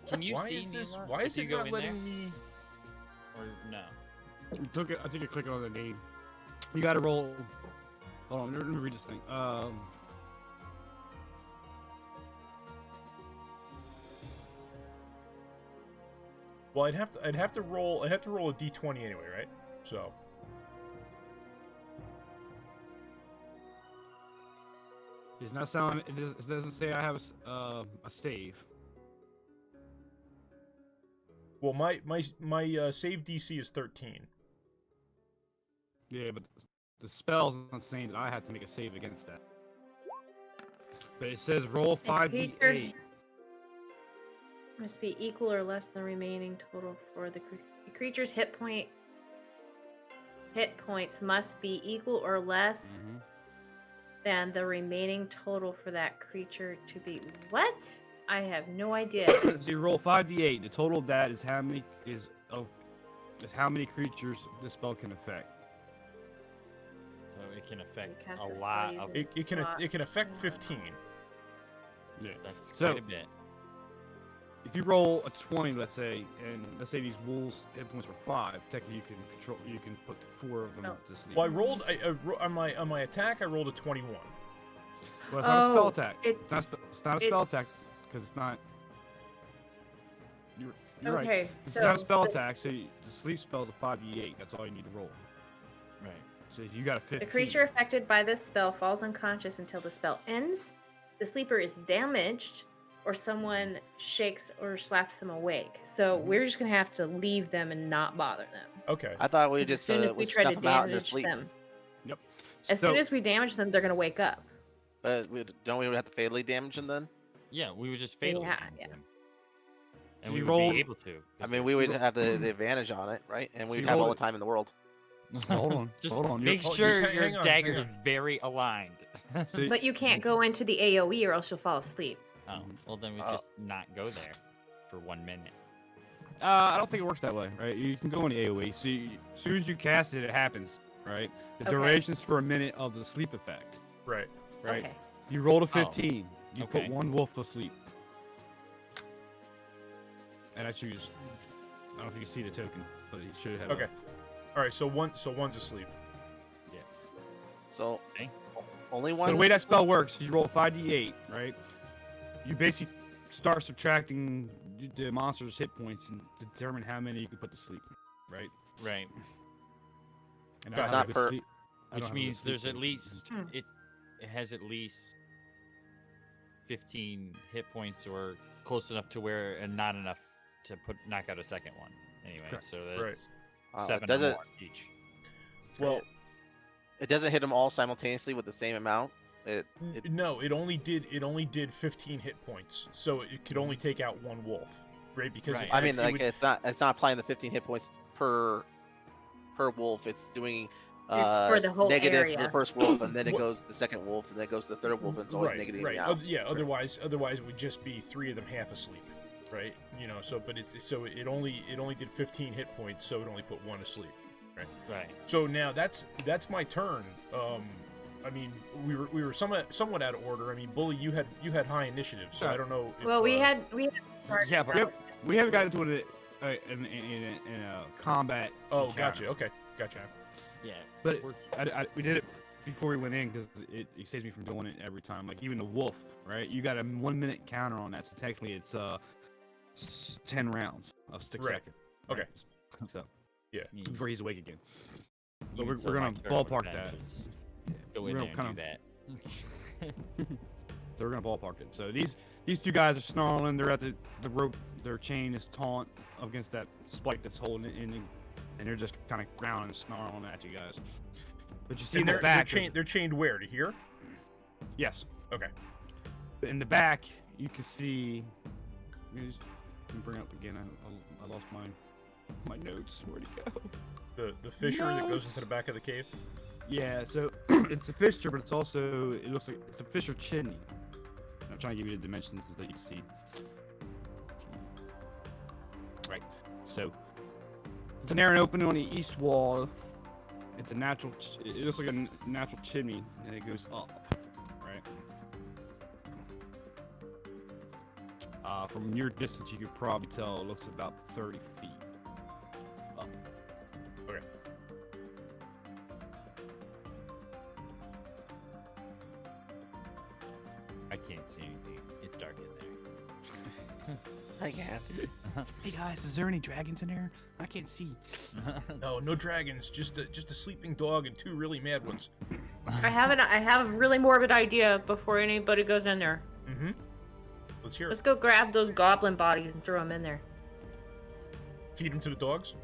Can you Why see is this? Nila, Why if is you it go not in there? letting me? Or no? I think you're clicking on the name. You gotta roll. Hold on, let me read this thing. Well, I'd have to roll a d20 anyway, right? So It's not sound. It doesn't say I have a save. well, my save DC is 13. Yeah, but the spell's not saying that I have to make a save against that. But it says roll And 5d8. Must be equal or less than the remaining total for the creature's hit points must be equal or less Mhm. than the remaining total for that creature to be. What? I have no idea. So you roll 5d8. The total of that is how many creatures this spell can affect. So it can affect cast a a lot spell of. using- It can affect 15. Yeah. That's So- quite a bit. If you roll a 20, let's say, and let's say these wolves' hit points were 5, technically you can put 4 of them Oh. to sleep. Well, I rolled on my attack. I rolled a 21. Well, it's not a spell Oh, attack. it's- It's not a spell attack because it's not. You're right. Okay, It's so not a spell this- attack, so the sleep spell is a 5d8. That's all you need to roll. Right. So you got a 15. The creature affected by this spell falls unconscious until the spell ends. The sleeper is damaged, or someone shakes or slaps them awake. So we're just gonna have to leave them and not bother them. Okay. I thought we 'Cause just as soon as we would try to snuff them out in their damage sleep. them, Yep. as So- soon as we damage them, they're gonna wake up. But don't we have to fatally damage them then? Yeah, we would just fatally Yeah, damage yeah. them. And You we would rolled- be able to. I mean, we would have the advantage on it, right? And we'd you have all rolled the time in the world. Hold on. Just hold on. make Just sure hang your on, dagger hang is on. very aligned. So- But you can't go into the AoE or else you'll fall asleep. Oh, well then we Oh. just not go there for 1 minute. I don't think it works that way, right? You can go in the AoE. So as soon as you cast it, it happens, right? The Okay. duration's for a minute of the sleep effect, Right. right? Okay. You rolled a 15. You okay. put one wolf asleep. And I choose. I don't know if you can see the token, but it should have. Okay. All right. So one's asleep. So Okay. only So one. the way that spell works, you roll 5d8, right? You basically start subtracting the monster's hit points and determine how many you can put to sleep, right? Right. And It's I don't not have a good per- sleep- I don't Which have a good means sleep there's at token. least Hmm. it has at least 15 hit points or close enough to where and not enough to knock out a second one. Anyway, Correct. so Right. that's 7 does or it? more each. Well, It doesn't hit them all simultaneously with the same amount. no, it only did 15 hit points, so it could only take out one wolf, right? Because Right. it I had- mean, it like would- it's not applying the 15 hit points per wolf. It's doing It's for the whole negative for area. the first wolf, and then it What- goes to the second wolf, and then it goes to the third wolf, and it's always right, negative right. out. Yeah. Otherwise, it would just be 3 of them half asleep, right? You know. So, but it only did 15 hit points, so it only put one asleep. Right. So now that's my turn. I mean, we were somewhat out of order. I mean, Bully, you had high initiative, so I don't know. If, Well, we had started Yeah, but- out. We haven't gotten into it in a combat. Oh, encounter. gotcha. Okay, gotcha. Yeah. But we're- we did it before we went in because it saves me from doing it every time. Like even the wolf, right? You got a 1 minute counter on that, so technically it's 10 rounds of 6 Right. seconds. Okay. Right? So Mm. before he's awake again. But even we're so, gonna my turn ballpark would that. just Go We're in gonna there kinda- and do that. So we're gonna ballpark it. So these two guys are snarling. They're at the rope. Their chain is taut against that spike that's holding it in, and they're just kind of growling and snarling at you guys. But you see in And the back. they're chained where? To here? Yes. Okay. But in the back, you can see. Let me bring it up again. I lost my notes. Where'd it go? The fissure that goes No. into the back of the cave. Yeah. So it's a fissure, but it looks like it's a fissure chimney. I'm trying to give you the dimensions so that you can see. Right. So it's an narrow opening on the east wall. It's a natural. It looks like a natural chimney, and it goes up. Right. From near distance, you could probably tell it looks about 30 feet up. Okay. I can't see anything. It's dark in there. I can. Hey guys, is there any dragons in there? I can't see. No, no dragons. Just a sleeping dog and 2 really mad ones. I have a really morbid idea before anybody goes in there. Mm-hmm. Let's hear it. Let's go grab those goblin bodies and throw them in there. Feed them to the dogs.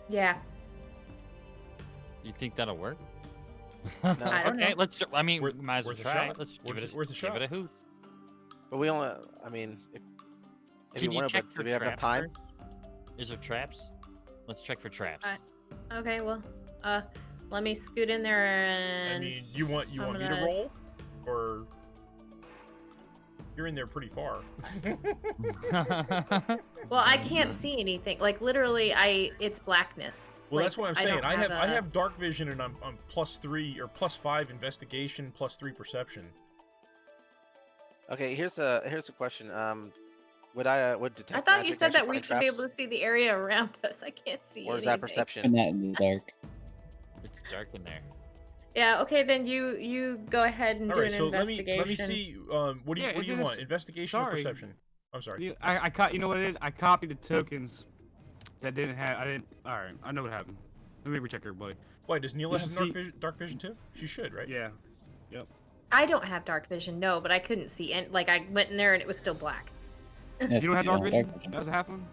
Yeah. You think that'll work? I don't Okay, know. let's. I mean, Worth- we might as well worth a try shot. it. Let's give Worth it a- worth a shot. Give it a hoot. But we only. I mean, if Can you you want check to, for do we have enough traps time? first? Is there traps? Let's check for traps. Okay, well, let me scoot in there I and mean, you want I'm me to gonna- roll, or You're in there pretty far. Well, I can't see anything. Like literally, it's blackness. Well, Like, that's what I'm I saying. don't I a- have dark vision, and I'm +3 or +5 investigation, +3 perception. Okay, here's a question. Would detect I thought you magic said actually that we find should be traps? able to see the area around us. I can't see Or is anything. that perception? And that in the dark. It's dark in there. Yeah. Okay, then you go ahead and All do right, an so investigation. let me see. What do Yeah, you it want? is- Investigation or sorry. perception? I'm sorry. You know what it is? I copied the tokens that didn't have. I didn't. All right, I know what happened. Let me recheck everybody. Wait, does Neela You have should see- dark vision too? She should, right? Yeah. Yep. I don't have dark vision, no, but I couldn't see. And like I went in there and it was still black. Yes, You don't have dark have vision? Does it happen?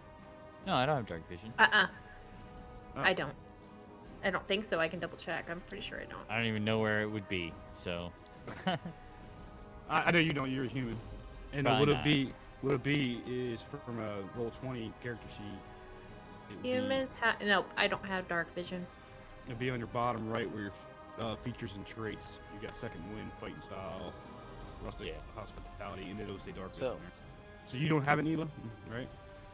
No, I don't have dark vision. Oh. Oh. I don't. I don't think so. I can double check. I'm pretty sure I don't. I don't even know where it would be. So. I know you don't. You're a human. And Probably what it be is from a roll 20 character sheet. It would be- Humans nope, I don't have dark vision. It'll be on your bottom right where your features and traits. You got second wind, fighting style, rustic, Yeah. hospitality, and it'll say dark So- vision there. So you don't have it, Neela, right?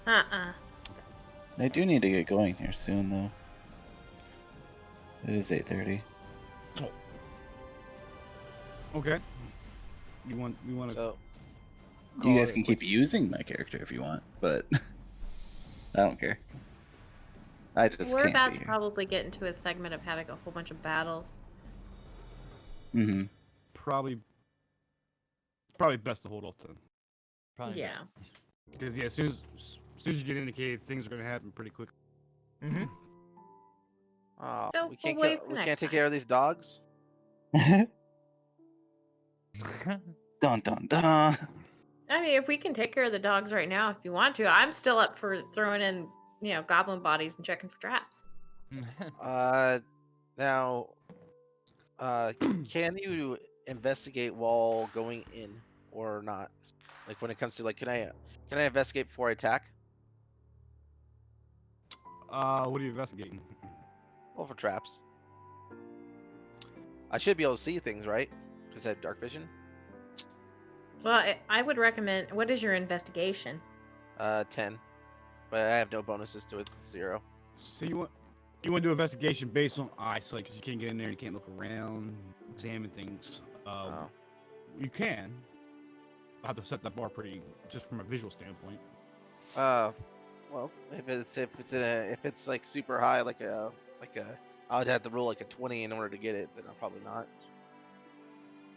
I do need to get going here soon, though. It is 8:30. Okay. We want to. So You guys can keep using my character if you want, but I don't care. I just We're can't about be to here. probably get into a segment of having a whole bunch of battles. Mm-hmm. probably best to hold off to. Probably Yeah. Because yeah, as soon as you get indicated, things are gonna happen pretty quick. Mm-hmm. So we can't we'll wait for we next can't take time. care of these dogs. Dun dun dun. I mean, if we can take care of the dogs right now, if you want to, I'm still up for throwing in, goblin bodies and checking for traps. Now, can you investigate while going in or not? Like when it comes to like, can I investigate before I attack? What are you investigating? Well, for traps. I should be able to see things, right? Because I have dark vision. Well, I would recommend. What is your investigation? 10, but I have no bonuses to it. It's 0. So you want to do investigation based on eyesight because you can't get in there, you can't look around, examine things. Oh. You can. I have to set that bar pretty, just from a visual standpoint. Well, if it's like super high, I would have to roll like a 20 in order to get it. Then I'll probably not.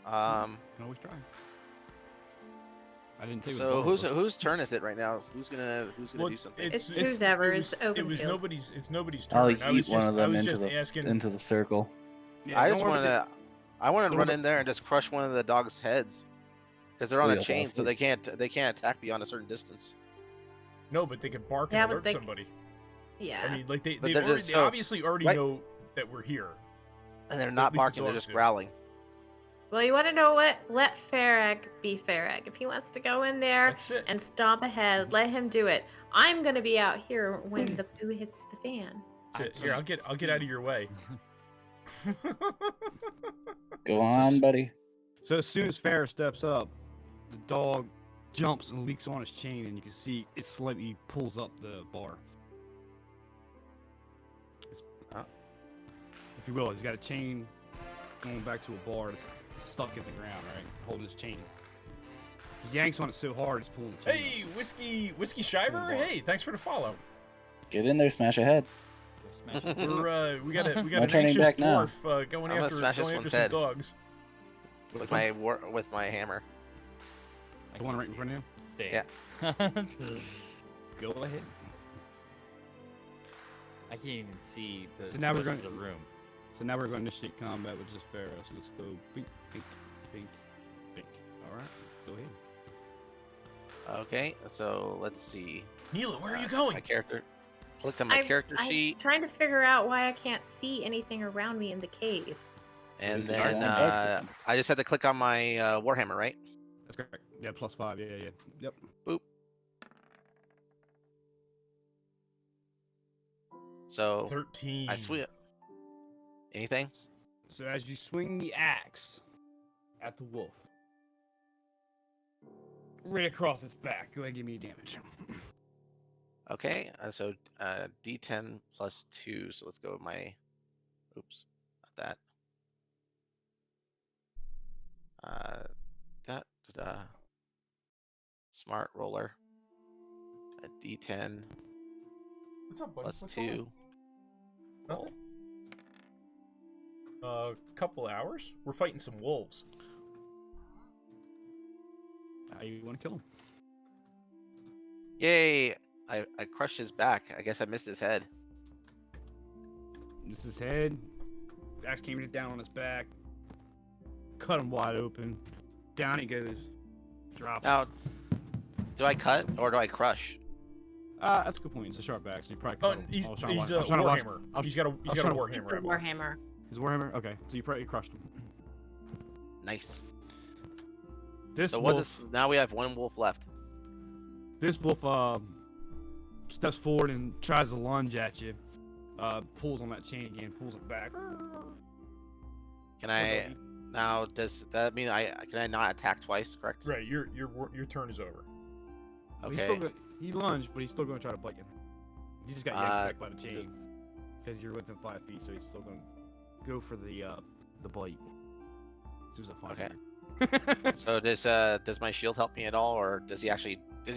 You can always try. I didn't take. So whose turn is it right now? Who's gonna do something? It's whoever is open It was field. nobody's turn. I'll I was eat one just, of them I was into just the asking. into the circle. Yeah, I don't just worry want about to. Don't run worry in there and just crush one of the dog's heads, because they're on Oh, a yeah, chain, so bastard. they can't attack beyond a certain distance. No, but they could bark Yeah, and but alert they- somebody. Yeah. I mean, like they But they're already, just they so- obviously already right. know that we're here. And they're At not least the barking; they're dogs just do. growling. Well, you want to know what? Let Farag be Farag. If he wants to go in there That's it. and stomp ahead, let him do it. I'm gonna be out here when the poo hits the fan. That's it. Here, I'll get out of your way. Go on, buddy. So as soon as Farrah steps up, the dog jumps and leaks on his chain, and you can see it slightly pulls up the bar. If you will, he's got a chain going back to a bar that's stuck in the ground, right? Holding his chain. He yanks on it so hard, it's pulling the chain. Hey, whiskey Shiver. Hey, thanks for the follow. Get in there, smash ahead. Go smash it. We got an Not turning anxious back now. dwarf going I'm gonna after smash this some one's head. dogs. with my hammer. I The one can't right in see front of you? it. There. Go ahead. I can't even see the, So now we're rest going- of the room. So now we're going to initiate combat with just Farrah. So let's go pink, pink, pink, pink. Alright, go ahead. Okay, so let's see. Neela, where are you My going? character. Clicked on my character I'm sheet, trying to figure out why I can't see anything around me in the cave. and There's then dark vision. I just had to click on my warhammer, right? That's correct. Yeah, +5. Yeah. Yep. So 13. I swing. Anything? So as you swing the axe at the wolf, right across its back. Go ahead and give me damage. Okay, so D10 plus 2. So let's go with my. Oops, not that. Smart roller. A D10 What's up, buddy? plus What's going on? 2. Nothing. Couple hours. We're fighting some wolves. How you want to kill him? Yay! I crushed his back. I guess I missed his head. This is his head. His axe came down on his back. Cut him wide open. Down he goes. Drop. Now, do I cut or do I crush? That's a good point. It's a sharp axe. You probably cut him. He's I a was trying to watch- warhammer. I was- He's got a I was trying to- warhammer. It's a warhammer. His warhammer. Okay, so you probably crushed him. Nice. This So wolf. what's this? Now we have one wolf left. This wolf steps forward and tries to lunge at you. Pulls on that chain again. Pulls it back. Can I now? Does that mean can I not attack twice? Correct. Right. Your turn is over. He's Okay. still gonna, he lunged, but he's still going to try to bite you. You just got yanked back by the chain because you're within 5 feet, so he's still going to go for the bite. This was a fun. Okay. So does my shield help me at all, or does he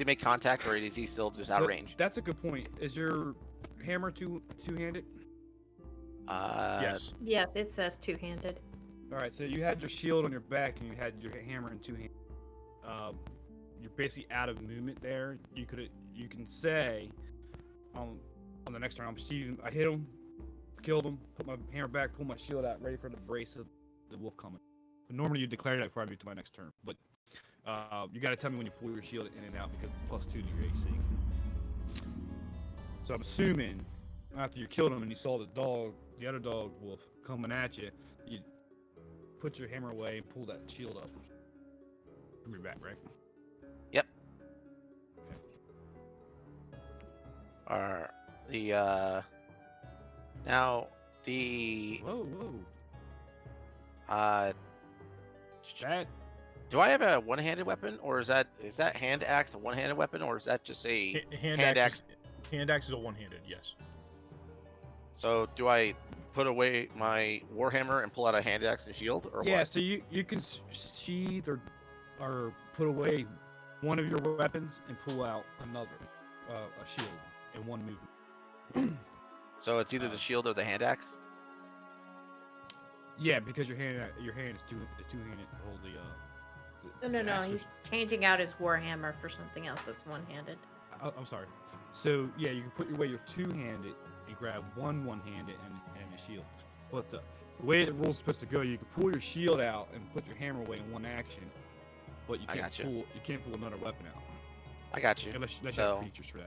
make contact, or is he still just out of range? That's a good point. Is your hammer two-handed? Yes. Yes, it says two-handed. All right, so you had your shield on your back and you had your hammer in two hands. You're basically out of movement there. You can say on the next turn, I hit him, killed him, put my hammer back, pull my shield out, ready for the brace of the wolf coming. But normally you declare that before I move to my next turn. But you got to tell me when you pull your shield in and out because +2 to your AC. So I'm assuming after you killed him and you saw the other dog wolf coming at you, you put your hammer away and pull that shield up. From your back, right? Yep. Okay. Now the Whoa. uh That do I have a one-handed weapon, or is that hand axe a one-handed weapon, or is that just a Hand hand axe. axe? Hand axe is a one-handed. Yes. So do I put away my warhammer and pull out a hand axe and shield, or yeah, what? so you can sheath or put away one of your weapons and pull out another a shield in one movement. So it's either the shield or the hand axe. Yeah, because your hand is two-handed to hold the No, axe, he's changing out his warhammer for something else that's one-handed. I'm sorry. So yeah, you can put away your two-handed and grab one-handed and a shield. But the way the rule's supposed to go, you can pull your shield out and put your hammer away in one action, but you I can't gotcha. pull another weapon out I got you. unless you So have features for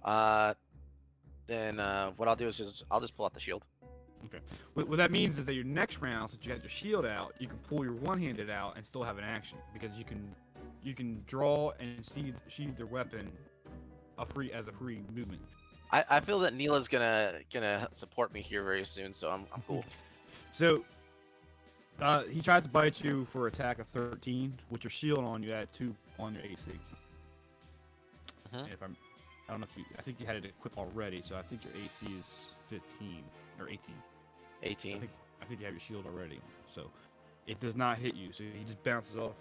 that. then what I'll do is I'll just pull out the shield. What that means is that your next round, since you got your shield out, you can pull your one-handed out and still have an action because you can draw and sheathe your weapon as a free movement. I feel that Neela's gonna support me here very soon, so I'm cool. So he tries to bite you for attack of 13 with your shield on. You add 2 on your AC. Mhm. And I don't know if I think you had it equipped already, so I think your AC is 15 or 18. 18. I think you have your shield already, so it does not hit you. So he just bounces off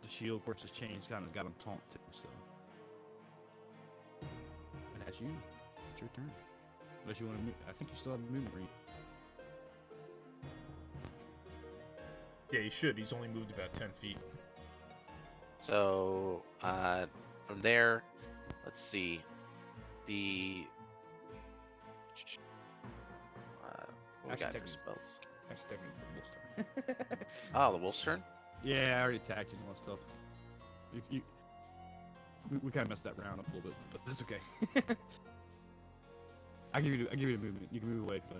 the shield. Of course, his chain's kind of got him taunted too. So, and that's you. It's your turn. Unless you want to move, I think you still have a movement rate. Yeah, he should. He's only moved about 10 feet. So from there, let's see. The what we got for Actually, spells? Actually, technically, the wolf's turn. Oh, the wolf's turn. Yeah, I already attacked you and all that stuff. We kind of messed that round up a little bit, but that's okay. I give you the movement. You can move away if you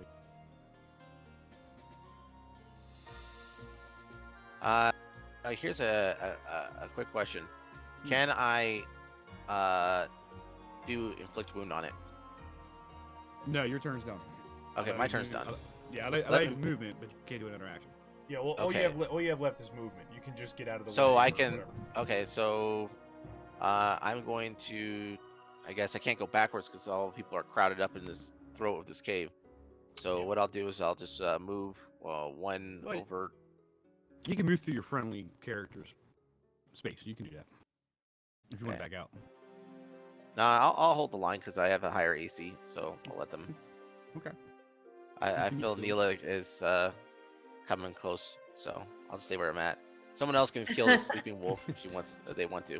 like. Here's a quick question. Can I do inflict wound on it? No, your turn's done. Okay, my turn's done. Yeah, I like movement, but you can't do another action. Yeah, well, Okay. all you have left is movement. You can just get out of the way. So I or can. whatever. Okay, so I'm going to. I guess I can't go backwards because all the people are crowded up in this throat of this cave. So what I'll do is I'll just move one Wait. over. You can move through your friendly character's space. You can do that if you want to Okay. back out. Nah, I'll hold the line because I have a higher AC, so I'll let them. Okay. I Just feel move Neela is coming close, so I'll stay where I'm at. Someone else can kill the sleeping wolf if she wants. If they want to.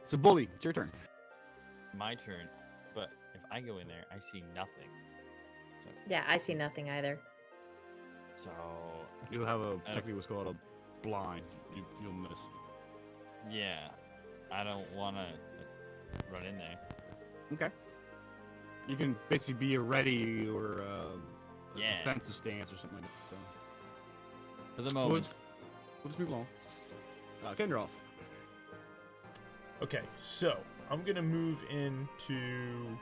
So, Bully, it's your turn. My turn. But if I go in there, I see nothing. So, Yeah, I see nothing either. so You'll have technically what's called a blind. You'll miss. yeah, I don't want to run in there. Okay. You can basically be a ready or Yeah. defensive stance or something like that. So, For the so moment. we'll just move along. Kendra off. Okay, so I'm gonna move into.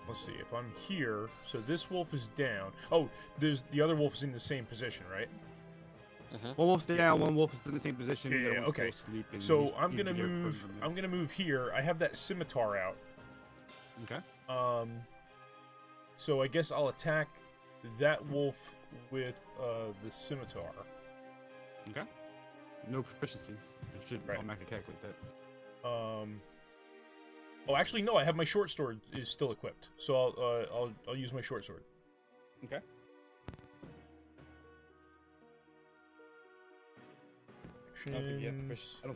Let's see if I'm here. So this wolf is down. Oh, there's the other wolf is in the same position, right? One wolf's down. One wolf is in the same position. Yeah, the other yeah, one's okay. still asleep, and So he's- I'm he's gonna there move. from you. I'm gonna move here. I have that scimitar out. Okay. So I guess I'll attack that wolf with the scimitar. Okay. No proficiency. It should Right. automatically calculate that. Oh, actually, no. I have my short sword is still equipped, so I'll use my short sword. Okay. I don't think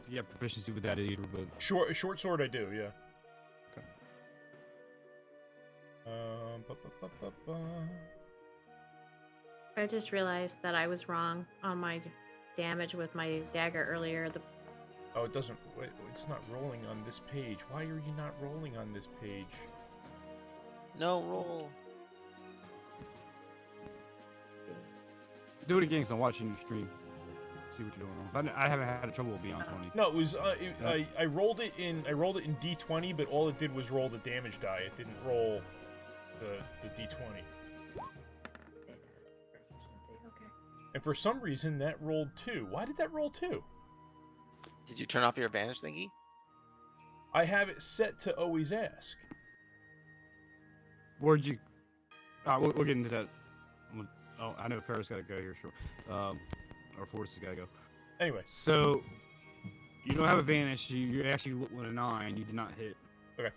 you have proficiency with that either, but Short sword, I do, yeah. Okay. I just realized that I was wrong on my damage with my dagger earlier. Oh, it doesn't. Wait, it's not rolling on this page. Why are you not rolling on this page? No roll. do it again because I'm watching your stream. See what you're doing. I haven't had trouble with beyond 20. No, it was. I rolled it in. I rolled it in D20, but all it did was roll the damage die. It didn't roll the D20. Okay. And for some reason, that rolled 2. Why did that roll 2? Did you turn off your advantage thingy? I have it set to always ask. Where'd you? We'll get into that. Oh, I know Ferris got to go here, sure. Or Fortis has got to go. Anyway, So, you don't have advantage. You actually with a 9. You did not hit. Okay.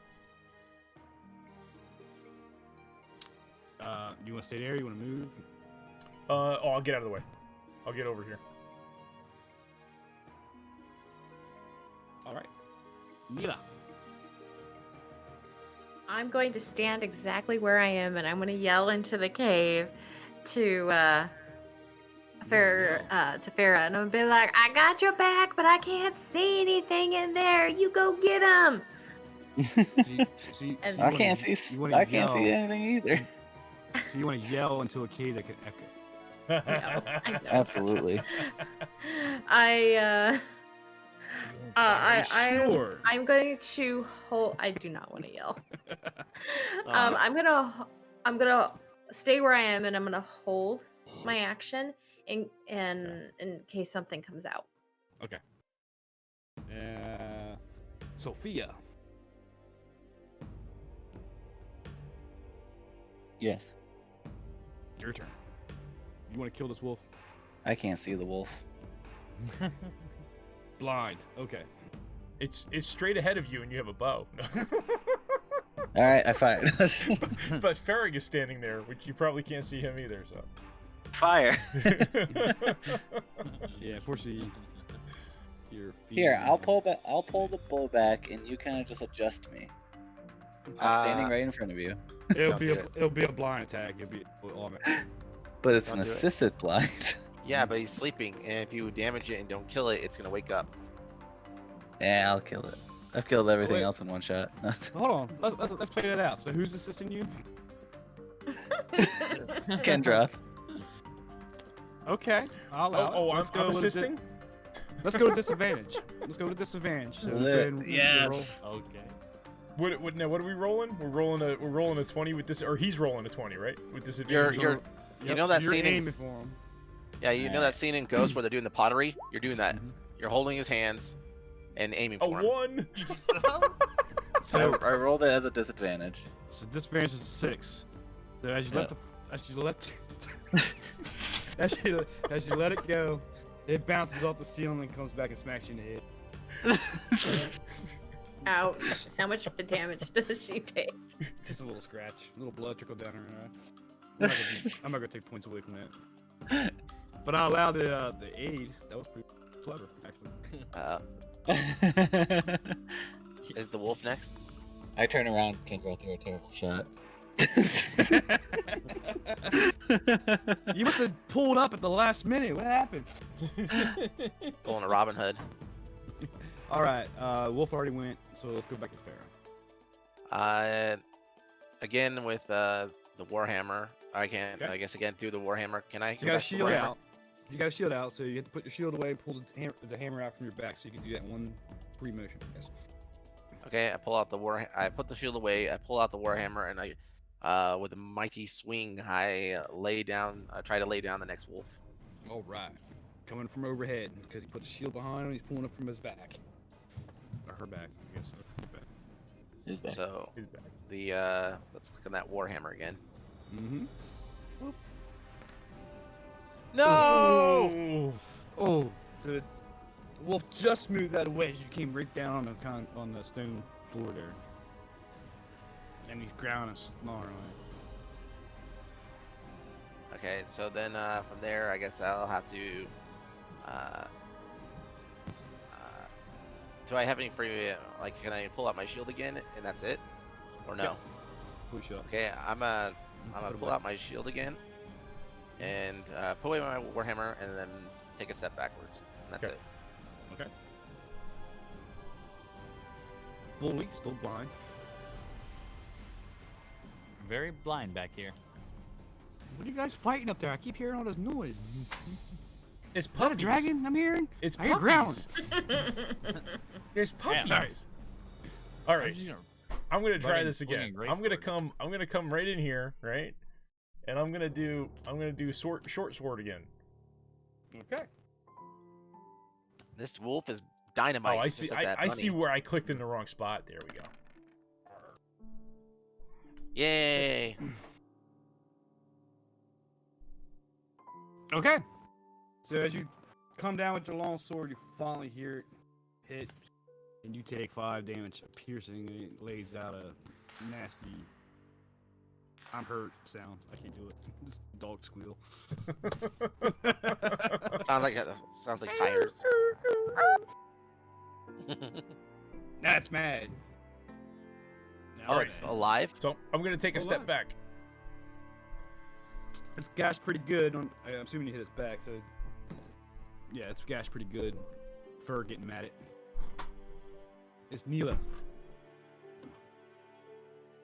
You want to stay there? You want to move? I'll get out of the way. I'll get over here. All right. Neela. I'm going to stand exactly where I am, and I'm going to yell into the cave to Farrah, and I'm gonna be like, "I got your back, but I can't see anything in there. You go get him." See, And- I can't see. I can't see anything either. So you want to yell into a cave that can echo. I know. Absolutely. Sure. I'm going to hold. I do not want to yell. I'm gonna stay where I am, and I'm gonna hold my action in case something comes out. Okay. Sophia. Yes. Your turn. You want to kill this wolf? I can't see the wolf. Blind. Okay. It's straight ahead of you, and you have a bow. All right, I fired. But Farrig is standing there, which you probably can't see him either. So. Fire. Yeah, unfortunately, your feet. Here, I'll pull back. I'll pull the bow back, and you kind of just adjust me. I'm standing right in front of you. It'll Don't be do a it. it'll be a blind attack. It'll be automatic. But it's an Don't do it. assisted blind. Yeah, but he's sleeping, and if you damage it and don't kill it, it's gonna wake up. Yeah, I'll kill it. I've killed everything Wait. else in one shot. Hold on. Let's play that out. So who's assisting you? Kendra. Okay. I'll allow it. Oh, Let's I'm with a assisting. Let's go to disadvantage. Let's go to disadvantage. So go ahead and Yes. roll. Okay. What are we rolling? We're rolling a 20 with this, or he's rolling a 20, right? With disadvantage. You know that you're scene in- aiming for him. Yeah, you know that scene in Ghost where they're doing the pottery? You're doing that. You're holding his hands and aiming A for him. 1. So I rolled it as a disadvantage. So disadvantage is 6. So as you let as you let it go, it bounces off the ceiling and comes back and smacks you in the head. Ouch. How much damage does she take? Just a little scratch, a little blood trickle down her eye. I'm not gonna take points away from that. But I allowed the aid. That was pretty clever, actually. Is the wolf next? I turn around, Kendra threw a terrible shot. You must have pulled up at the last minute. What happened? Pulling a Robin Hood. All right, Wolf already went, so let's go back to Farah. Again with the Warhammer. I can't. Okay. I guess again through the Warhammer. Can I? You got a shield out. You got a shield out, so you have to put your shield away, pull the hammer out from your back, so you can do that in one free motion. Yes. Okay, I pull out the I put the shield away. I pull out the Warhammer, and I, with a mighty swing, I try to lay down the next wolf. All right. Coming from overhead, because he put the shield behind him, he's pulling it from his back. Or her back, I guess. His back. So He's back. let's click on that Warhammer again. Mm-hmm. No! Oh, the wolf just moved that away as you came right down on the stone floor there. And he's growling and snarling. Okay, so then from there, I guess I'll have to. Do I have any free? Like, can I pull out my shield again, and that's it, or no? Yep. Push up. Okay, I'm gonna pull out my shield again, and put away my Warhammer, and then take a step backwards. And that's Okay. it. Okay. Bully, still blind. Very blind back here. What are you guys fighting up there? I keep hearing all this noise. It's Is that a puppies. dragon I'm hearing? It's I hear growling. puppies. There's puppies. Yeah. All right. I'm gonna try in this swinging again. great I'm gonna sword. come right in here, right? And I'm gonna do short sword again. Okay. This wolf is dynamite. Oh, I just see. like that I see bunny. where I clicked in the wrong spot. There we go. Yay! Okay. So as you come down with your long sword, you finally hear it hit, and you take 5 damage, piercing, and it lays out a nasty "I'm hurt" sound. I can't do it. Just dog squeal. sounds like tires. That's mad. Now Oh, it's it's alive. So I'm gonna take a step back. It's gashed pretty good. I'm assuming you hit its back, so it's gashed pretty good. Fur getting mad at. It's Neela.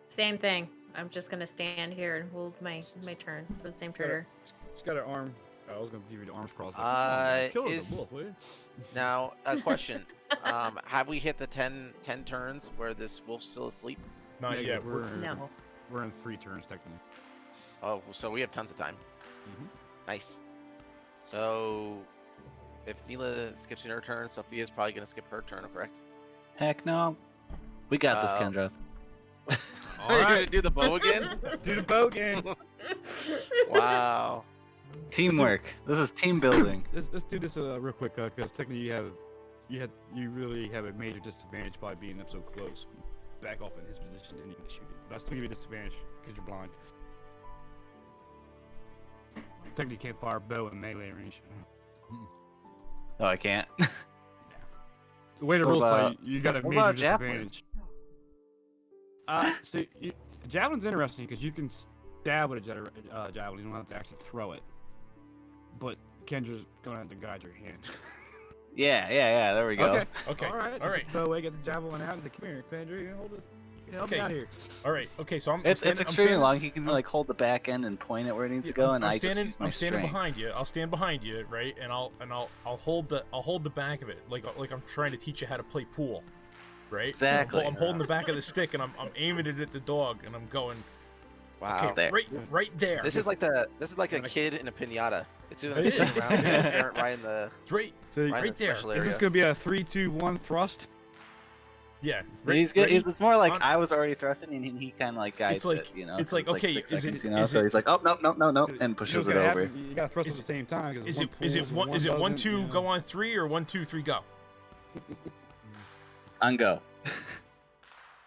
Same thing. I'm just gonna stand here and hold my turn for the same trigger. She's got her arm. I was gonna give you the arms crossed. Kill Is- the wolf, will you? Now, a question. Have we hit the 10 turns where this wolf's still asleep? Not Negative, yet. We're, No. We're in 3 turns technically. Oh, so we have tons of time. Mhm. Nice. So, if Neela skips in her turn, Sophia's probably gonna skip her turn, correct? Heck no. We got this, Kendra. Are you gonna do the bow again? Do the bow game. Wow. Teamwork. This is team building. Let's do this real quick, because technically you really have a major disadvantage by being up so close. Back off in his position and you can shoot it. But I still give you a disadvantage because you're blind. Technically, you can't fire a bow in melee range. Oh, I can't. The way the What rules about- play, you got a what major about javelin? disadvantage. Javelin's interesting because you can stab with a javelin. You don't have to actually throw it. But Kendra's gonna have to guide your hand. Yeah. There we go. Okay. okay. All right. So All right. put the bow away, get the javelin out, and say, "Come here, Kendra. You hold this. Help me Okay. out here." All right. Okay. So It's I'm extremely standing, long. You can like hold the back end and point it where it needs to go, and I'm I just standing. use my I'm standing strength. behind you. I'll stand behind you, right? And I'll hold the back of it, like I'm trying to teach you how to play pool, right? Exactly. I'm holding the back of the stick, and I'm aiming it at the dog, and I'm going, Wow. There. Right there. This is like a kid in a pinata. It's doing It this is. spin around, start right in the It's right, So right, in right the there. special is area. this gonna be a 3, 2, 1 thrust? yeah. He's good. ready? It's more like On- I was already thrusting, and he kind of like guides It's like- it. You know, it's so like, okay, 6 is seconds, it- you know, is so it- he's like, oh no, and You pushes know it what's over. happen? You gotta thrust Is at the same time. 'cause Is one it pulls, is it 1 doesn't, 2 you know. go on 3 or 1 2 3 go? On go.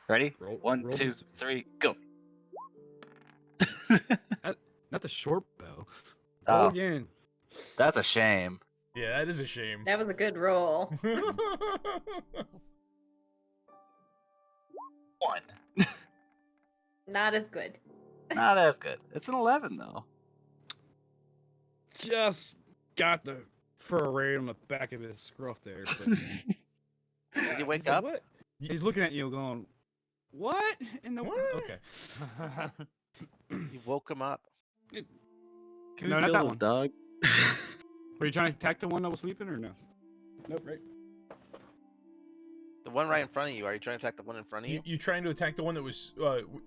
Ready? Roll- 1, roll 2, this- 3, go. Not the short bow. Roll Oh, again. that's a shame. Yeah, that is a shame. That was a good roll. 1. Not as good. Not as good. It's an 11 though. Just got the fur right on the back of his scruff there. But... Did you wake He's like, up? "What?" He's looking at you going, what? In the What? Okay. You woke him up. Can No, we not kill that this one. dog? Were you trying to attack the one that was sleeping or no? Nope, right? The one right in front of you. Are you trying to attack the one in front of you? You trying to attack the one that was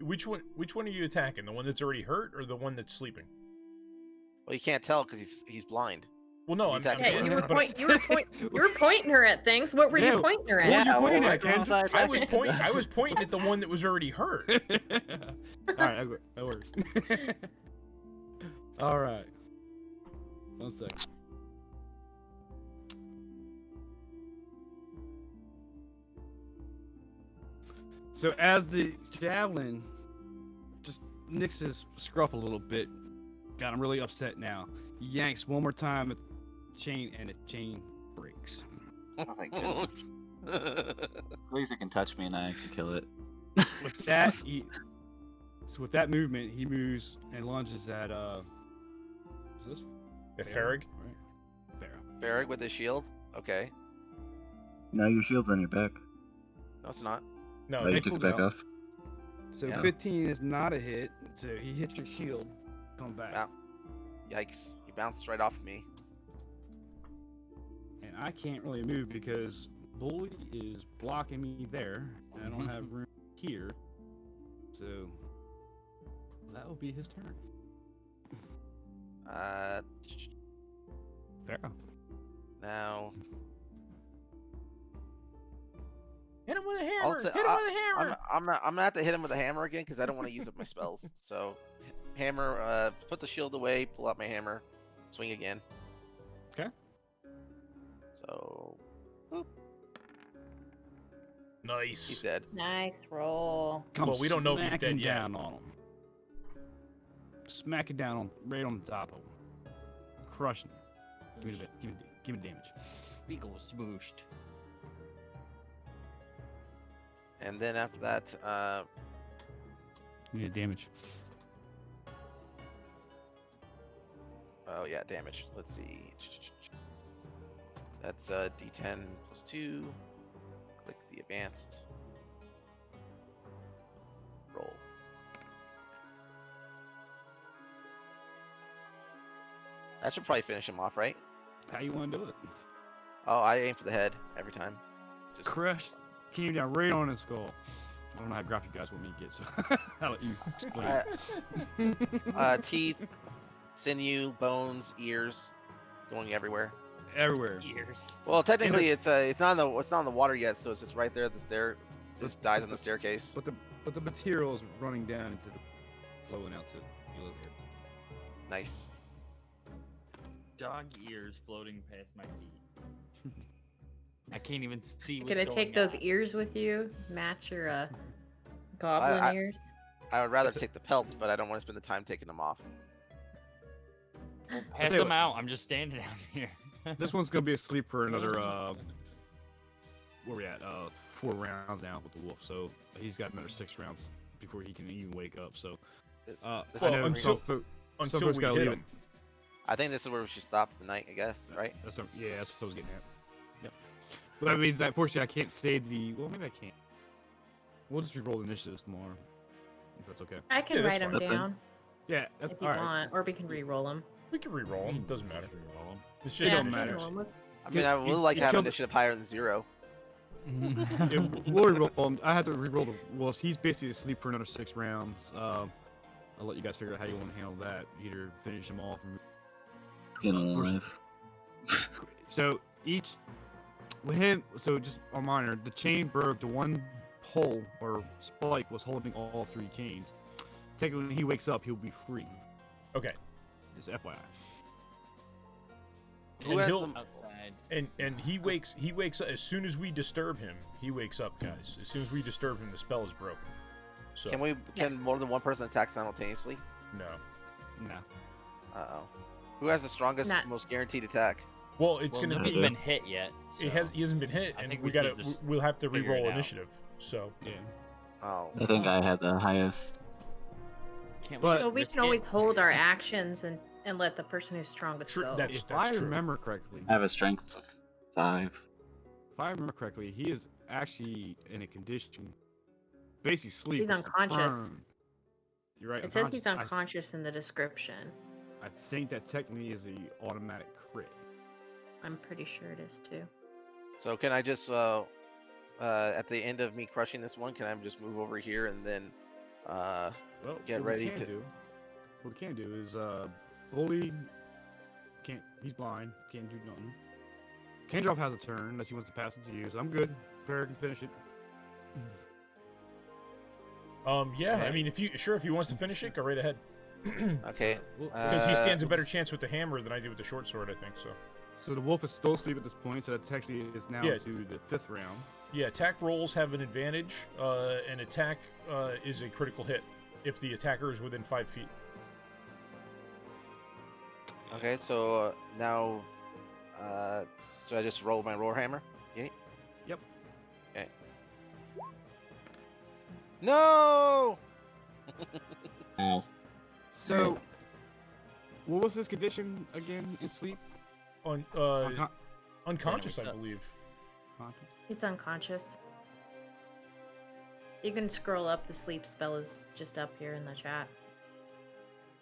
which one are you attacking? The one that's already hurt or the one that's sleeping? Well, you can't tell because he's blind. Well, no, He's I'm attacking Yeah, the you one were in front. you were pointing her at things. What were Yeah, you pointing her at? what were you pointing well, at, what was I I was attacking? I was pointing at the one that was already hurt. Alright, that works. Alright. 1 second. So as the javelin just nicks his scruff a little bit, got him really upset now. He yanks one more time at the chain and the chain breaks. Oh, thank goodness. At least it can touch me and I can kill it. With that, so with that movement, he moves and lunges at is this The Farrig? Right? Farrah. Barrick with his shield. Okay. No, your shield's on your back. No, it's not. No, Oh, you they took it pulled back out. off. So Yeah. 15 is not a hit, so he hits your shield. Come back. Wow. Yikes! He bounced right off of me. And I can't really move because Bully is blocking me there. And I don't have room here. So that will be his turn. Farrah. Now hit him with a I'll hammer. say- Hit him with a hammer. I'm gonna have to hit him with a hammer again because I don't want to use up my spells. So, hammer. Put the shield away. Pull out my hammer. Swing again. Okay. So he's Nice. dead. Nice roll. Come Well, we don't know if he's smacking dead yet. down on him. Smack it down on right on the top of him. Crushing him. Give me the bit. Give me the damage. Big ol' smooshed. And then after that, Give me the damage. oh yeah, damage. Let's see. That's D10 plus 2. Click the advanced. Roll. That should probably finish him off, right? How you want to do it? Oh, I aim for the head every time. Just Crush came down right on his skull. I don't know how graphic you guys want me to get, so I'll let you explain. teeth, sinew, bones, ears, going everywhere. Everywhere. Years. Well, technically, it's not in the water yet, so it's just right there at the stair. It just dies on the staircase. But the material is running down into the flowing out to the lizard. Nice. Dog ears floating past my feet. I can't even see what's Gonna going take those on. ears with you. Match your goblin I- ears. I would rather take the pelts, but I don't want to spend the time taking them off. Pass tell you them what. out. I'm just standing out here. This one's gonna be asleep for another where we at? 4 rounds now with the wolf. So he's got another 6 rounds before he can even wake up. So This, I this Well, is know where we- until- some Until folks we gotta hit leave him. I think this is where we should stop the night, I guess, right? that's what I was getting at. Yep. But that means that unfortunately I can't save the. Well, maybe I can't. We'll just re-roll the initiatives tomorrow. If that's okay. I can Yeah, that's write them fine. down Yeah, that's if you all right. want, or we can re-roll them. We can re-roll them. Doesn't matter. Re-roll 'em. It's just Yeah, an it initiative. matters. I mean, I would like to you have killed- initiative higher than 0. Yeah, we'll re-roll him. I had to re-roll the wolves. He's basically asleep for another 6 rounds. I'll let you guys figure out how you want to handle that. Either finish them off. Skin alive. So each with him. So just a reminder: the chain broke. The one pole or spike was holding all 3 chains. Technically, when he wakes up, he'll be free. Okay. Just FYI. Who And has he'll- them? Outside. And he wakes up as soon as we disturb him. He wakes up, guys. As soon as we disturb him, the spell is broken. So Can Yes. more than one person attack simultaneously? no. No. Uh-oh. Who has the strongest, Not- most guaranteed attack? Well, it's Well, gonna nobody's be. been hit yet. He so- hasn't been hit, I and think we we gotta. should just We'll have to figure it re-roll out. initiative. So Yeah. Oh. I think I had the highest. Can't But- just So we risk can it? always hold our actions and let the person who's strongest True, go. that's- If I true. remember correctly, I have a strength of 5. if I remember correctly, he is actually in a condition, basically sleep. He's is unconscious. confirmed. You're right. It says he's I- unconscious in the description. I think that technically is a automatic crit. I'm pretty sure it is too. So can I just at the end of me crushing this one, can I just move over here and then Well, Get what we ready can to- do. What we can do is bully. Can't. He's blind. Can't do nothing. Kendrov has a turn unless he wants to pass it to you. So I'm good. Farrah can finish it. yeah, I Okay. mean, if he wants to finish it, go right ahead. okay. Because he Uh, stands a better chance with the hammer than I do with the short sword, I think. So So the wolf is still asleep at this point. So that technically is now Yeah. to the 5th round. yeah, attack rolls have an advantage. An attack is a critical hit if the attacker is within 5 feet. Okay, so now so I just roll my roar hammer? Yeah? Yep. Okay. No! Ow. So, what was his condition again in sleep? On Uncon- unconscious, I wakes up. believe. He's unconscious. You can scroll up. The sleep spell is just up here in the chat.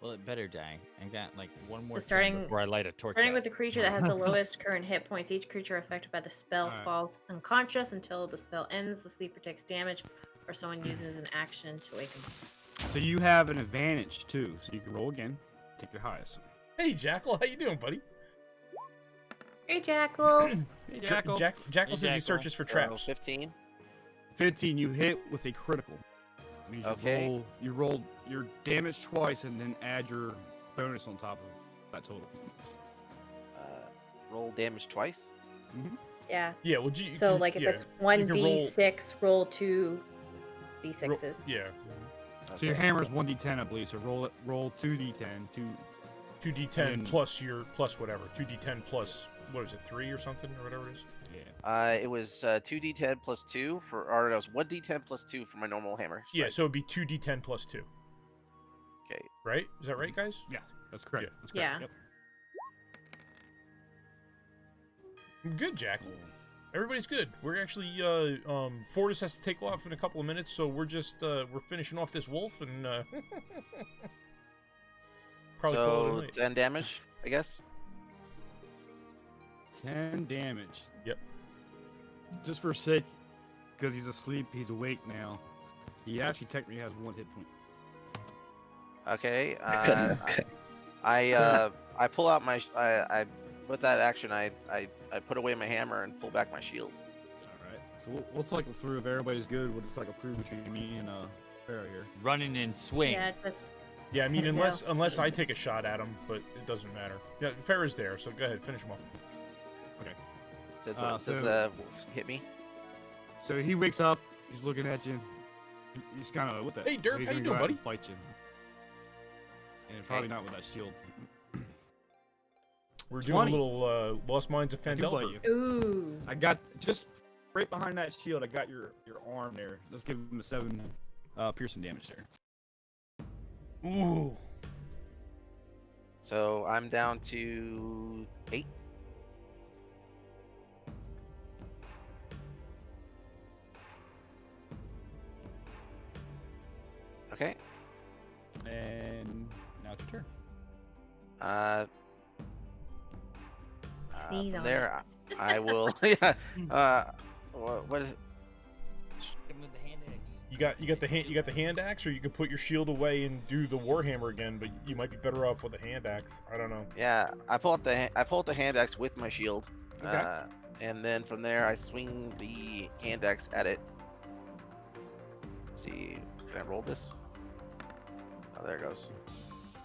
Well, it better die. I got like one more So turn starting- before I light a torch. Starting out. with the creature that has the lowest current hit points, each creature affected by the spell Alright. falls unconscious until the spell ends. The sleeper takes damage, or someone uses an action to wake him up. So you have an advantage too. So you can roll again. Take your highest. Hey, Jackal, how you doing, buddy? Hey, Jackal. Hey, Jackal Hey, says he Jackal. searches for So, traps. 15. 15. You hit with a critical. Means Okay. You roll your damage twice and then add your bonus on top of that total. Roll damage twice. Yeah. Yeah, well, you So, can- like, if yeah, it's you can 1d6, roll 2 roll- d6s. yeah, So your Okay. hammer is 1d10, I believe. So roll 2d10. 2d10 And- plus your plus whatever. 2d10 plus what is it, 3 or something or whatever it is. Yeah. It was 2d10 plus 2 or it was 1d10 plus 2 for my normal hammer. Yeah, strike. so it'd be 2d10 plus 2. Okay. Right? Is that right, guys? Yeah, that's correct. Yeah. That's correct. Yeah. Yep. Good, Jackal. Everybody's good. We're actually Fortis has to take off in a couple of minutes, so we're just we're finishing off this wolf and probably call it a So night. 10 damage, I guess. 10 damage. Yep. Just for sake, because he's asleep, he's awake now. He actually technically has 1 hit point. Okay. I pull out my I with that action I put away my hammer and pull back my shield. All right. So we'll cycle through. If everybody's good, we'll just cycle through between me and Farrah here. running and swing. Yeah, just Yeah, I mean No. unless I take a shot at him, but it doesn't matter. Yeah, Farrah's there, so go ahead, finish him off. Does so- the wolf hit me? So he wakes up. He's looking at you. He's kind of what the. Hey, Derp, he's how gonna you go doing, out buddy? and Bite you. And probably not with that shield. We're doing 20. a little Lost Mines of I can bite Phandelver. you. ooh. I got just right behind that shield. I got your arm there. Let's give him a 7 piercing damage there. Ooh. So I'm down to 8. Okay. And now it's your turn. Uh, Sneeze from on there, I will. Yeah. What is? Give him the hand axe. You got the hand axe, or you could put your shield away and do the warhammer again. But you might be better off with a hand axe. I don't know. Yeah, I pull out the hand axe with my shield, Okay. and then from there I swing the hand axe at it. Let's see, can I roll this? Oh, there it goes.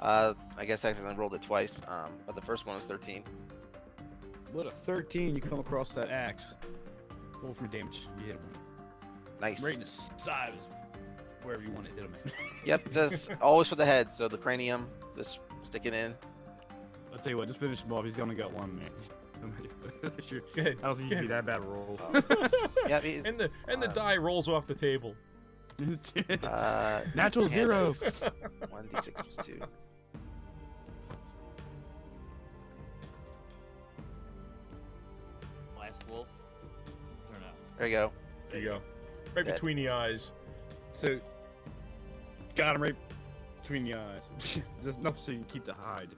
I guess I accidentally rolled it twice. But the first one was 13. What a 13! You come across that axe. Roll for damage. You hit him. Nice. Right in the side, is wherever you want to hit him. Yep, just always for the head. So the cranium, just stick it in. I'll tell you what, just finish him off. He's only got one, man. Sure. Good. I don't think you can be that bad a roll. Yeah, And the die rolls off the table. Natural hand zero. axe. 1d6 plus 2. Last wolf. Or no? There you go. There you go. Right Dead. between the eyes. So, got him right between the eyes. Just enough so you can keep the hide.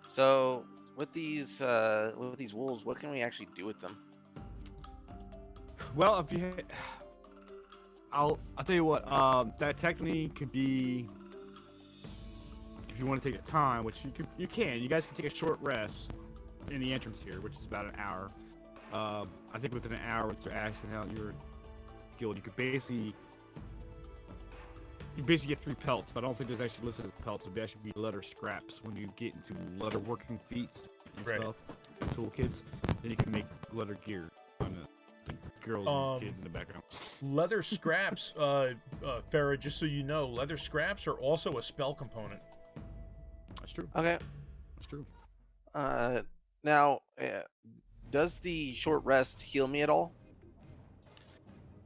So with these wolves, what can we actually do with them? Well, if you, I'll tell you what. That technically could be, if you want to take a time, which you can. You guys can take a short rest in the entrance here, which is about an hour. I think within an hour, with your axe and out your guild, you basically get 3 pelts, but I don't think there's actually listed as pelts. It'd actually be leather scraps when you get into leather working feats and Right. stuff, toolkits. Then you can make leather gear on the girls and kids in the background. Leather scraps, Farah, just so you know, leather scraps are also a spell component. That's true. Okay. That's true. Now, does the short rest heal me at all?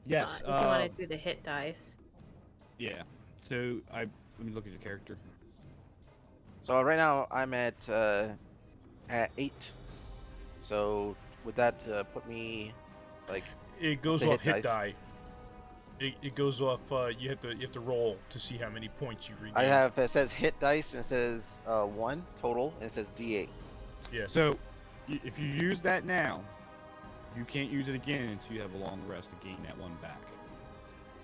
Yes. If you want to do the hit dice. Yeah. So let me look at your character. So right now I'm at 8. So would that put me like? It goes The off hit hit dice. die. It goes off. You have to roll to see how many points you regain. I have, it says hit dice and it says 1 total and it says D8. Yeah. So if you use that now, you can't use it again until you have a long rest to gain that one back.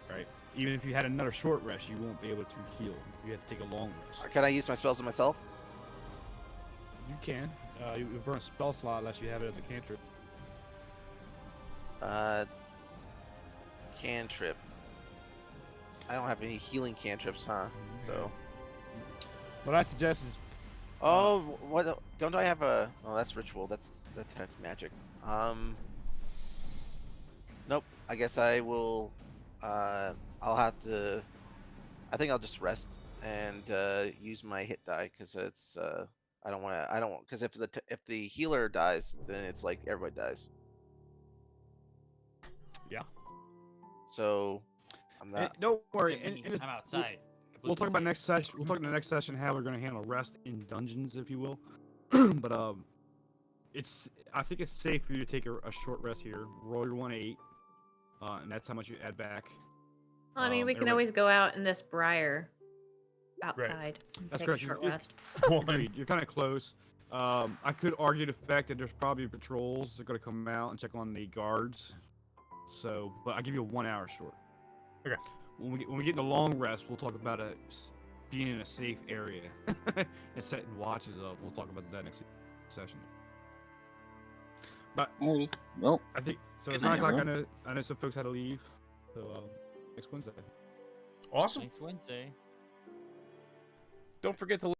Right? Even if you had another short rest, you won't be able to heal. You have to take a long rest. Can I use my spells on myself? You can. You burn a spell slot unless you have it as a cantrip. Cantrip. I don't have any healing cantrips, huh? So. What I suggest is Oh, what? Don't I have a? Oh, that's ritual. That's magic. Nope. I guess I will. I'll have to. I think I'll just rest and use my hit die because it's. I don't want to. I don't because if the healer dies, then it's like everybody dies. Yeah. So, I'm not. don't worry. Except me, and just- I'm outside. We'll talk about completely next session. We'll talk in the next session how we're going to handle rest in dungeons, if you will. But I think it's safe for you to take a short rest here. Roll your 1-8, and that's how much you add back. Well, I mean, we can everybody- always go out in this briar outside. And That's take correct. a short You're- rest. Agreed. You're kind of close. I could argue the fact that there's probably patrols that are going to come out and check on the guards. So, but I'll give you a 1 hour short. Okay. When we get in the long rest, we'll talk about being in a safe area and setting watches up. We'll talk about that next session. But Alrighty. Well, I think so. Good It's night, 9 o'clock. everyone. I know some folks had to leave. So next Wednesday. Awesome. Next Wednesday. Don't forget to